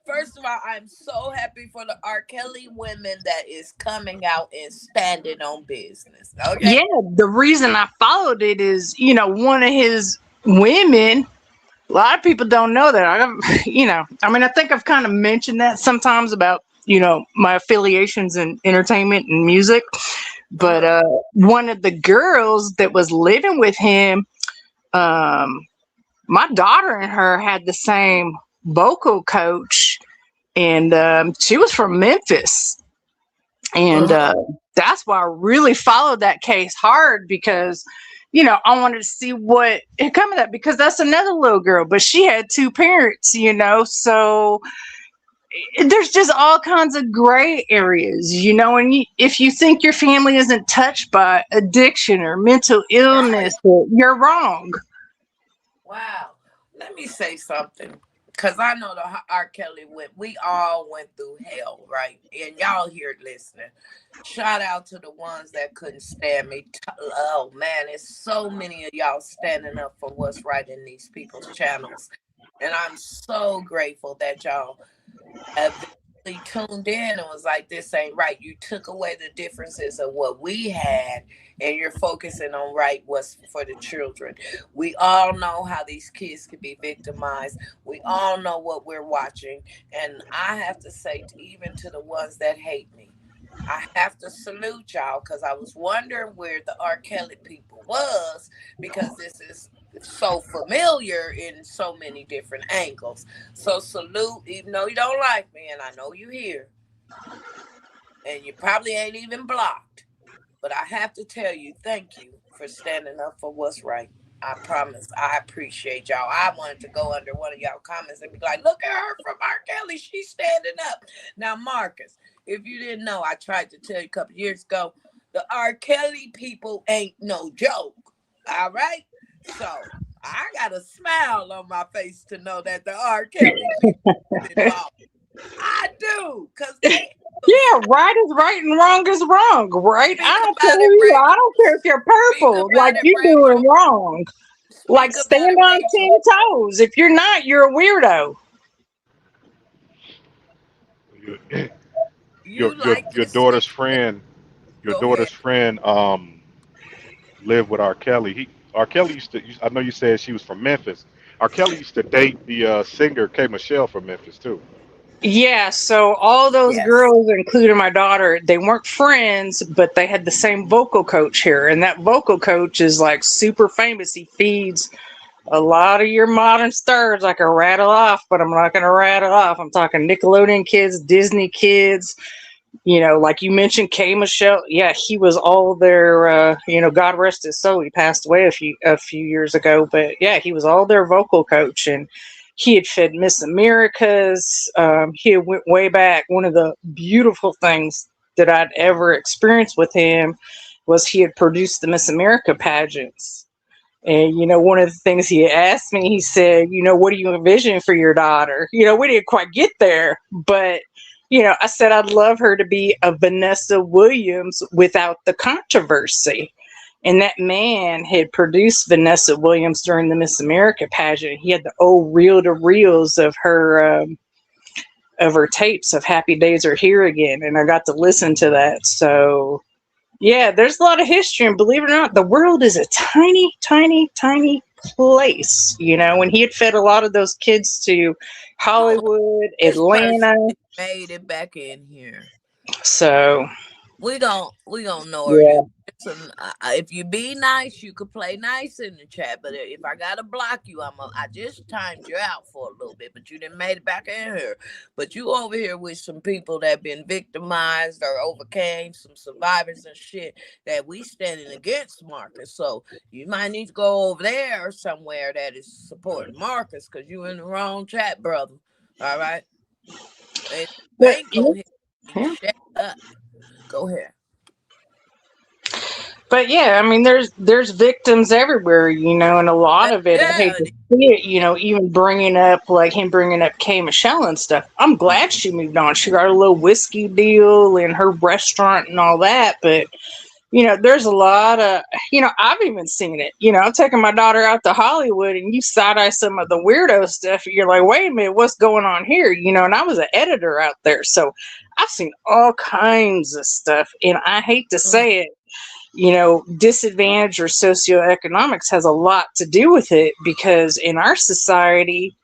first of all, I'm so happy for the R. Kelly women that is coming out and standing on business. Okay. Yeah, the reason I followed it is, one of his women. A lot of people don't know that. I think I've kind of mentioned that sometimes about, my affiliations in entertainment and music. But one of the girls that was living with him, my daughter and her had the same vocal coach, and she was from Memphis. And that's why I really followed that case hard, because I wanted to see what had come of that, because that's another little girl, but she had 2 parents, so there's just all kinds of gray areas, and if you think your family isn't touched by addiction or mental illness, you're wrong. Wow. Let me say something, because I know the R. Kelly we all went through hell, right? And y'all here listening. Shout out to the ones that couldn't stand me. Oh man, it's so many of y'all standing up for what's right in these people's channels. And I'm so grateful that y'all eventually tuned in and was like, this ain't right. You took away the differences of what we had, and you're focusing on right what's for the children. We all know how these kids can be victimized. We all know what we're watching. And I have to say, even to the ones that hate me, I have to salute y'all, because I was wondering where the R. Kelly people was, because this is so familiar in so many different angles. So salute, even though you don't like me, and I know you here, and you probably ain't even blocked, but I have to tell you, thank you for standing up for what's right. I promise. I appreciate y'all. I wanted to go under one of y'all comments and be like, look at her from R. Kelly. She's standing up. Now, Marcus, if you didn't know, I tried to tell you a couple years ago, the R. Kelly people ain't no joke. All right? So I got a smile on my face to know that the R. Kelly people is involved. I do, because they... Yeah, right is right and wrong is wrong, right? I don't care who you are. I don't care if you're purple. Like, you're doing wrong. Like, stand on 10 toes. If you're not, you're a weirdo. Your daughter's friend, lived with R. Kelly. R. Kelly used to. I know you said she was from Memphis. R. Kelly used to date the singer K. Michelle from Memphis too. Yeah, so all those girls, including my daughter, they weren't friends, but they had the same vocal coach here. And that vocal coach is like super famous. He feeds a lot of your modern stars. I can rattle off, but I'm not going to rattle off. I'm talking Nickelodeon kids, Disney kids. You know, like you mentioned, K. Michelle. Yeah, he was all their, God rest his soul. He passed away a few years ago. But yeah, he was all their vocal coach. And he had fed Miss Americas. He went way back. One of the beautiful things that I'd ever experienced with him was he had produced the Miss America pageants. And, one of the things he asked me, he said, what do you envision for your daughter? We didn't quite get there, but, I said I'd love her to be a Vanessa Williams without the controversy. And that man had produced Vanessa Williams during the Miss America pageant. He had the old reel-to-reels of her tapes of Happy Days Are Here Again. And I got to listen to that. So, yeah, there's a lot of history. And believe it or not, the world is a tiny, tiny, tiny place. When he had fed a lot of those kids to Hollywood, Atlanta. Made it back in here. So we don't know her. Yeah. If you be nice, you could play nice in the chat. But if I gotta block you, I just timed you out for a little bit. But you didn't made it back in here. But you over here with some people that been victimized or overcame, some survivors and shit that we standing against Marcus. So you might need to go over there or somewhere that is supporting Marcus, because you in the wrong chat, brother. All right. Go ahead. Shut up. Go ahead. But yeah, I mean, there's victims everywhere, and a lot of it, I hate to see it, even bringing up K. Michelle and stuff. I'm glad she moved on. She got a little whiskey deal in her restaurant and all that. But, there's a lot of, I've even seen it. I'm taking my daughter out to Hollywood and you side-eye some of the weirdo stuff. You're like, wait a minute, what's going on here? And I was an editor out there. So I've seen all kinds of stuff. And I hate to say it, disadvantage or socioeconomics has a lot to do with it, because in our society,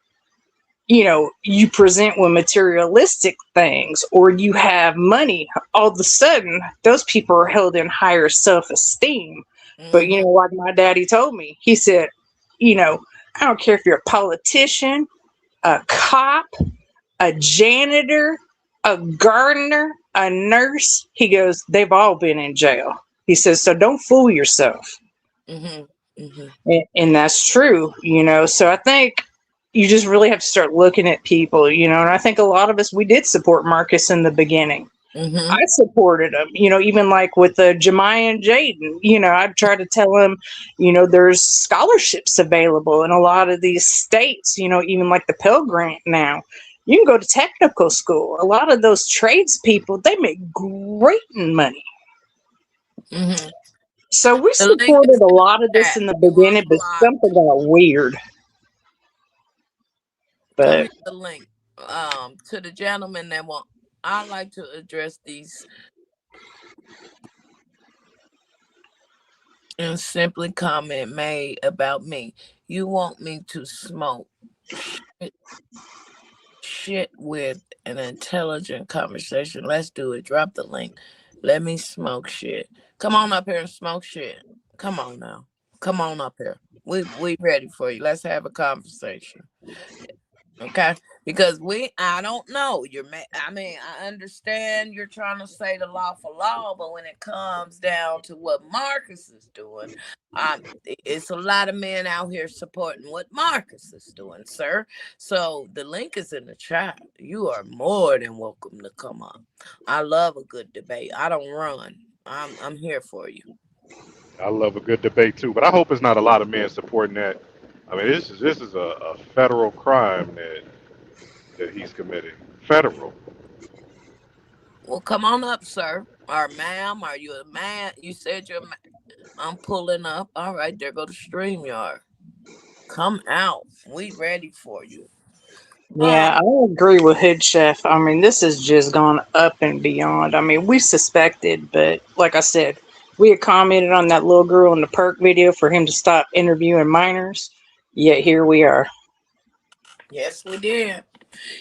you present with materialistic things or you have money, all of a sudden those people are held in higher self-esteem. Mm-hmm. But like my daddy told me, he said, I don't care if you're a politician, a cop, a janitor, a gardener, a nurse. He goes, they've all been in jail. He says, so don't fool yourself. Mm-hmm. Mm-hmm. And that's true, so I think you just really have to start looking at people, and I think a lot of us, we did support Marcus in the beginning. I supported him, even like with Jemiah and Jaden, I try to tell him, there's scholarships available in a lot of these states, even like the Pell Grant now. You can go to technical school. A lot of those tradespeople, they make great money. So we The link is supported a in lot of the this chat. in the You beginning, but unblocked. something got weird. Come But here, the link. To the gentleman that want, I like to address these and simply comment made about me. You want me to smoke shit with an intelligent conversation? Let's do it. Drop the link. Let me smoke shit. Come on up here and smoke shit. Come on now. Come on up here. We ready for you. Let's have a conversation. Okay, because I don't know. I understand you're trying to say the law for law, but when it comes down to what Marcus is doing, it's a lot of men out here supporting what Marcus is doing, sir. So the link is in the chat. You are more than welcome to come up. I love a good debate. I don't run. I'm here for you. I love a good debate too, but I hope it's not a lot of men supporting that. I mean, this is a federal crime that he's committing. Federal. Well, come on up, sir. Or ma'am, are you a man? You said you're a man. I'm pulling up. All right, there go the StreamYard. Come out. We ready for you. yeah, I agree with Head Chef. I mean, this has just gone up and beyond. I mean, we suspected, but like I said, we had commented on that little girl in the perk video for him to stop interviewing minors. Yet here we are. Yes, we did.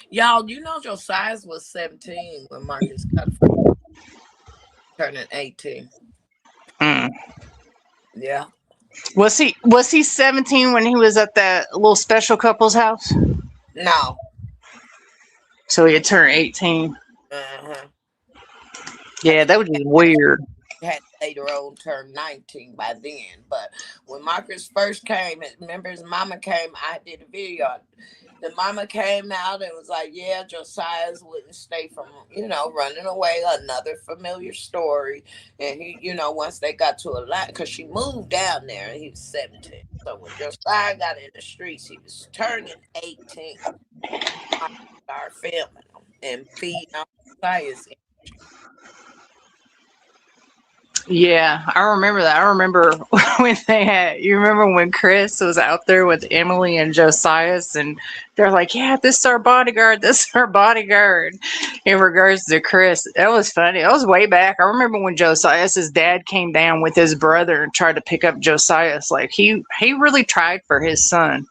Y'all, you know Josiah was 17 when Marcus got turning 18. Mm. Yeah. Was he 17 when he was at that little special couple's house? No. So he had turned 18. Uh-huh. Yeah, that was just weird. Had later on turned 19 by then. But when Marcus first came, remember his mama came, I did a video. The mama came out and was like, yeah, Josiah wouldn't stay from, running away. Another familiar story. And he, once they got to a lot, because she moved down there and he was 17. So when Josiah got in the streets, he was turning 18. Our filming him and feeding on Josiah's. Yeah, I remember that. I remember when you remember when Chris was out there with Emily and Josias, and they're like, yeah, this is our bodyguard. This is our bodyguard in regards to Chris. That was funny. That was way back. I remember when Josias's dad came down with his brother and tried to pick up Josias. Like, he really tried for his son.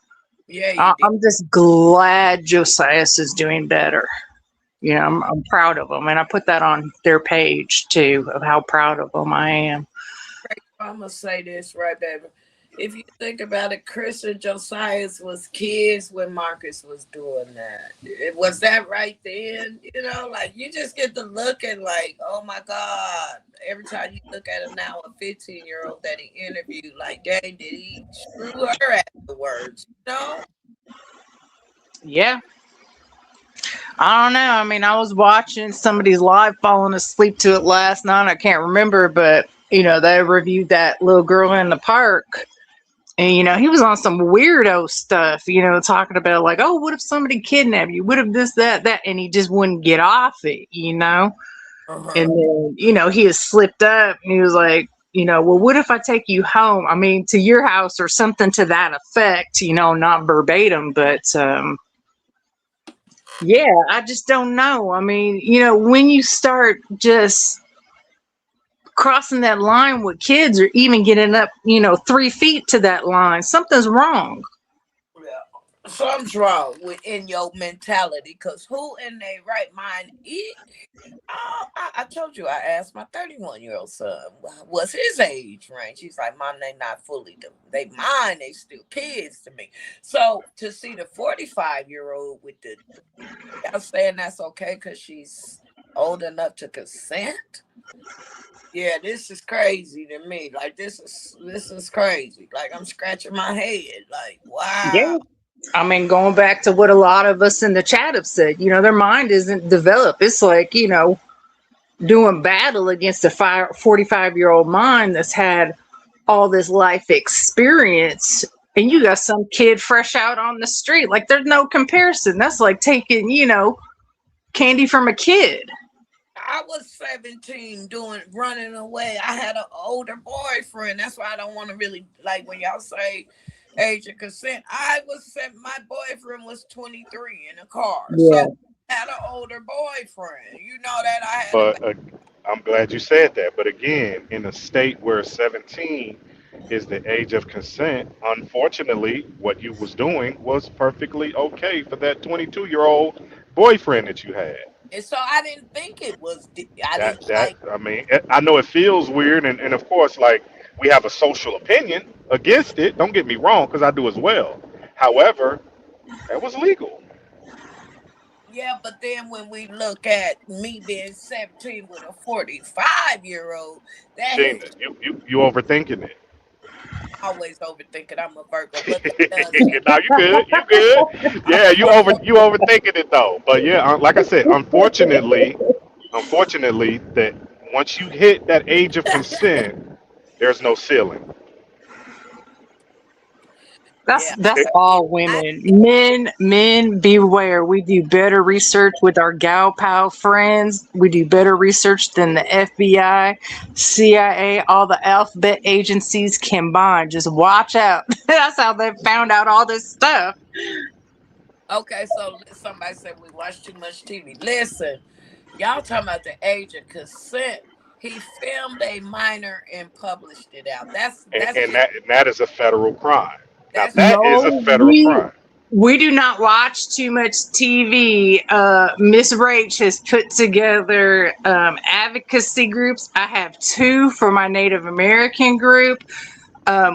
Yeah, I'm just glad Josias is doing better. I'm proud of them, and I put that on their page too of how proud of them I am. I'm gonna say this right, baby. If you think about it, Chris and Josiah was kids when Marcus was doing that. Was that right then? Like you just get to look and like, oh my God. Every time you look at him now, a 15-year-old that he interviewed, like, dang, did he screw her afterwards? Yeah. I don't know. I mean, I was watching somebody's live falling asleep to it last night. I can't remember, but they reviewed that little girl in the park. And, he was on some weirdo stuff, talking about like, oh, what if somebody kidnapped you? What if this, that? And he just wouldn't get off it, Uh-huh. And then, he has slipped up and he was like, well, what if I take you home? I mean, to your house or something to that effect, not verbatim, but, yeah, I just don't know. I mean, when you start just crossing that line with kids or even getting up, 3 feet to that line, something's wrong. Yeah. Something's wrong in your mentality, because who in their right mind I told you, I asked my 31-year-old son what's his age range. He's like, Mom, they not fully they mine, they still kids to me. So to see the 45-year-old with y'all saying that's okay because she's old enough to consent. Yeah, this is crazy to me. Like this is crazy. Like I'm scratching my head. Like, wow. Yeah. I mean, going back to what a lot of us in the chat have said, their mind isn't developed. It's like, doing battle against a 45-year-old mind that's had all this life experience, and you got some kid fresh out on the street. Like, there's no comparison. That's like taking, candy from a kid. I was 17 running away. I had an older boyfriend. That's why I don't want to really, like, when y'all say age of consent. My boyfriend was 23 in a car. Yeah. So I had an older boyfriend. You know that I had But I'm glad you said that. But again, in a state where 17 is the age of consent, unfortunately, what you was doing was perfectly okay for that 22-year-old boyfriend that you had. and so I didn't think it was, I didn't That I mean, I know it feels weird, and of course, like, we have a social opinion against it. Don't get me wrong, because I do as well. However, that was legal. yeah, but then when we look at me being 17 with a 45-year-old, that is Sheena, you overthinking it. always overthinking. I'm a Virgo, but that does happen. Now you good, you good. Yeah, you overthinking it though. But yeah, like I said, unfortunately, that once you hit that age of consent, there's no ceiling. Yeah, That's It, all I women. Men beware. We do better research with our gal pal friends. We do better research than the FBI, CIA, all the alphabet agencies combined. Just watch out. That's how they found out all this stuff. okay. So somebody said we watch too much TV. Listen, y'all talking about the age of consent. He filmed a minor and published it out. That's just and that is a federal crime. Now that's that is a No, federal crime. we do not watch too much TV. Miss Rach has put together advocacy groups. I have two for my Native American group.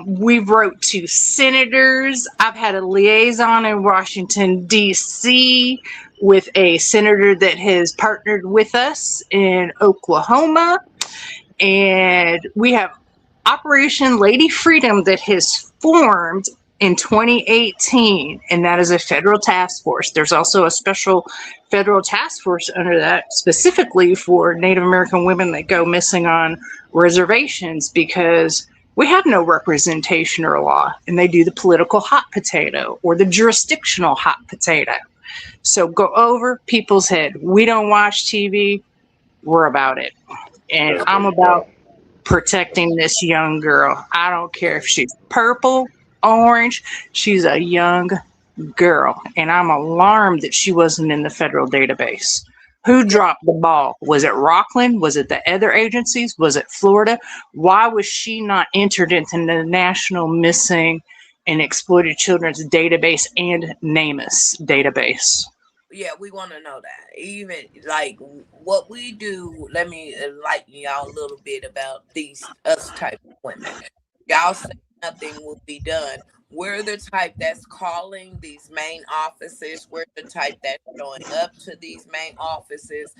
We wrote to senators. I've had a liaison in Washington, D.C. with a senator that has partnered with us in Oklahoma. And we have Operation Lady Freedom that has formed in 2018, and that is a federal task force. There's also a special federal task force under that specifically for Native American women that go missing on reservations because we have no representation or law, and they do the political hot potato or the jurisdictional hot potato. So go over people's head. We don't watch TV. We're about it. And There I'm you go. about protecting this young girl. I don't care if she's purple, orange, she's a young girl. And I'm alarmed that she wasn't in the federal database. Who yeah, dropped the ball? Was it Rockland? Was it the other agencies? Was it Florida? Why was she not entered into the National Missing and Exploited Children's Database and NamUs database? yeah. We want to know that. Even like what we do. Let me enlighten y'all a little bit about us type of women. Y'all say nothing will be done. We're the type that's calling these main offices. We're the type that's showing up to these main offices.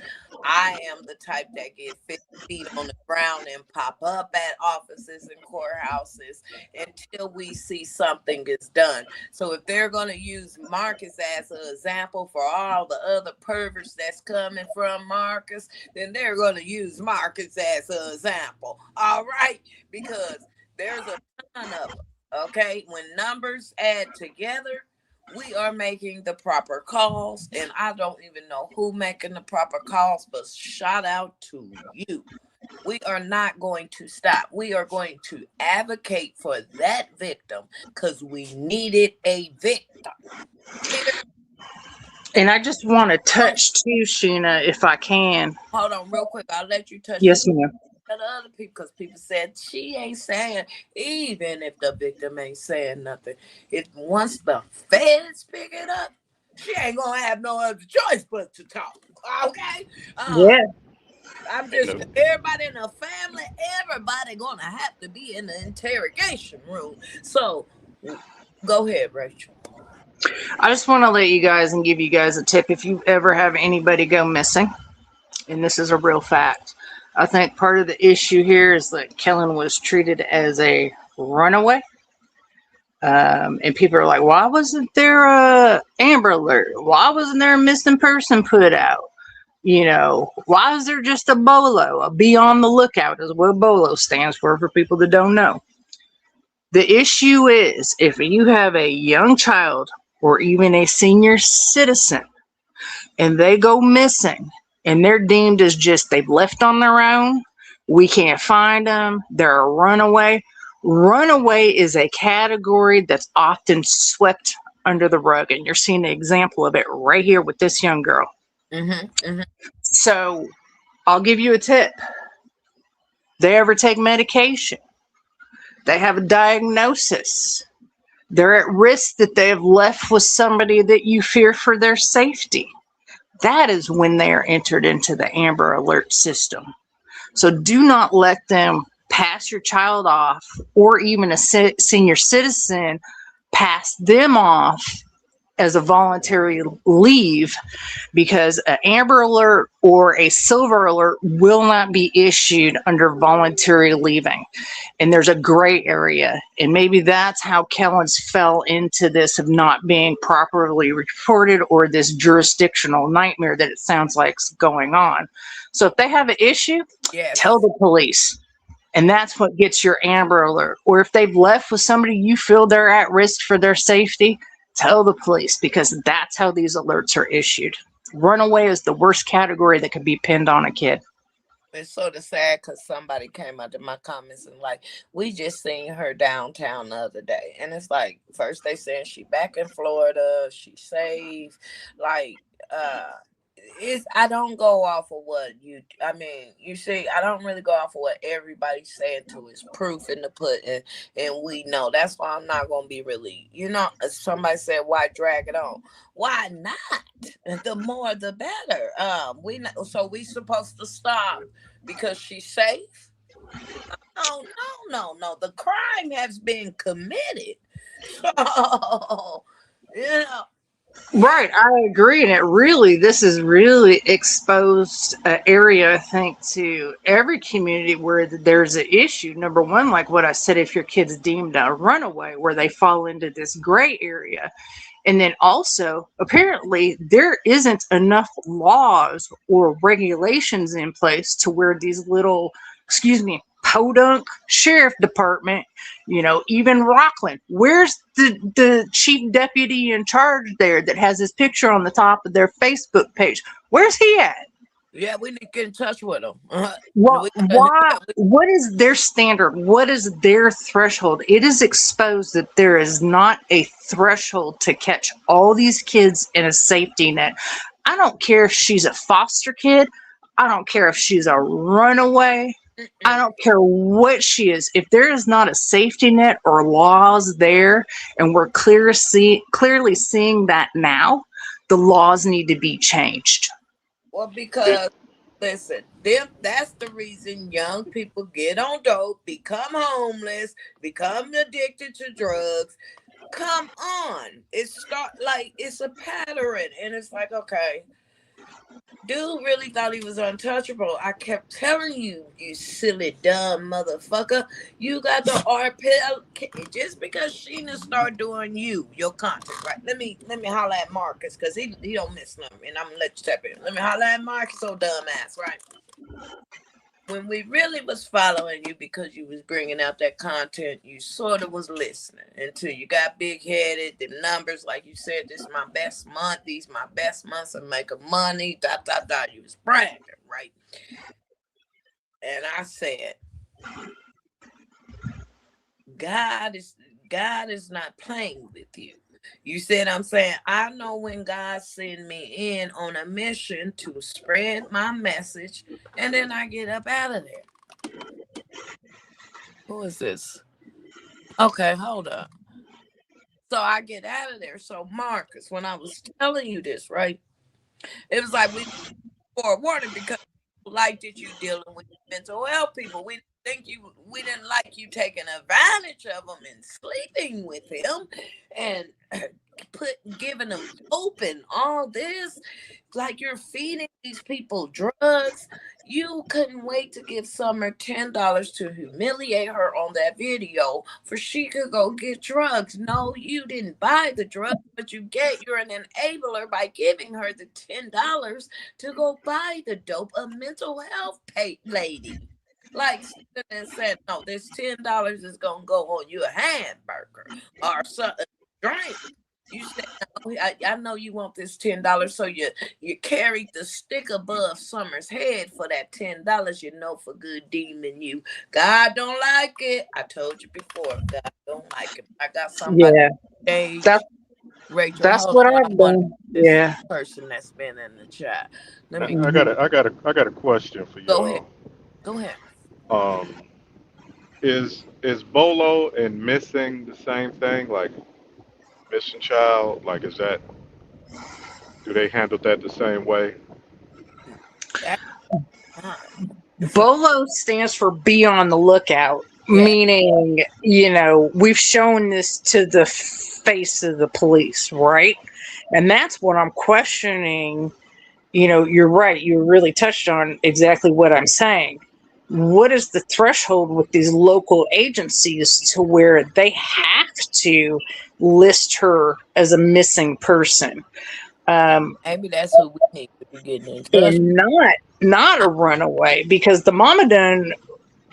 I am the type that get 50 feet on the ground and pop up at offices and courthouses until we see something is done. So if they're going to use Marcus as an example for all the other perverts that's coming from Marcus, then they're going to use Marcus as an example. All right? Because there's a ton of them. Okay, when numbers add together, we are making the proper calls, and I don't even know who making the proper calls, but shout out to you. We are not going to stop. We are going to advocate for that victim because we needed a victim. And I just want to touch too, Sheena, if I can. Hold on, real quick. I'll let you touch Yes, it. ma'am. To the other people because people said she ain't saying, even if the victim ain't saying nothing, if once the feds pick it up, she ain't gonna have no other choice but to talk. Okay, Yeah. I'm just No. everybody in the family, everybody gonna have to be in the interrogation room. So go ahead, Rachel. I just want to let you guys and give you guys a tip if you ever have anybody go missing, and this is a real fact. I think part of the issue here is that Kellen was treated as a runaway. And people are like, why wasn't there a Amber Alert? Why wasn't there a missing person put out? You know, why is there just a BOLO? A be on the lookout is what BOLO stands for people that don't know. The issue is if you have a young child or even a senior citizen and they go missing and they're deemed as just they've left on their own, we can't find them, they're a runaway. Runaway is a category that's often swept under the rug, and you're seeing an example of it right here with this young girl. So I'll give you a tip. They ever take medication, they have a diagnosis, they're at risk that they have left with somebody that you fear for their safety, that is when they are entered into the Amber Alert system. So do not let them pass your child off, or even a senior citizen pass them off as a voluntary leave, because an Amber Alert or a Silver Alert will not be issued under voluntary leaving. And there's a gray area. And maybe that's how Kellen's fell into this of not being properly reported, or this jurisdictional nightmare that it sounds like's going on. So if they have an issue, tell the police. And that's what gets your Amber Alert. Or if they've left with somebody you feel they're at risk for their safety, tell the police, because that's how these alerts are issued. Runaway is the worst category that could be pinned on a kid. It's sort of sad because somebody came out to my comments and like, we just seen her downtown the other day. And it's like, first they saying she back in Florida, she safe. Like, I don't go off of what you see, I don't really go off of what everybody's saying to his proof in the pudding, and we know. That's why I'm not gonna be really, somebody said, why drag it on? Why not? The more the better. We know, so we supposed to stop because she's safe? No. The crime has been committed. So, Right, I agree. And this is really exposed an area, I think, to every community where there's an issue. Number one, like what I said, if your kid's deemed a runaway, where they fall into this gray area. And then also, apparently, there isn't enough laws or regulations in place to where these little, podunk sheriff department, even Rockland, where's the chief deputy in charge there that has his picture on the top of their Facebook page? Where's he at? Yeah, we need to get in touch with them. What is their standard? What is their threshold? It is exposed that there is not a threshold to catch all these kids in a safety net. I don't care if she's a foster kid. I don't care if she's a runaway. I don't care what she is. If there is not a safety net or laws there, and we're clearly seeing that now, the laws need to be changed. Well, because listen, that's the reason young people get on dope, become homeless, become addicted to drugs. Come on. It's a pattern, and it's like, okay, dude really thought he was untouchable. I kept telling you, you silly dumb motherfucker, you got the RPL. Just because Shinna start doing your content, right? Let me holler at Marcus, because he don't miss nothing, and I'm gonna let you step in. Let me holler at Marcus, so dumbass, right? When we really was following you because you was bringing out that content, you sort of was listening until you got big-headed. The numbers, like you said, this is my best month. These my best months of making money. You was bragging, right? And I said, God is not playing with you. You said, I'm saying, I know when God send me in on a mission to spread my message, and then I get up out of there. Who is this? Okay, hold up. So I get out of there. So Marcus, when I was telling you this, right, it was like we forewarning, because like that you dealing with mental health people. We didn't like you taking advantage of them and sleeping with him and giving them hope and all this. Like you're feeding these people drugs. You couldn't wait to give Summer $10 to humiliate her on that video for she could go get drugs. No, you didn't buy the drugs, but you're an enabler by giving her the $10 to go buy the dope, a mental health lady. Like and said, no, this $10 is gonna go on you a hamburger or something drink. You said, no, I know you want this $10, so you carried the stick above Summer's head for that $10. You know, for good demon, you God don't like it. I told you before, God don't like it. I got somebody Yeah, stage. that's Rachel, that's hold what on. I I've want done. this Yeah. person that's been in the chat. Let me I Mhm. got a question for go ahead. y'all. Go ahead. Um, is bolo and missing the same thing? Like missing child? Like is that do they handle that the same way? That's fine. It's a BOLO stands for be on the lookout, yeah. meaning, we've shown this to the face of the police, right? And that's what I'm questioning. You're right. You really touched on exactly what I'm saying. What is the threshold with these local agencies to where they have to list her as a missing person? Maybe that's who we need to be getting in touch And not a runaway, because the mama done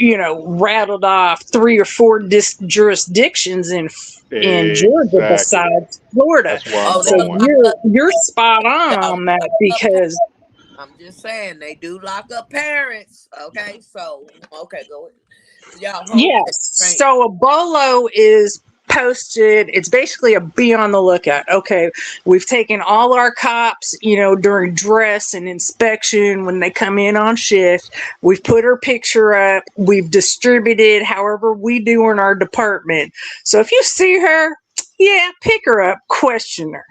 rattled off 3 or 4 jurisdictions in Georgia Exactly. besides Florida. That's where I'm Oh, So they'll going. lock up. you're spot Y'all on that, lock up because I'm just saying they do lock up parents. Okay, so okay, go ahead. Y'all hold that yes. train. So a bolo is posted. It's basically a be on the lookout. Okay, we've taken all our cops, during dress and inspection when they come in on shift. We've put her picture up. We've distributed however we do in our department. So if you see her, yeah, pick her up, question her.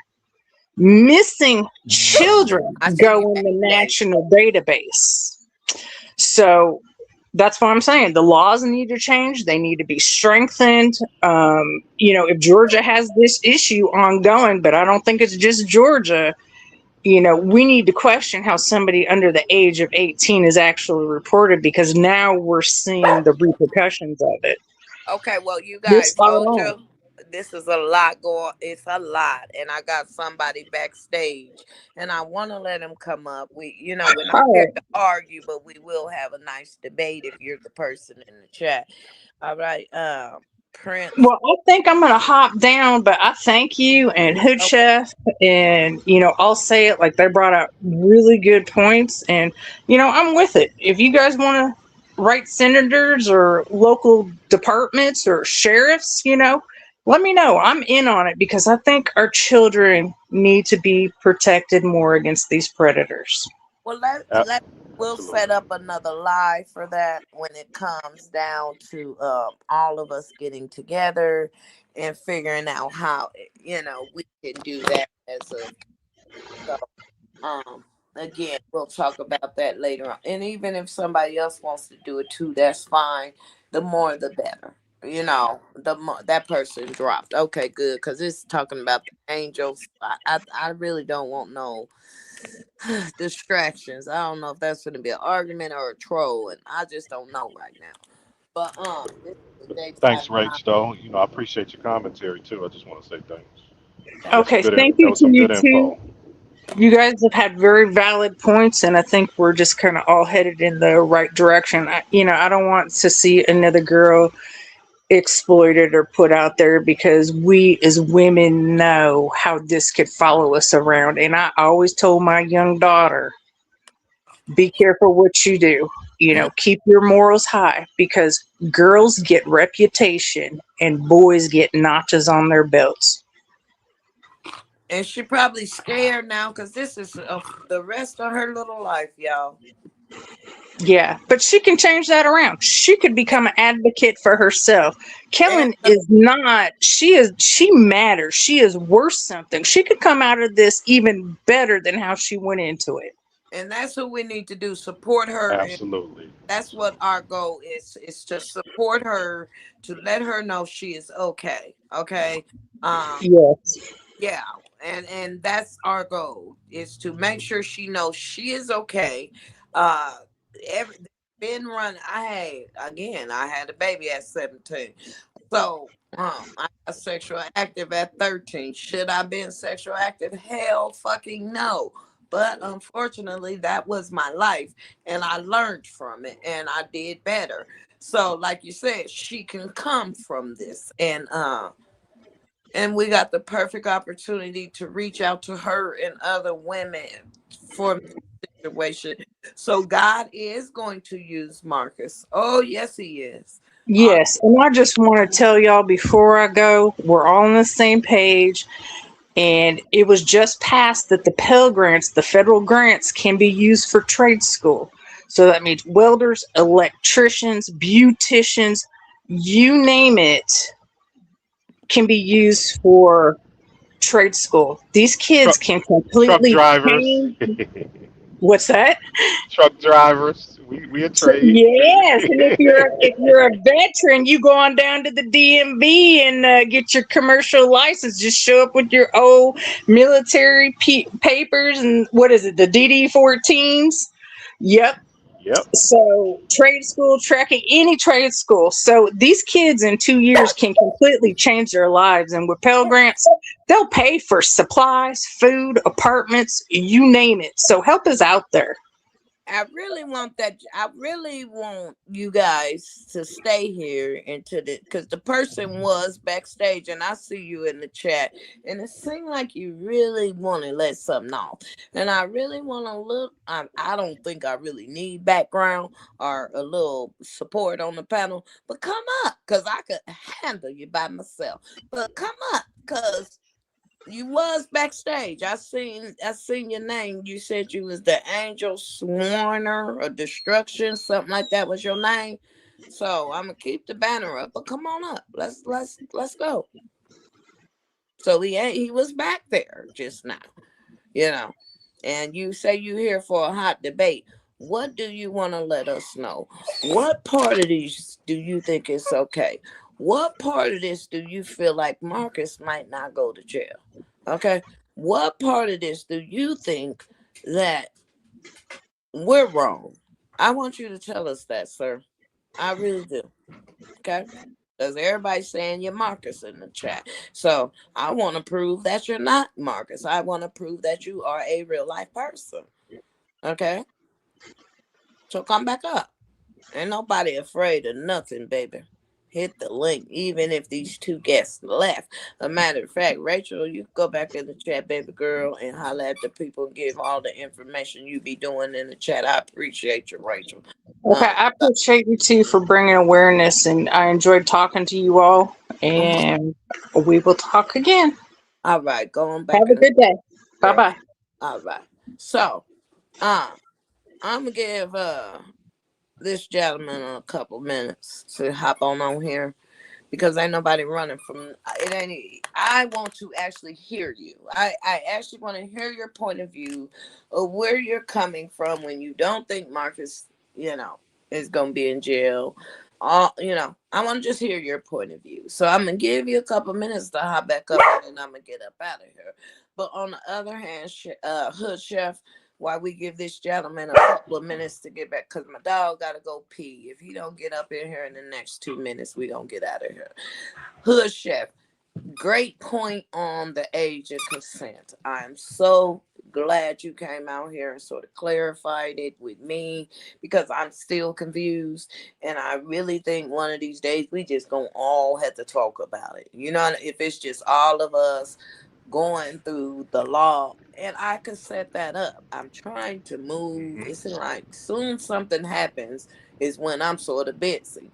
Missing children I see you go in back the today. national database. So that's what I'm saying. The laws need to change. They need to be strengthened. If Georgia has this issue ongoing, but I don't think it's just Georgia, we need to question how somebody under the age of 18 is actually reported, because now we're seeing the repercussions of it. Okay, well, you You're guys spot hold on. your. This is a lot going. It's a lot, and I got somebody backstage, and I want to let him come up. We're not here All to argue, but we will have a nice debate if you're the person in the chat. All right, Prince. Well, I think I'm gonna hop down, but I thank you and Hood Okay, Chef, and I'll say it like they brought out really good points, and I'm with it. If you guys want to write senators or local departments or sheriffs, let me know. I'm in on it, because I think our children need to be protected more against these predators. well, A- we'll set Absolutely. up another live for that when it comes down to all of us getting together and figuring out how we can do that as a so again we'll talk about that later on. And even if somebody else wants to do it too, that's fine. The more the better. The more that person dropped. Okay, good, because it's talking about the angels. I really don't want no distractions. I don't know if that's going to be an argument or a troll, and I just don't know right now. But this is the Thanks, daytime. Rach. Though I appreciate your commentary too. I just want to say thanks. That was some Okay, good. thank That you was to some you good too. info. You guys have had very valid points, and I think we're just kind of all headed in the right direction. I don't want to see another girl exploited or put out there, because we as women know how this could follow us around. And I always told my young daughter, be careful what you do. Keep your morals high, because girls get reputation and boys get notches on their belts. And she probably scared now because this is the rest of her little life, y'all. Yeah, but she can change that around. She could become an advocate for herself. And Kellen is not, she matters. She is worth something. She could come out of this even better than how she went into it. that's what we need to do. Support her, and Absolutely. that's what our goal is to support her, to let her know she is okay. Okay. Um. Yes. Yeah. And that's our goal, is to make sure she knows she is okay. Uh. every been running. I had a baby at 17. So I got sexual active at 13. Should I been sexual active? Hell fucking no. But unfortunately, that was my life, and I learned from it, and I did better. So, like you said, she can come from this, and we got the perfect opportunity to reach out to her and other women for the situation. So God is going to use Marcus. Oh, yes, he is. Uh, Yes, and I just want to tell y'all before I go, we're all on the same page. And it was just passed that the Pell Grants, the federal grants, can be used for trade school. So that means welders, electricians, beauticians, you name it, can be used for trade school. These kids Truck can truck completely drivers, change. What's that? truck drivers. We a trade. Yes, and if you're a veteran, you go on down to the DMV and get your commercial license. Just show up with your old military papers and what is it, the DD-14s? Yep. Yep. So trade school, tracking any trade school. So these kids in 2 years can completely change their lives. And with Pell Grants, they'll pay for supplies, food, apartments, you name it. So help is out there. I really want that. I really want you guys to stay here into the because the person was backstage, and I see you in the chat, and it seemed like you really want to let something off. And I really want to look. I don't think I really need background or a little support on the panel, but come up because I could handle you by myself. But come up because you was backstage. I seen your name. You said you was the Angel Swarner or Destruction, something like that was your name. So I'm gonna keep the banner up. But come on up. Let's go. So he was back there just now, you know. And you say you here for a hot debate. What do you want to let us know? What part of these do you think is okay? What part of this do you feel like Marcus might not go to jail? Okay. What part of this do you think that we're wrong? I want you to tell us that, sir. I really do. Okay. Because everybody's saying you're Marcus in the chat. So I want to prove that you're not Marcus. I want to prove that you are a real life person. Okay. So come back up. Ain't nobody afraid of nothing, baby. Hit the link, even if these two guests left. A matter of fact, Rachel, you go back in the chat, baby girl, and holler at the people and give all the information you be doing in the chat. I appreciate you, Rachel. Okay, I appreciate you too for bringing awareness, and I enjoyed talking to you all. And we will talk again. All right, going Have back a in the good day. Bye girl. bye. All right. So, I'm gonna give this gentleman a couple minutes to hop on here because ain't nobody running from it. I want to actually hear you. I actually want to hear your point of view of where you're coming from when you don't think Marcus, is gonna be in jail. I want to just hear your point of view. So I'm gonna give you a couple minutes to hop back up, and then I'm gonna get up out of here. But on the other hand, Hood Chef, while we give this gentleman a couple of minutes to get back, because my dog got to go pee. If he don't get up in here in the next 2 minutes, we going to get out of here. Hood Chef, great point on the age of consent. I'm so glad you came out here and sort of clarified it with me because I'm still confused. And I really think one of these days we just going to all have to talk about it. If it's just all of us going through the law, and I could set that up. I'm trying to move. Mhm. It's like soon something happens is when I'm sort of busy.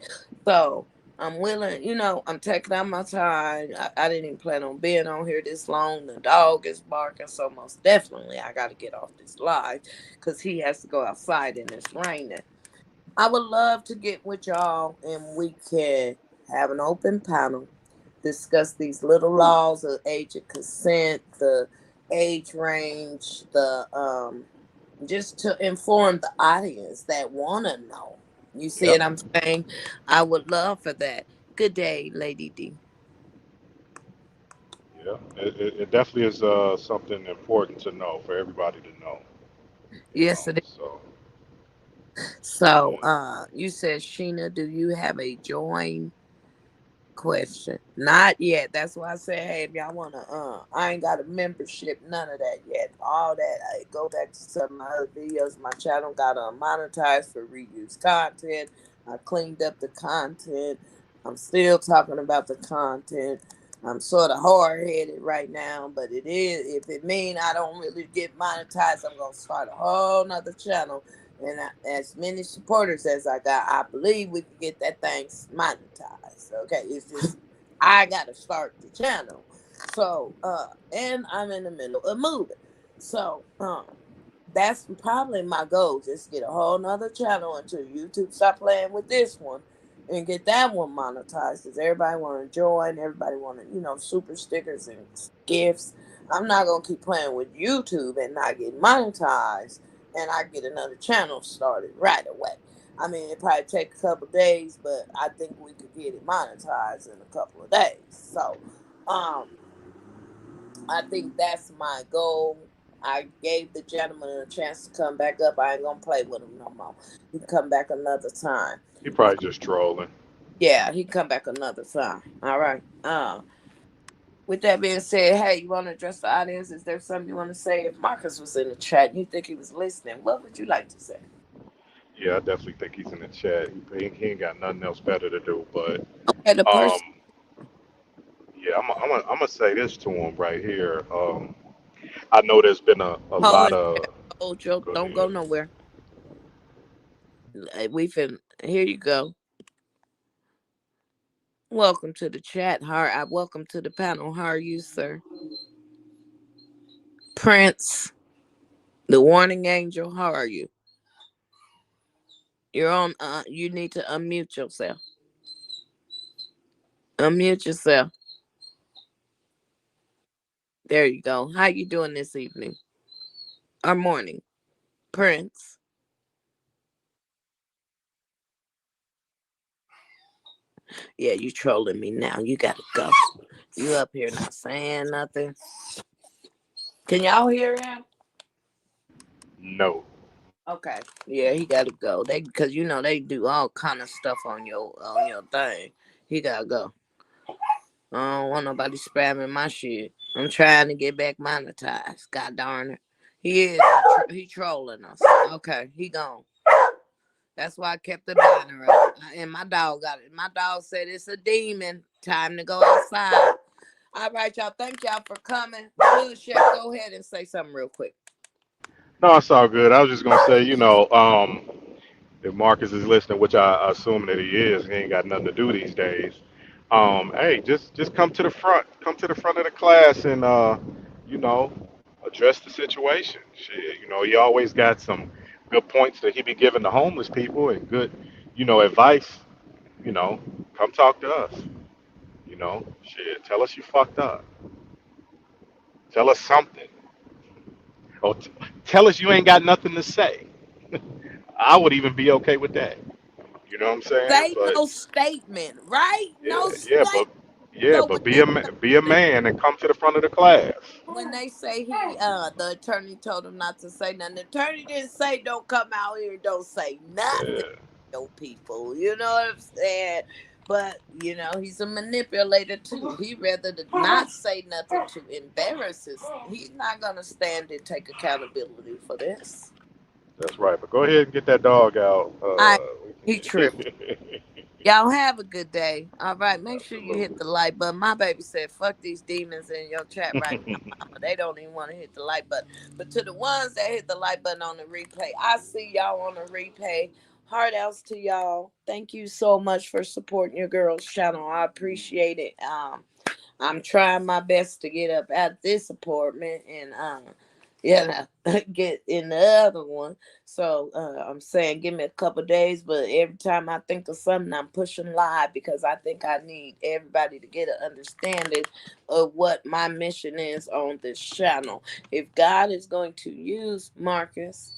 So I'm willing, I'm taking out my time. I didn't even plan on being on here this long. The dog is barking, so most definitely I got to get off this live because he has to go outside and it's raining. I would love to get with y'all and we can have an open panel, discuss these little laws of age of consent, the age range, the just to inform the audience that want to know. You see Yep. what I'm saying? I would love for that. Good day, Lady D. Yeah. It definitely is something important to know for everybody to know. Yes, it is. So So, you said, Sheena, do you have a join question? Not yet. That's why I said, hey, if y'all wanna, I ain't got a membership, none of that yet. All that, I go back to some of my other videos. My channel got monetized for reused content. I cleaned up the content. I'm still talking about the content. I'm sort of hard headed right now, but it is. If it mean I don't really get monetized, I'm gonna start a whole nother channel. And as many supporters as I got, I believe we can get that thing monetized. Okay, it's just I gotta start the channel. So, and I'm in the middle of moving. So, that's probably my goal. Just get a whole nother channel until YouTube stop playing with this one and get that one monetized. Because everybody want to join, everybody want to, super stickers and gifts. I'm not gonna keep playing with YouTube and not get monetized, and I get another channel started right away. I mean, it probably take a couple days, but I think we could get it monetized in a couple of days. So, um, I think that's my goal. I gave the gentleman a chance to come back up. I ain't gonna play with him no more. He can come back another time. He probably just trolling. Yeah, he can come back another time. All right. With that being said, hey, you want to address the audience? Is there something you want to say? If Marcus was in the chat and you think he was listening, what would you like to say? Yeah, I definitely think he's in the chat. He ain't got nothing else better to do. But Okay, the person. um, yeah, I'm gonna say this to him right here. I know there's been a Hold lot it. of. Hold Joe. Go Don't go ahead. nowhere. We fin. Here you go. Welcome to the chat. Welcome to the panel. How are you, sir? Prince, the warning angel. How are you? You're on. You need to unmute yourself. Unmute yourself. There you go. How you doing this evening or morning, Prince? Yeah, you trolling me now. You gotta go. You up here not saying nothing. Can y'all hear him? No. Okay. Yeah, he gotta go. Because they do all kind of stuff on your thing. He gotta go. I don't want nobody spamming my shit. I'm trying to get back monetized. God darn it. He is. He trolling us. Okay, he gone. That's why I kept the banner up. And my dog got it. My dog said it's a demon. Time to go outside. All right, y'all. Thank y'all for coming. Good chef. Go ahead and say something real quick. No, it's all good. I was just gonna say, if Marcus is listening, which I assume that he is, he ain't got nothing to do these days. Hey, just come to the front. Come to the front of the class and you know, address the situation. Shit, he always got some good points that he be giving to homeless people and good, advice. You know, come talk to us. Shit, tell us you fucked up. Tell us something. Or tell us you ain't got nothing to say. I would even be okay with that. You know what I'm saying? Say But no statement, right? yeah, No yeah, statement. but yeah, So but be a man and come to the front of the class. when they say the attorney told him not to say nothing, the attorney didn't say don't come out here and don't say nothing, Yeah, to people. You know what I'm saying? But he's a manipulator too. He rather to not say nothing to embarrass us. He's not gonna stand and take accountability for this. that's right. But go ahead and get that dog out. I he tripping. We Y'all have a good day. All right. Make sure you hit absolutely. the like button. My baby said, fuck these demons in your chat right now, mama. They don't even want to hit the like button. But to the ones that hit the like button on the replay, I see y'all on the replay. Heart outs to y'all. Thank you so much for supporting your girls' channel. I appreciate it. I'm trying my best to get up at this apartment and get in the other one. So I'm saying give me a couple days, but every time I think of something, I'm pushing live because I think I need everybody to get an understanding of what my mission is on this channel. If God is going to use Marcus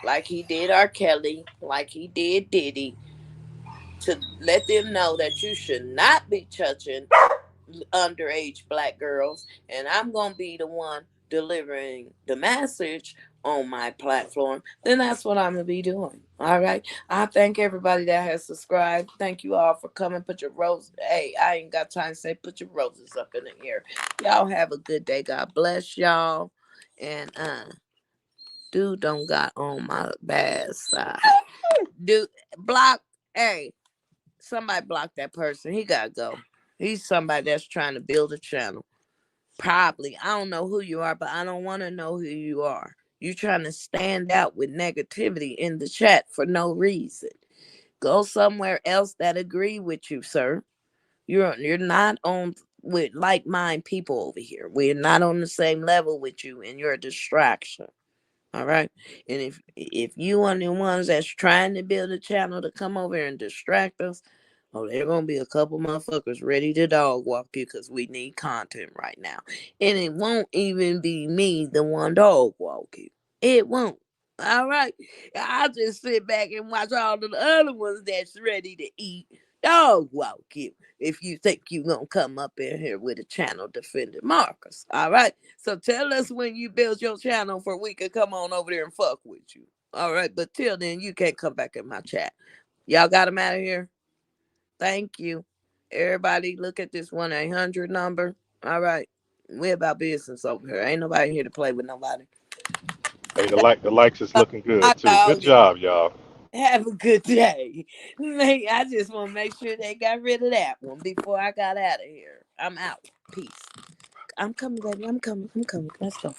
like he did R. Kelly, like he did Diddy, to let them know that you should not be touching underage black girls, and I'm gonna be the one delivering the message on my platform, then that's what I'm gonna be doing. All right. I thank everybody that has subscribed. Thank you all for coming. Put your roses. Hey, I ain't got time to say put your roses up in the air. Y'all have a good day. God bless y'all. And dude don't got on my bad side. Dude block. Hey, somebody block that person. He gotta go. He's somebody that's trying to build a channel. Probably. I don't know who you are, but I don't want to know who you are. You're trying to stand out with negativity in the chat for no reason. Go somewhere else that agree with you, sir. You're not on with like-minded people over here. We're not on the same level with you, and you're a distraction. All right. And if you are the ones that's trying to build a channel to come over and distract us, oh, there gonna be a couple motherfuckers ready to dog walk you because we need content right now. And it won't even be me the one dog walk you. It won't. All right. I'll just sit back and watch all the other ones that's ready to eat dog walk you if you think you're gonna come up in here with a channel defending Marcus. All right. So tell us when you build your channel for we can come on over there and fuck with you. All right. But till then, you can't come back in my chat. Y'all got him out of here. Thank you. Everybody look at this 1-800 number. All right. We're about business over here. Ain't nobody here to play with nobody. Hey, the likes is looking I good too. Good dog it. job, y'all. Have a good day. Man, I just want to make sure they got rid of that one before I got out of here. I'm out. Peace. I'm coming, baby. I'm coming. Let's go.